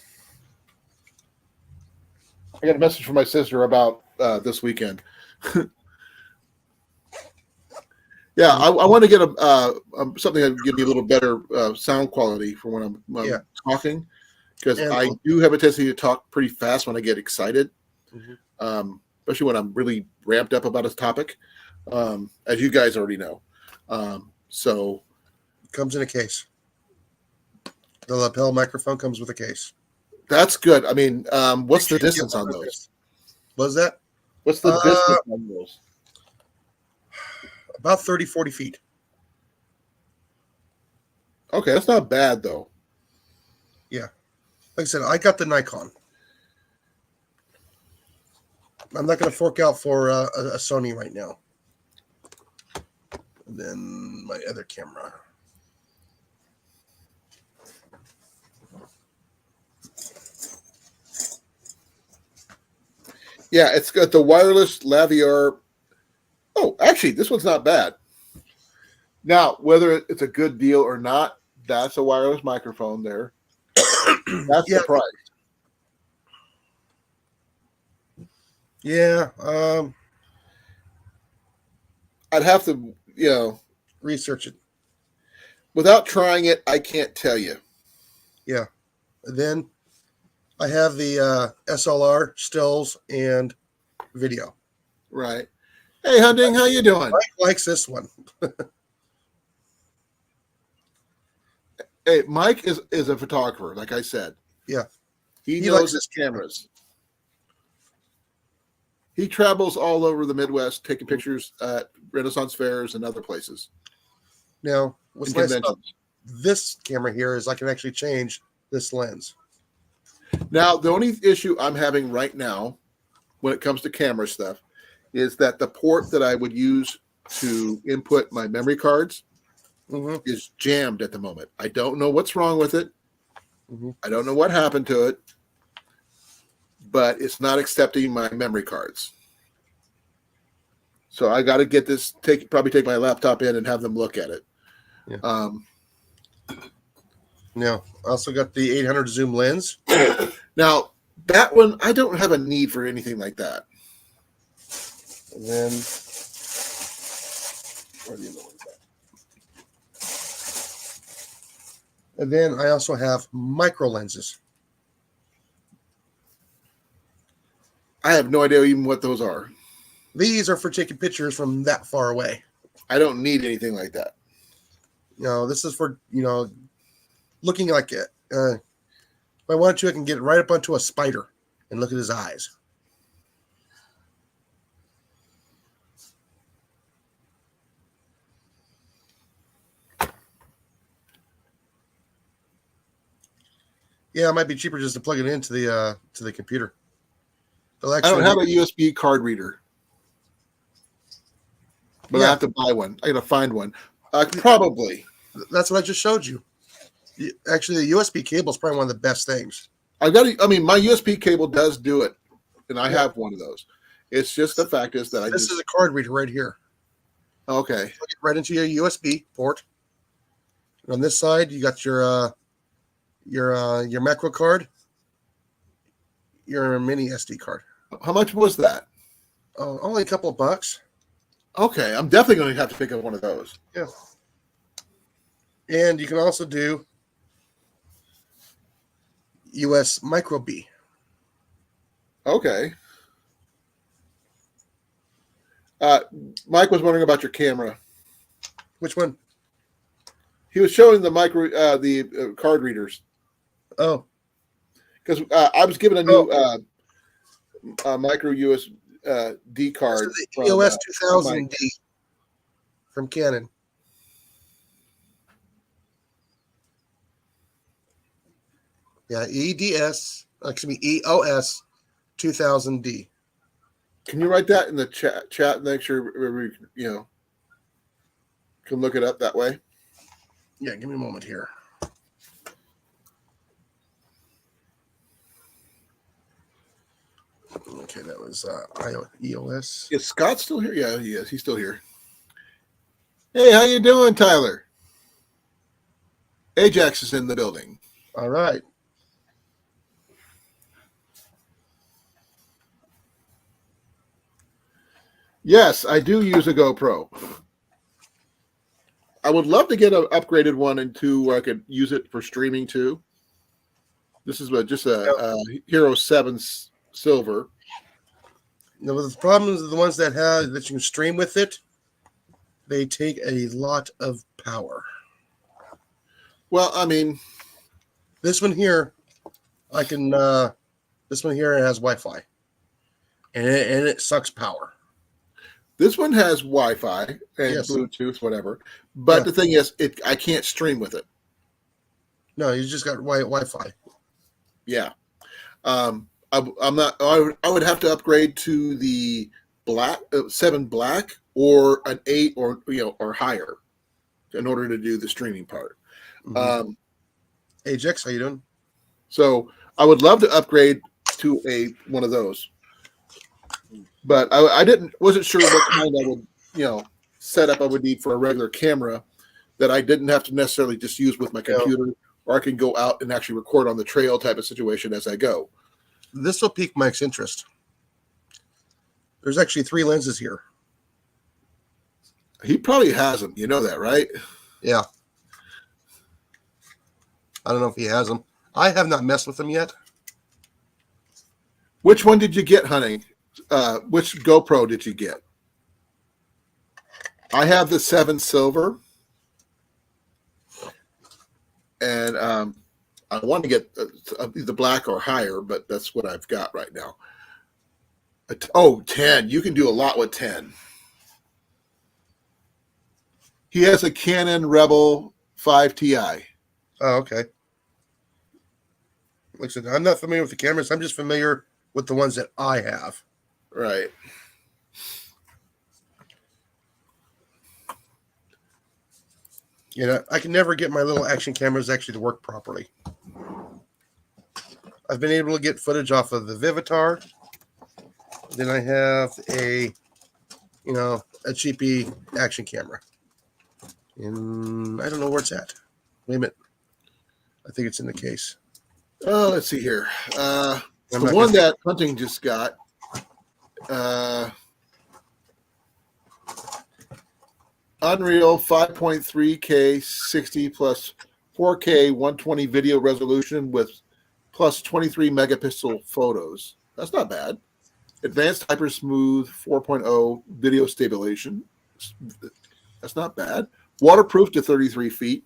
I got a message from my sister about this weekend. Yeah, I want to get something that would give me a little better sound quality for when I'm talking, because I do have a tendency to talk pretty fast when I get excited, especially when I'm really ramped up about a topic, as you guys already know. So it comes in a case. The lapel microphone comes with a case. That's good. I mean, what's the distance on those? What's that? What's the distance on those? About 30, 40 feet. Okay, that's not bad though. Yeah. Like I said, I got the Nikon. I'm not going to fork out for a Sony right now. And then my other camera. Yeah, it's got the wireless Laviar. Oh, actually, this one's not bad. Now, whether it's a good deal or not, that's a wireless microphone there. That's the price. Yeah. I'd have to, Research it. Without trying it, I can't tell you. Yeah. And then I have the SLR stills and video. Right. Hey, Hunting, how you doing? Mike likes this one. Hey, Mike is a photographer, like I said. Yeah. He He knows likes his cameras. He travels all over the Midwest taking pictures at Renaissance fairs and other places. Now, what's and nice about conventions. this camera here is I can actually change this lens. Now, the only issue I'm having right now when it comes to camera stuff is that the port that I would use to input my memory cards is jammed at the moment. I don't know what's wrong with it. I don't know what happened to it, but it's not accepting my memory cards. So I got to get this, probably take my laptop in and have them look at it. Yeah. Now, I also got the 800 zoom lens. Now, that one, I don't have a need for anything like that. And then, where are the other ones at? And then I also have micro lenses. I have no idea even what those are. These are for taking pictures from that far away. I don't need anything like that. This is for, looking like it. If I wanted to, I can get right up onto a spider and look at his eyes. Yeah, it might be cheaper just to plug it into the computer. I don't have a USB card reader, but I have to buy one. I got to find one. Probably. That's what I just showed you. Actually, the USB cable is probably one of the best things. My USB cable does do it, and I have one of those. It's just the fact is that This is a card reader right here. Okay. Plug it right into your USB port. And on this side, you got your macro card, your mini SD card. How much was that? Oh, only a couple of bucks. Okay, I'm definitely going to have to pick up one of those. Yeah. And you can also do US micro B. Okay. Mike was wondering about your camera. Which one? He was showing the card readers Oh, because I was given a new micro USB card. this is the EOS 2000D from Canon. Yeah, EOS 2000D. Can you write that in the chat and make sure we can look it up that way? Yeah, give me a moment here. Okay, that was EOS. Is Scott still here? Yeah, he is. He's still here. Hey, how you doing, Tyler? Ajax is in the building. All right. Yes, I do use a GoPro. I would love to get an upgraded one where I could use it for streaming too. This is just a Hero 7 Silver. Now, the problems are the ones that you can stream with it. They take a lot of power. Well, I mean, this one here, this one here has Wi-Fi, and it sucks power. This one has Wi-Fi and Bluetooth, whatever. But the thing is, I can't stream with it. No, you just got Wi-Fi. Yeah. I'm not. I would have to upgrade to the 7 Black or an 8 or higher in order to do the streaming part. Mm-hmm. Ajax, how you doing? So I would love to upgrade to one of those. But I wasn't sure what kind I would, setup I would need for a regular camera that I didn't have to necessarily just use with my computer, or I can go out and actually record on the trail type of situation as I go. This will pique Mike's interest. There's actually 3 lenses here. He probably has them. You know that, right? Yeah. I don't know if he has them. I have not messed with them yet. Which one did you get, honey? Which GoPro did you get? I have the 7 Silver, and I want to get the Black or higher, but that's what I've got right now. 10. You can do a lot with 10. He has a Canon Rebel 5 Ti. Oh, okay. Like I said, I'm not familiar with the cameras. I'm just familiar with the ones that I have. Right. I can never get my little action cameras actually to work properly. I've been able to get footage off of the Vivitar. Then I have a cheapy action camera. And I don't know where it's at. Wait a minute. I think it's in the case. Oh, let's see here. The one that Hunting just got. Unreal 5.3K 60 plus 4K 120 video resolution with plus 23 megapixel photos. That's not bad. Advanced Hyper Smooth 4.0 video stabilization. That's not bad. Waterproof to 33 feet.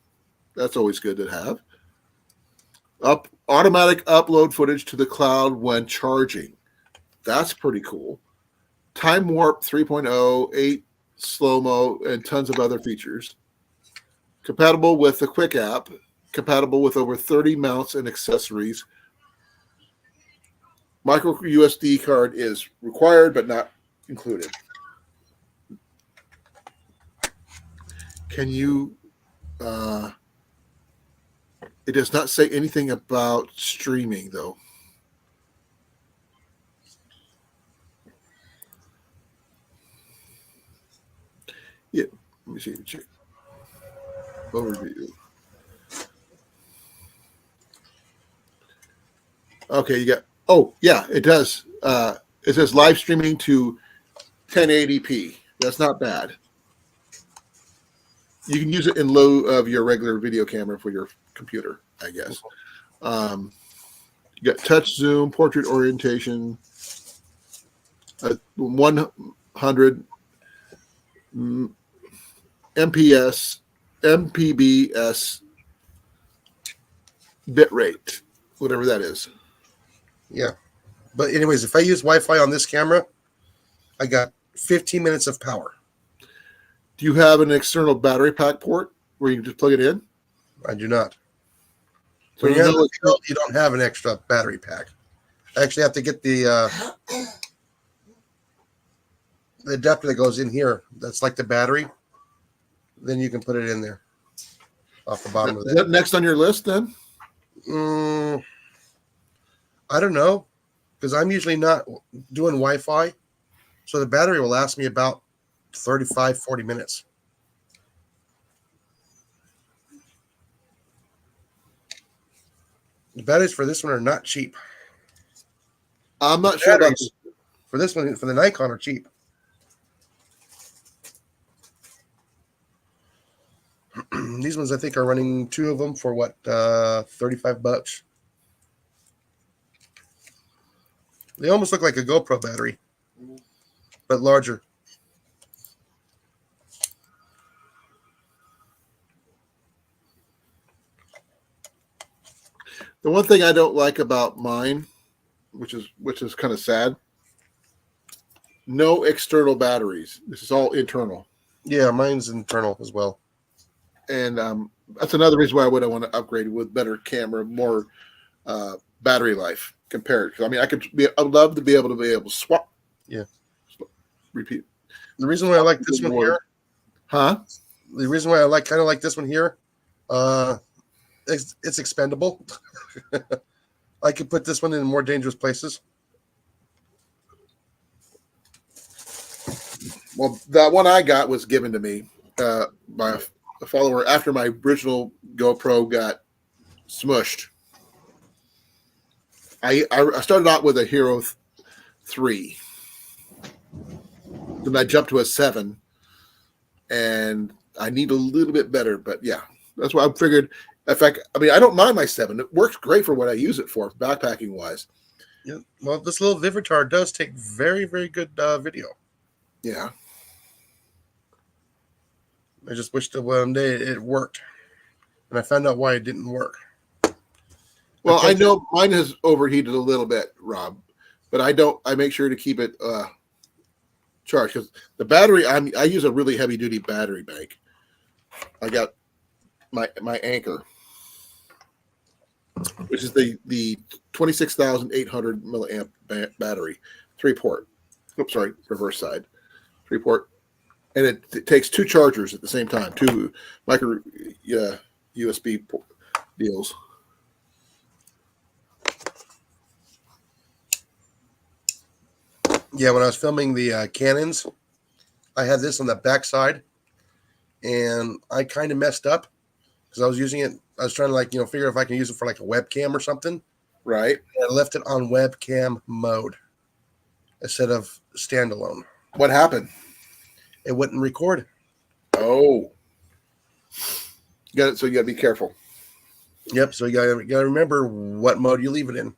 That's always good to have. Automatic upload footage to the cloud when charging. That's pretty cool. Time Warp 3.0, 8 slow-mo, and tons of other features. Compatible with the Quick app. Compatible with over 30 mounts and accessories. Micro USB card is required but not included. Can you... it does not say anything about streaming, though. Yeah, let me see. Check. Overview. Okay, you got. Oh, yeah, it does. It says live streaming to 1080p. That's not bad. You can use it in lieu of your regular video camera for your computer, I guess. You got touch zoom, portrait orientation, 100 MPBS bit rate, whatever that is. Yeah. But anyways, if I use Wi-Fi on this camera, I got 15 minutes of power. Do you have an external battery pack port where you can just plug it in? I do not. So When you have you don't have an extra battery pack. I actually have to get the adapter that goes in here. That's like the battery. Then you can put it in there off the bottom of is that. that next on your list then? I don't know, because I'm usually not doing Wi-Fi, so the battery will last me about 35, 40 minutes. The batteries for this one are not cheap. I'm not sure about Batteries for this one, for the Nikon, are cheap. These ones I think are running 2 of them for what, $35. They almost look like a GoPro battery, but larger. the one thing I don't like about mine, which is kind of sad. No external batteries. This is all internal. Yeah, mine's internal as well. And that's another reason why I would want to upgrade with better camera, more battery life compared. Because I mean, I'd love to be able to swap. Yeah. Repeat. The reason why I like this one here, Huh? the reason why I kind of like this one here, it's expendable. I could put this one in more dangerous places. Well, that one I got was given to me by a follower after my original GoPro got smushed. I started out with a Hero 3. Then I jumped to a 7. And I need a little bit better. But yeah, that's why I figured. In fact, I mean, I don't mind my 7. It works great for what I use it for, backpacking wise. Yeah. Well, this little Vivitar does take very, very good video. Yeah. I just wish that one day it worked. And I found out why it didn't work. Well, I know mine has overheated a little bit, Rob, but I make sure to keep it charged because the battery, I use a really heavy duty battery bank. I got my Anchor, which is the 26,800 milliamp battery, 3-port. Oops, sorry, reverse side, 3-port. And it takes 2 chargers at the same time, 2 micro USB deals. Yeah, when I was filming the Canons, I had this on the back side, and I kind of messed up because I was using it. I was trying to figure if I can use it for like a webcam or something. Right. And I left it on webcam mode instead of standalone. What happened? It wouldn't record. Oh. Got it. So you got to be careful. Yep. So you gotta remember what mode you leave it in.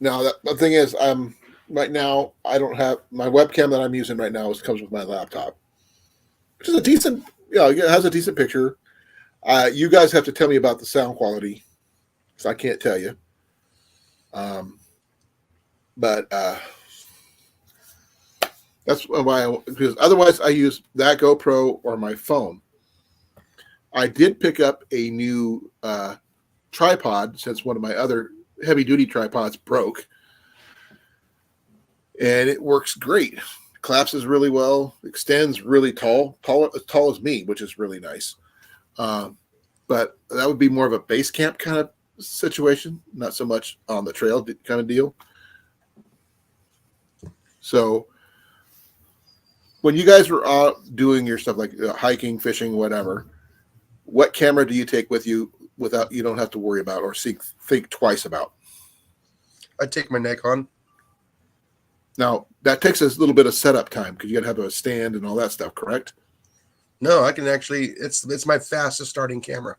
Now, the thing is, right now I don't have my webcam that I'm using right now. Comes with my laptop, which is a decent. It has a decent picture. You guys have to tell me about the sound quality, because I can't tell you. But that's why, because otherwise I use that GoPro or my phone. I did pick up a new tripod since one of my other heavy duty tripods broke, and it works great. Collapses really well, extends really as tall as me, which is really nice. But that would be more of a base camp kind of situation, not so much on the trail kind of deal. So when you guys were out doing your stuff like hiking, fishing, whatever, what camera do you take with you without you don't have to worry about or think twice about? I take my Nikon. Now that takes a little bit of setup time because you got to have a stand and all that stuff, correct? No, I can actually. It's my fastest starting camera.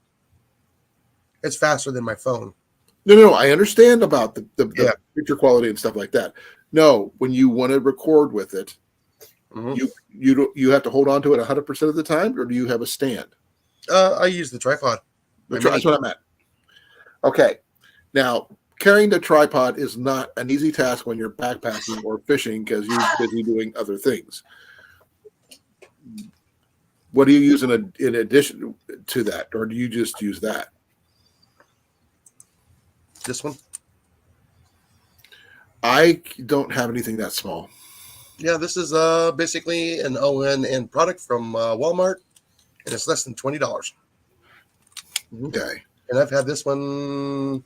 It's faster than my phone. No. I understand about the Yeah. picture quality and stuff like that. No, when you want to record with it, you have to hold on to it 100% of the time, or do you have a stand? I use the tripod. That's what I meant. Okay. Now, carrying the tripod is not an easy task when you're backpacking or fishing because you're busy doing other things. What do you use in addition to that, or do you just use that? This one. I don't have anything that small. Yeah, this is basically an ON product from Walmart, and it's less than $20. Okay. And I've had this one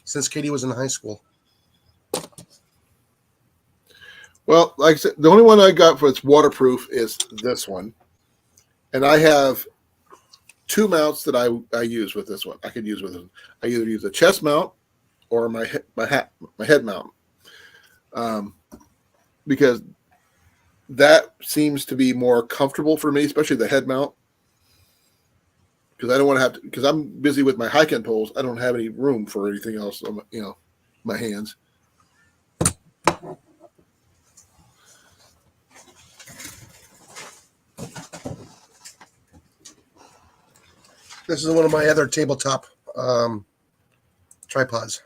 since Katie was in high school. Well, like I said, the only one I got for its waterproof is this one. And I have two mounts that I use with this one. I could use with it. I either use a chest mount or my head mount. Because that seems to be more comfortable for me, especially the head mount. Because I don't want to have to, because I'm busy with my hiking poles. I don't have any room for anything else on my hands. This is one of my other tabletop tripods.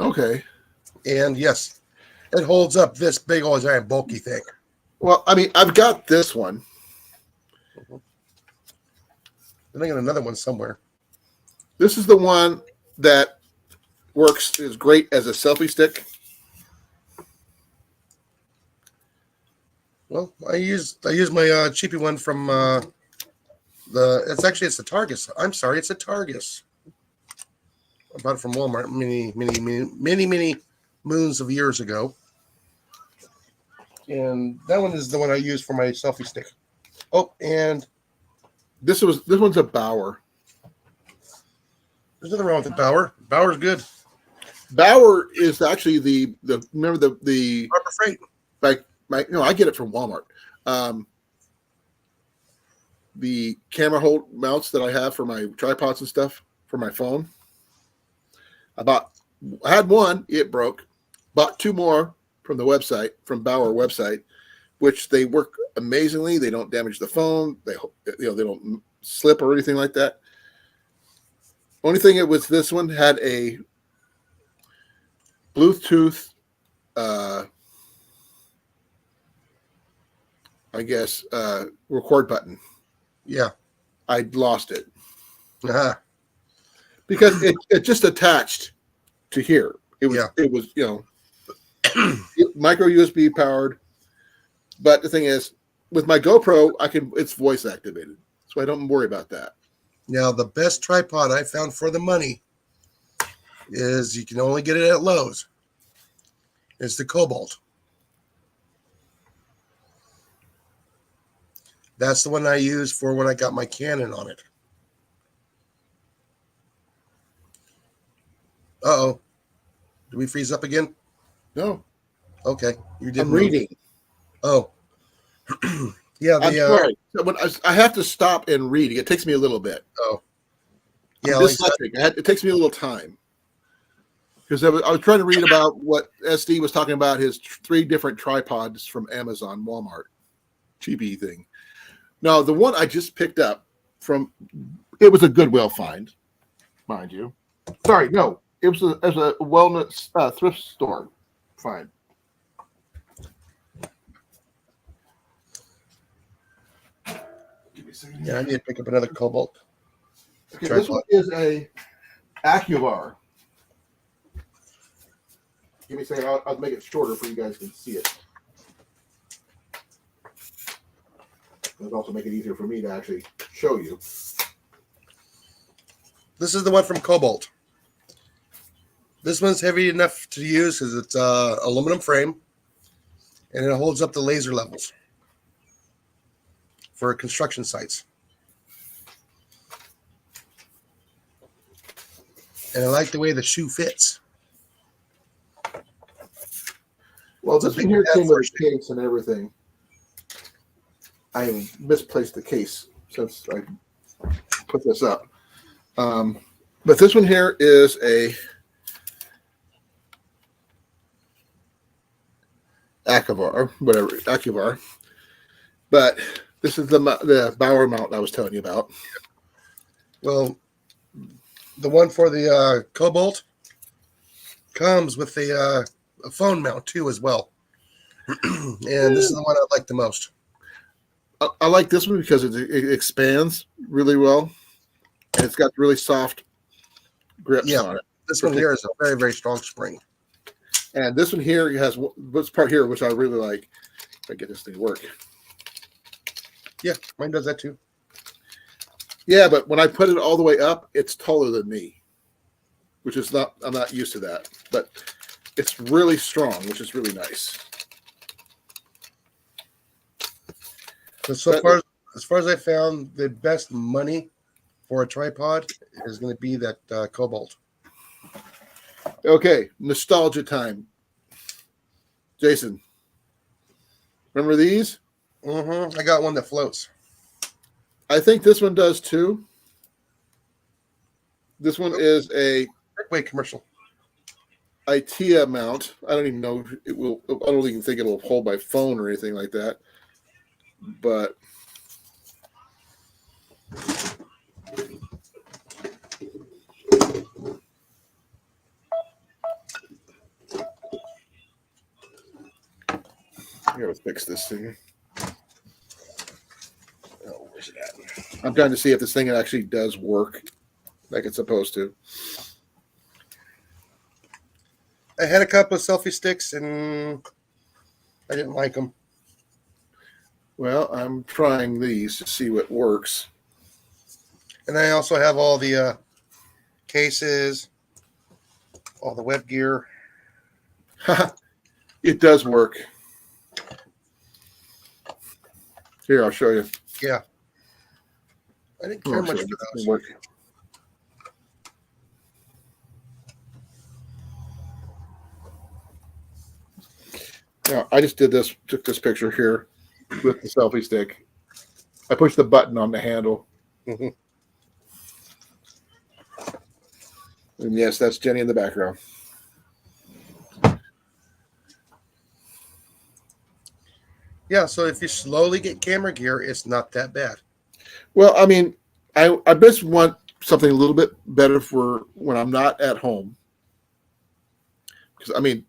Okay. And yes, it holds up this big old giant bulky thing. Well, I mean, I've got this one. I think I got another one somewhere. This is the one that is great as a selfie stick. Well, I use my cheapy one from it's the Targus. I'm sorry, it's a Targus. I bought it from Walmart many moons of years ago. And that one is the one I use for my selfie stick. Oh, and This one's a Bauer. there's nothing wrong with the Bauer. Bauer's good. Bauer is actually the remember the Harbor Freight. I get it from Walmart. The camera hold mounts that I have for my tripods and stuff for my phone. I had one, it broke. Bought two more from the website, from Bauer website, which they work amazingly. They don't damage the phone. They don't slip or anything like that. Only thing it was this one had a Bluetooth, record button. Yeah. I lost it Uh-huh. because it just attached to here. It was micro USB powered. But the thing is, with my GoPro, it's voice activated, so I don't worry about that. Now, the best tripod I found for the money is you can only get it at Lowe's. It's the Cobalt. That's the one I used for when I got my Canon on it. Uh-oh. Did we freeze up again? No, Okay, you did. I'm reading. Oh, yeah. I'm sorry. When I have to stop and read. It takes me a little bit. Oh, I'm yeah. Like I said, dyslexic. It takes me a little time because I was trying to read about what SD was talking about his 3 different tripods from Amazon, Walmart, cheapy thing. Now the one I just picked up from, it was a Goodwill find, mind you. Sorry, no, it was a wellness thrift store find. Give me a second. yeah, I need to pick up another Cobalt. Okay, this one is a Acuvar. Give me a second. I'll make it shorter for you guys can see it. It'll also make it easier for me to actually show you. This is the one from Cobalt. This one's heavy enough to use because it's aluminum frame, and it holds up the laser levels for construction sites. And I like the way the shoe fits. Well, this one here came with a case and everything. I misplaced the case since I put this up. But this one here is a Acuvar. But this is the Bauer mount I was telling you about. Well, the one for the Cobalt comes with a phone mount too as well. And this is the one I like the most. I like this one because it expands really well, and it's got really soft grips on it. This one here is a very, very strong spring. And this one here has this part here, which I really like. If I get this thing to work. Yeah, mine does that too. Yeah, but when I put it all the way up, it's taller than me, which is not, I'm not used to that. But it's really strong, which is really nice. So as far as I found, the best money for a tripod is going to be that Cobalt. Okay, nostalgia time. Jason, remember these? I got one that floats. I think this one does too. This one is a Wait, commercial. IKEA mount. I don't even know if it will. I don't even think it will hold my phone or anything like that. But I gotta fix this thing. Oh, where's it at? I'm trying to see if this thing actually does work like it's supposed to. I had a couple of selfie sticks and I didn't like them. Well, I'm trying these to see what works. And I also have all the cases, all the web gear. It does work. Here, I'll show you. Yeah. I didn't care much for those. Work. Now, I just did this, took this picture here with the selfie stick. I pushed the button on the handle. Mhm. And yes, that's Jenny in the background. Yeah, so if you slowly get camera gear, it's not that bad. Well, I mean, I just want something a little bit better for when I'm not at home. Because, I mean,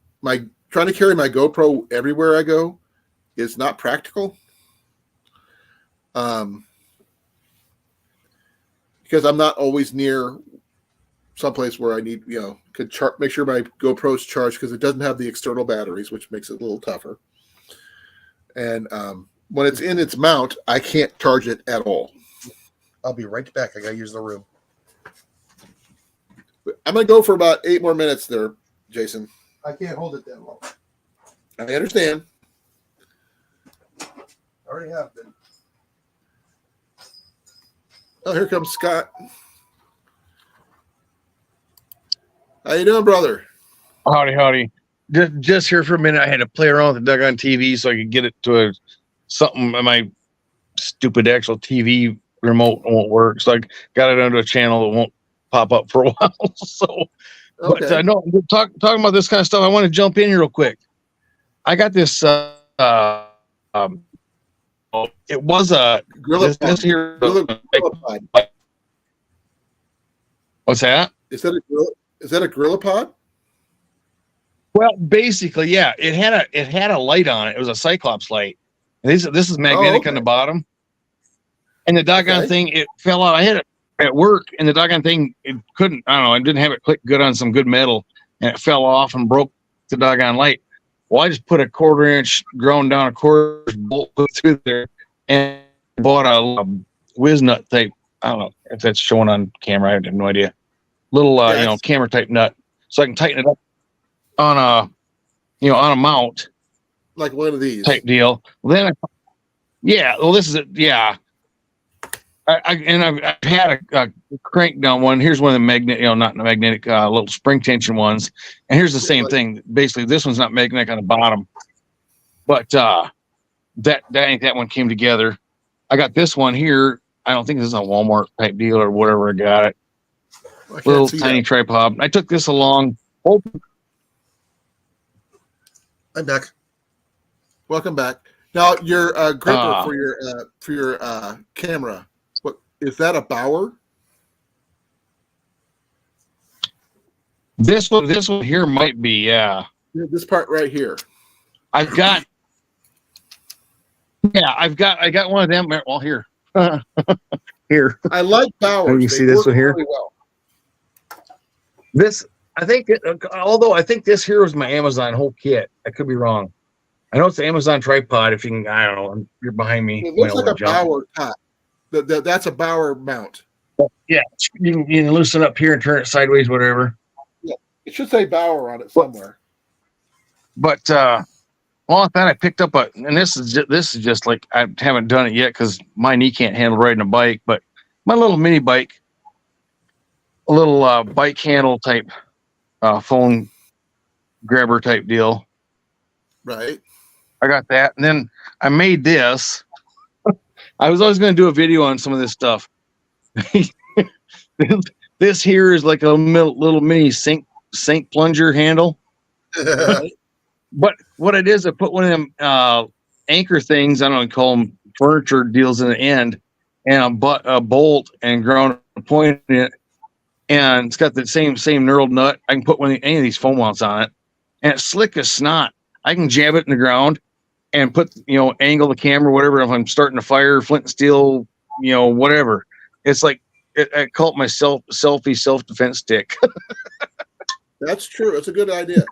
trying to carry my GoPro everywhere I go is not practical. Because I'm not always near someplace where I need, could make sure my GoPro's charged because it doesn't have the external batteries, which makes it a little tougher. And when it's in its mount, I can't charge it at all. I'll be right back. I got to use the room. I'm going to go for about 8 more minutes there, Jason. I can't hold it that long. I understand. I already have been. Oh, here comes Scott. How you doing, brother? Howdy, howdy. just here for a minute. I had to play around with the doggone TV so I could get it to something. My stupid actual TV remote won't work, so I got it onto a channel that won't pop up for a while. So, but Okay. no, talking about this kind of stuff. I want to jump in here real quick. I got this. It was a Gorilla this Pod. here. Gorilla Pod. What's that? Is that a Gorilla Pod? Well, basically, yeah. It had a light on it. It was a Cyclops light. And this is magnetic okay. on the bottom. And the doggone Okay. thing, it fell out. I had it at work, and the doggone thing, it couldn't. I don't know. I didn't have it click good on some good metal, and it fell off and broke the doggone light. Well, I just put a 1/4 inch ground down a 1/4 inch bolt through there, and bought a whiz nut type. I don't know if that's showing on camera. I have no idea. Little camera type nut, so I can tighten it up on a on a mount Like one of these. type deal. Then this is it. Yeah. I've had a crank down one. Here's one of the magnet, not the magnetic, little spring tension ones. And here's the same thing. Basically, this one's not magnetic on the bottom, but that one came together. I got this one here. I don't think this is a Walmart type deal or whatever. I got it. I can't Little see tiny that. tripod. I took this along. I'm back. Welcome back. Now your gripper Ah. for your camera. What is that? A Bauer? This one here might be, yeah. This part right here. I got one of them. Well, here. Here. I like Bauers. You They see this work one here? really well. This, I think, although I think this here was my Amazon whole kit. I could be wrong. I know it's the Amazon tripod. If you can, I don't know. You're behind me. It looks Might like a wanna jump. Bauer top. That's a Bauer mount. Yeah, you can loosen up here and turn it sideways, whatever. It should say Bauer on it somewhere. But well, I thought I picked up and this is just like I haven't done it yet because my knee can't handle riding a bike. But my little mini bike, a little bike handle type phone grabber type deal. Right. I got that, and then I made this. I was always going to do a video on some of this stuff. This here is like a little mini sink plunger handle. But what it is, I put one of them anchor things. I don't call them furniture deals in the end, and a bolt and ground point in it, and it's got the same knurled nut. I can put any of these foam mounts on it, and it's slick as snot. I can jab it in the ground and put angle the camera, whatever. If I'm starting a fire, flint and steel, whatever. It's like I call it my self-defense stick. That's true. That's a good idea.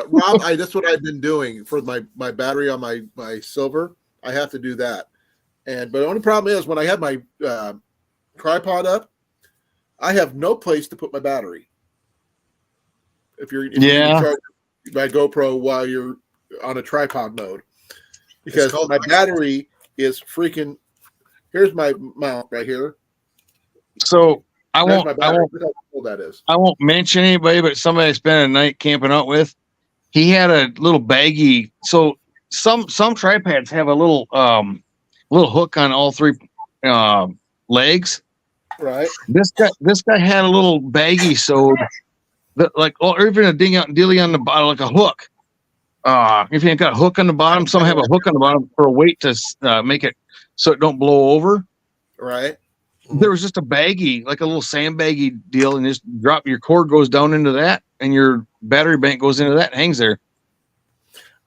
Rob, that's what I've been doing for my battery on my silver. I have to do that. But the only problem is when I have my tripod up, I have no place to put my battery. If you charge my GoPro while you're on a tripod mode, because my battery is freaking. Here's my mount right here. So I won't Look how cool that is. I won't mention anybody, but somebody I spent a night camping out with, he had a little baggie. So some tripods have a little hook on all three legs. Right. This guy had a little baggie sewed that or even a dilly on the bottom, like a hook. If you ain't got a hook on the bottom, some have a hook on the bottom for a weight to make it so it don't blow over. Right. There was just a baggie, like a little sandbaggy deal, and just your cord goes down into that, and your battery bank goes into that and hangs there.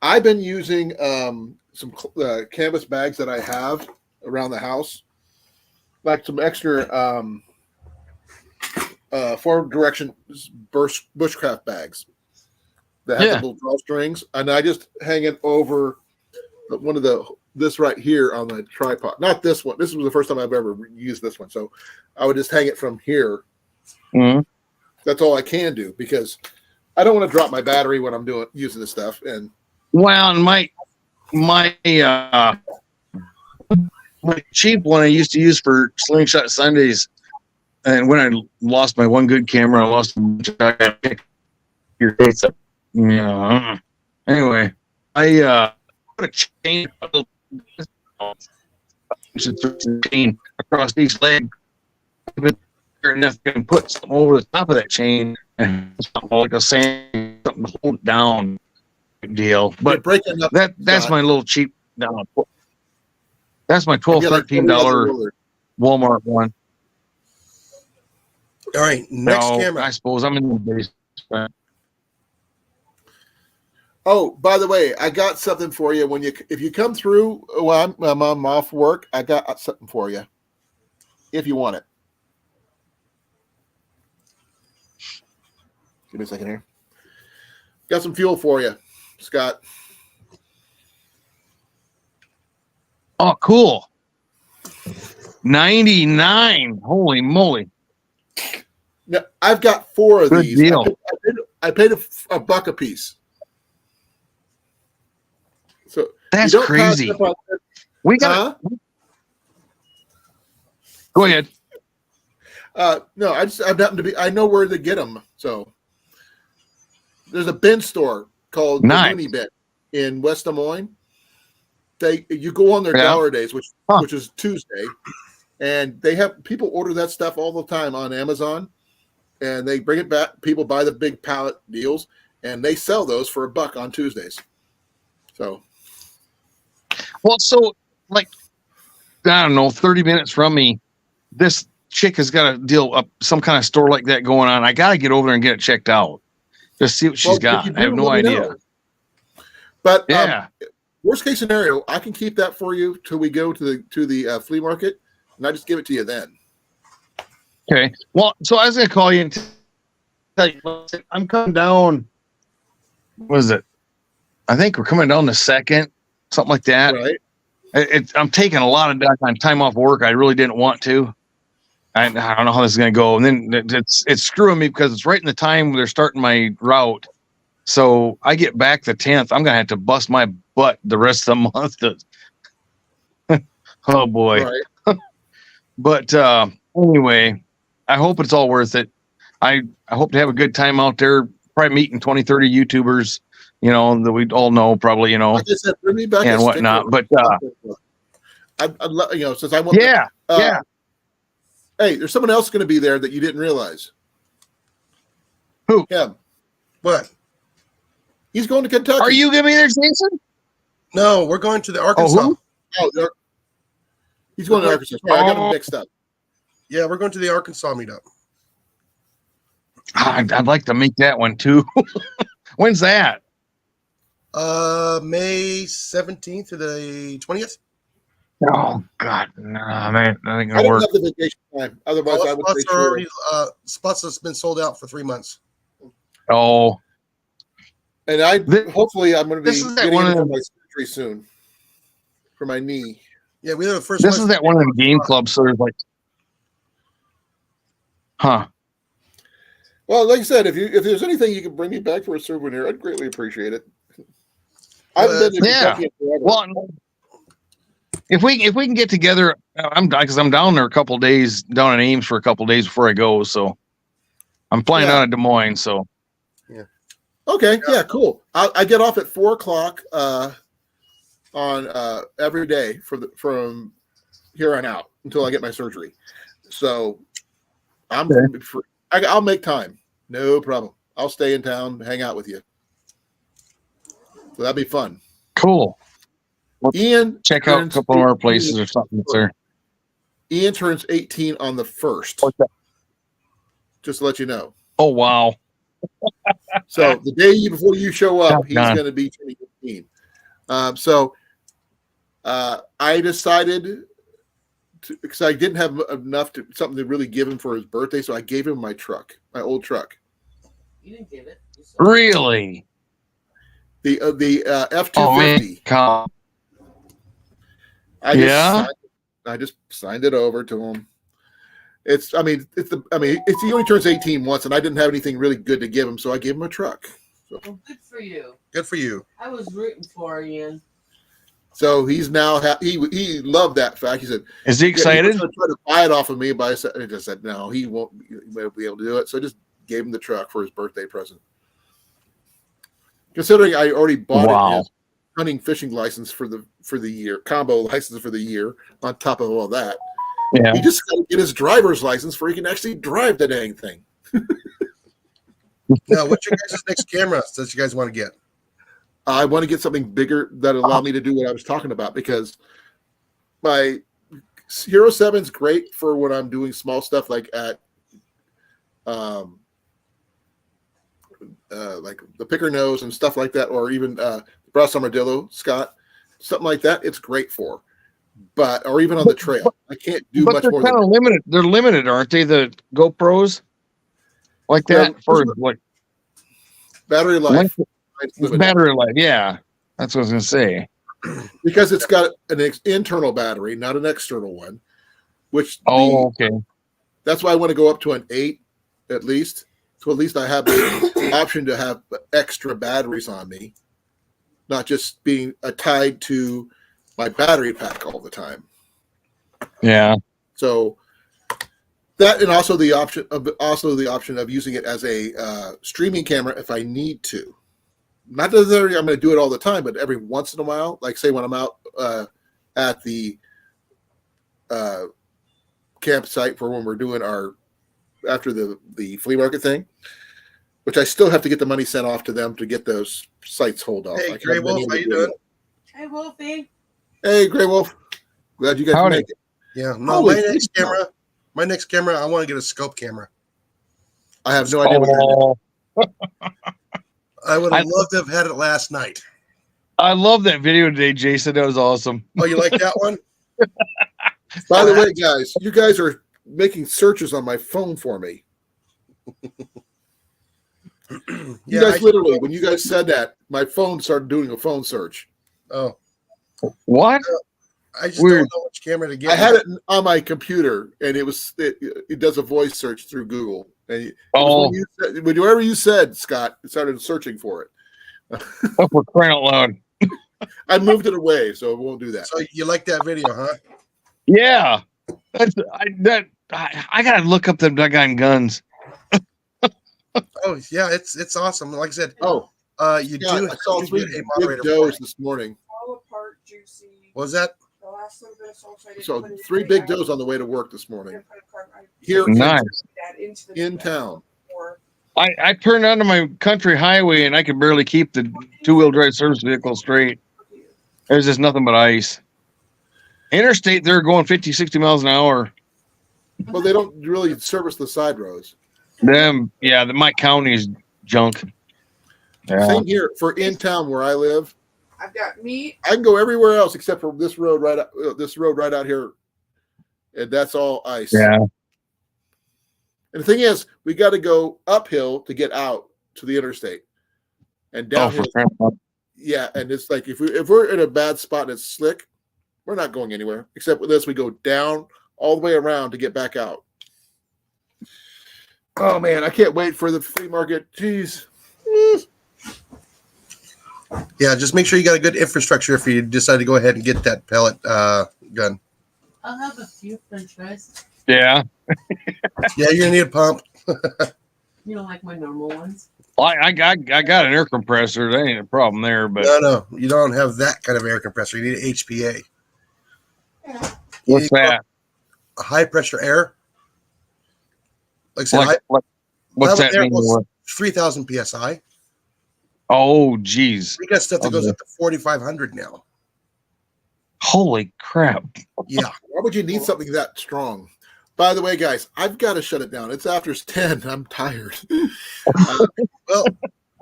I've been using some canvas bags that I have around the house, like some extra forward direction bushcraft bags that have the little drawstrings, and I just hang it over one of this right here on the tripod. Not this one. This was the first time I've ever used this one, so I would just hang it from here. Mm-hmm. That's all I can do because I don't want to drop my battery when I'm using this stuff. And my cheap one I used to use for slingshot Sundays, and when I lost my one good camera, I lost your face up. Anyway, I put a chain across each leg, and if I can put something over the top of that chain, and something like a sand, something to hold it down. Big deal. You're But breaking up. that's Scott. my little cheap down. That's my $12, You're like every other $13 roller. Walmart one. All right, next No, camera. I suppose I'm in the basement. Oh, by the way, I got something for you. If you come through while I'm off work, I got something for you. If you want it. Give me a second here. Got some fuel for you, Scott. Oh, cool. 99. Holy moly. Now, I've got 4 of Good these. deal. I paid a buck a piece. So That's you don't crazy. pass up on- We got Huh? Go ahead. No, I happen to be. I know where to get them. So there's a bin store called the Nice. Looney Bin in West Des Moines. You go on their Yeah. dollar days, which Huh. which is Tuesday, and they have people order that stuff all the time on Amazon, and they bring it back. People buy the big pallet deals, and they sell those for $1 on Tuesdays. So Well, so like I don't know, 30 minutes from me, this chick has got a deal up some kind of store like that going on. I gotta get over there and get it checked out. Just see what she's well, if got. you I have do, no let me idea. know. But Yeah. worst case scenario, I can keep that for you till we go to the flea market, and I just give it to you then. Okay. Well, so I was gonna call you and tell you I'm coming down. What is it? I think we're coming down the 2nd, something like that. Right? I'm taking a lot of time off work. I really didn't want to. I don't know how this is going to go. And then it's screwing me because it's right in the time they're starting my route. So I get back the 10th. I'm going to have to bust my butt the rest of the month. Oh boy. Right. But anyway, I hope it's all worth it. I hope to have a good time out there. Probably meeting 20, 30 YouTubers, that we all know probably, Like I said, bring me back and a whatnot. sticker. But Since I want, yeah. Hey, there's someone else going to be there that you didn't realize. Who? Him. What? He's going to Kentucky. Are you going to be there, Jason? No, we're going to the Arkansas. who? Oh, he's going to Arkansas. Sorry, I got him mixed up. Yeah, we're going to the Arkansas meetup. I'd like to make that one too. When's that? May 17th to the 20th. Oh God, no, man, that ain't I gonna don't work. have the vacation time. Otherwise, I would Spots say are sure. already spots that's been sold out for 3 months. Oh, And hopefully I'm going to be This is that getting one in of for them- my surgery soon for my knee. Yeah, we have the first. this one. is that one of the game clubs. So there's like, huh? Well, like I said, if there's anything you can bring me back for a souvenir, I'd greatly appreciate it. I haven't been to Yeah. Kentucky in forever. Well, if we can get together, I'm down there a couple of days down in Ames for a couple of days before I go. So I'm flying Yeah. out of Des Moines. So Okay, yeah, cool. I get off at 4:00 on every day from here on out until I get my surgery. So I'm free. I'll make time, no problem. I'll stay in town, hang out with you. So that'd be fun. cool. Ian, Check out a turns couple more 18 places or something that's there. Ian turns 18 on the 1st. What's that? Just to let you know. Oh wow. So the day before you show up, he's Done. going to be turning 18. So I decided because I didn't have enough something to really give him for his birthday, so I gave him my truck, my old truck, You didn't give it. You said- Really? the F-250. Oh man. Come- I just signed it over to him. He only turns 18 once, and I didn't have anything really good to give him, so I gave him a truck. So, Well, good for you. Good for you. I was rooting for Ian. so he's now he loved that fact. He said, Is he yeah, excited? he was gonna try to buy it off of me, but I just said no, he won't be able to do it. So I just gave him the truck for his birthday present. considering I already bought Wow. it as hunting fishing license for the year, combo license for the year on top of all that. Yeah. He just got to get his driver's license before he can actually drive the dang thing. Now, what's your guys' next camera that you guys want to get? I want to get something bigger that allow me to do what I was talking about, because my Hero 7 is great for when I'm doing small stuff like at like the picker nose and stuff like that, or even Brass Armadillo, Scott, something like that. It's great for, but or even on the trail, I can't do But much they're more kind than of limited. They're limited, aren't they? The GoPros, like that, Yeah, for like battery life. It's limited. battery life. Yeah, that's what I was gonna say. Because it's got an internal battery, not an external one. Which Okay. that's why I want to go up to an 8 at least. So at least I have the option to have extra batteries on me, not just being tied to my battery pack all the time. Yeah. So that, and also the option of using it as a streaming camera if I need to. Not necessarily I'm going to do it all the time, but every once in a while, like say when I'm out at the campsite for when we're doing our after the flea market thing, which I still have to get the money sent off to them to get those sites hold off. Hey, I Grey haven't been Wolf, able how to you do it doing? yet. Hey, Wolfie. Hey, Grey Wolf. Glad you guys Howdy. make it. Yeah, no, Holy my next camera, I want to get a scope camera. I have no idea what you're Oh, I would I- have loved to have had it last night. I love that video today, Jason. That was awesome. Oh, you like that one? By the way, guys, you guys are making searches on my phone for me. You Yeah, guys literally, when you guys said that, my phone started doing a phone search. Oh, What? I just Weird. don't know which camera to get. I had it on my computer, and it does a voice search through Google. And it was Oh, whenever you said, Scott, it started searching for it. oh, for crying out loud. I moved it away, so it won't do that. So you like that video, huh? Yeah. I gotta look up them doggone guns. Oh, yeah, it's awesome. Like I said, Oh, you yeah, do. I saw you 3 get a big moderator for does it. this morning. Fall apart, juicy. What was that? The last little bit of salt I didn't So put in 3 the big fridge. does on the way to work this morning. I put a card- I Here put Nice. that into the in town. or- I turned onto my country highway and I could barely keep the 2-wheel drive service vehicle straight. There's just nothing but ice. Interstate, they're going 50, 60 miles an hour. Well, they don't really service the side roads. Yeah, my county's junk. Yeah. Same here for in town where I live. I've got meat. I can go everywhere else except for this road right out here, and that's all ice. Yeah. And the thing is, we got to go uphill to get out to the interstate, and Oh, downhill. for crying out. Yeah, and it's like if we're in a bad spot and it's slick, we're not going anywhere. Except with this, we go down all the way around to get back out. Oh man, I can't wait for the flea market. Jeez. Yeah, just make sure you got a good infrastructure if you decide to go ahead and get that pellet gun. I'll have a few French fries. Yeah. Yeah, you're gonna need a pump. You know, like my normal ones. I got an air compressor. That ain't a problem there, but No, you don't have that kind of air compressor. You need an HPA. You what's need that? a high pressure air. Like I said, What's that that air mean? was 3,000 psi. Oh, geez. We got stuff that goes Okay. up to 4,500 now. Holy crap. Yeah, Why would you need something that strong? By the way, guys, I've got to shut it down. It's after 10. I'm tired. well,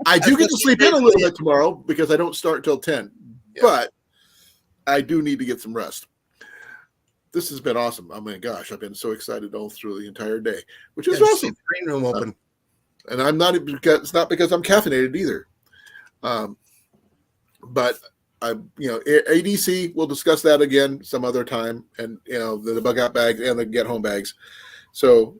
I do get to sleep in a little bit tomorrow because I don't start until 10. Yeah. But I do need to get some rest. This has been awesome. Oh my gosh, I've been so excited all through the entire day, which is yeah, awesome. the green room open. And I'm not because it's not because I'm caffeinated either. But I, ADC, we'll discuss that again some other time, and the bug out bags and the get home bags. So,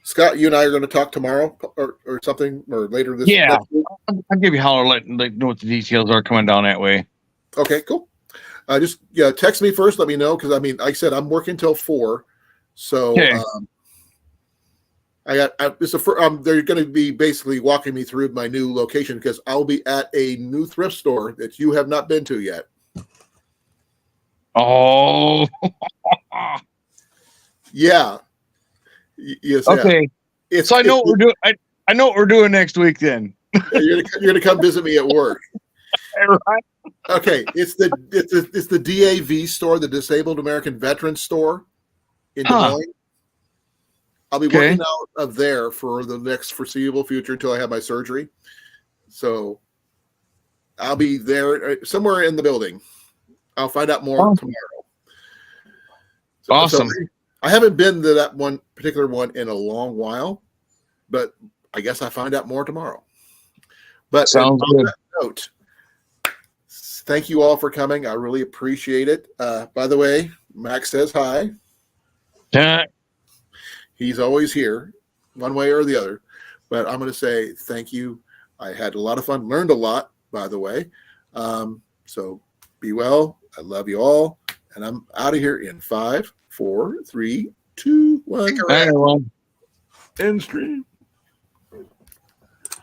Scott, you and I are going to talk tomorrow or something, or later this. Yeah. next week. I'll give you a holler, let know what the details are coming down that way. Okay, cool. Just text me first. Let me know because like I said, I'm working till 4. So Okay. They're going to be basically walking me through my new location because I'll be at a new thrift store that you have not been to yet. Oh, Yeah. Yes. Yeah. okay. It's, So I know what we're doing. I know what we're doing next week then. you're gonna come visit me at work. Right. Okay. It's the DAV store, the Disabled American Veterans store in Des Huh. Moines. I'll be Okay. working out of there for the next foreseeable future until I have my surgery. So I'll be there somewhere in the building. I'll find out more Awesome. tomorrow. Awesome. I haven't been to that one particular one in a long while, but I guess I find out more tomorrow. But Sounds on good. that note, thank you all for coming. I really appreciate it. By the way, Max says hi. Yeah. He's always here, one way or the other. But I'm going to say thank you. I had a lot of fun, learned a lot, by the way. So be well. I love you all. And I'm out of here in 5, 4, 3, 2, 1. Take a All right, everyone. End stream.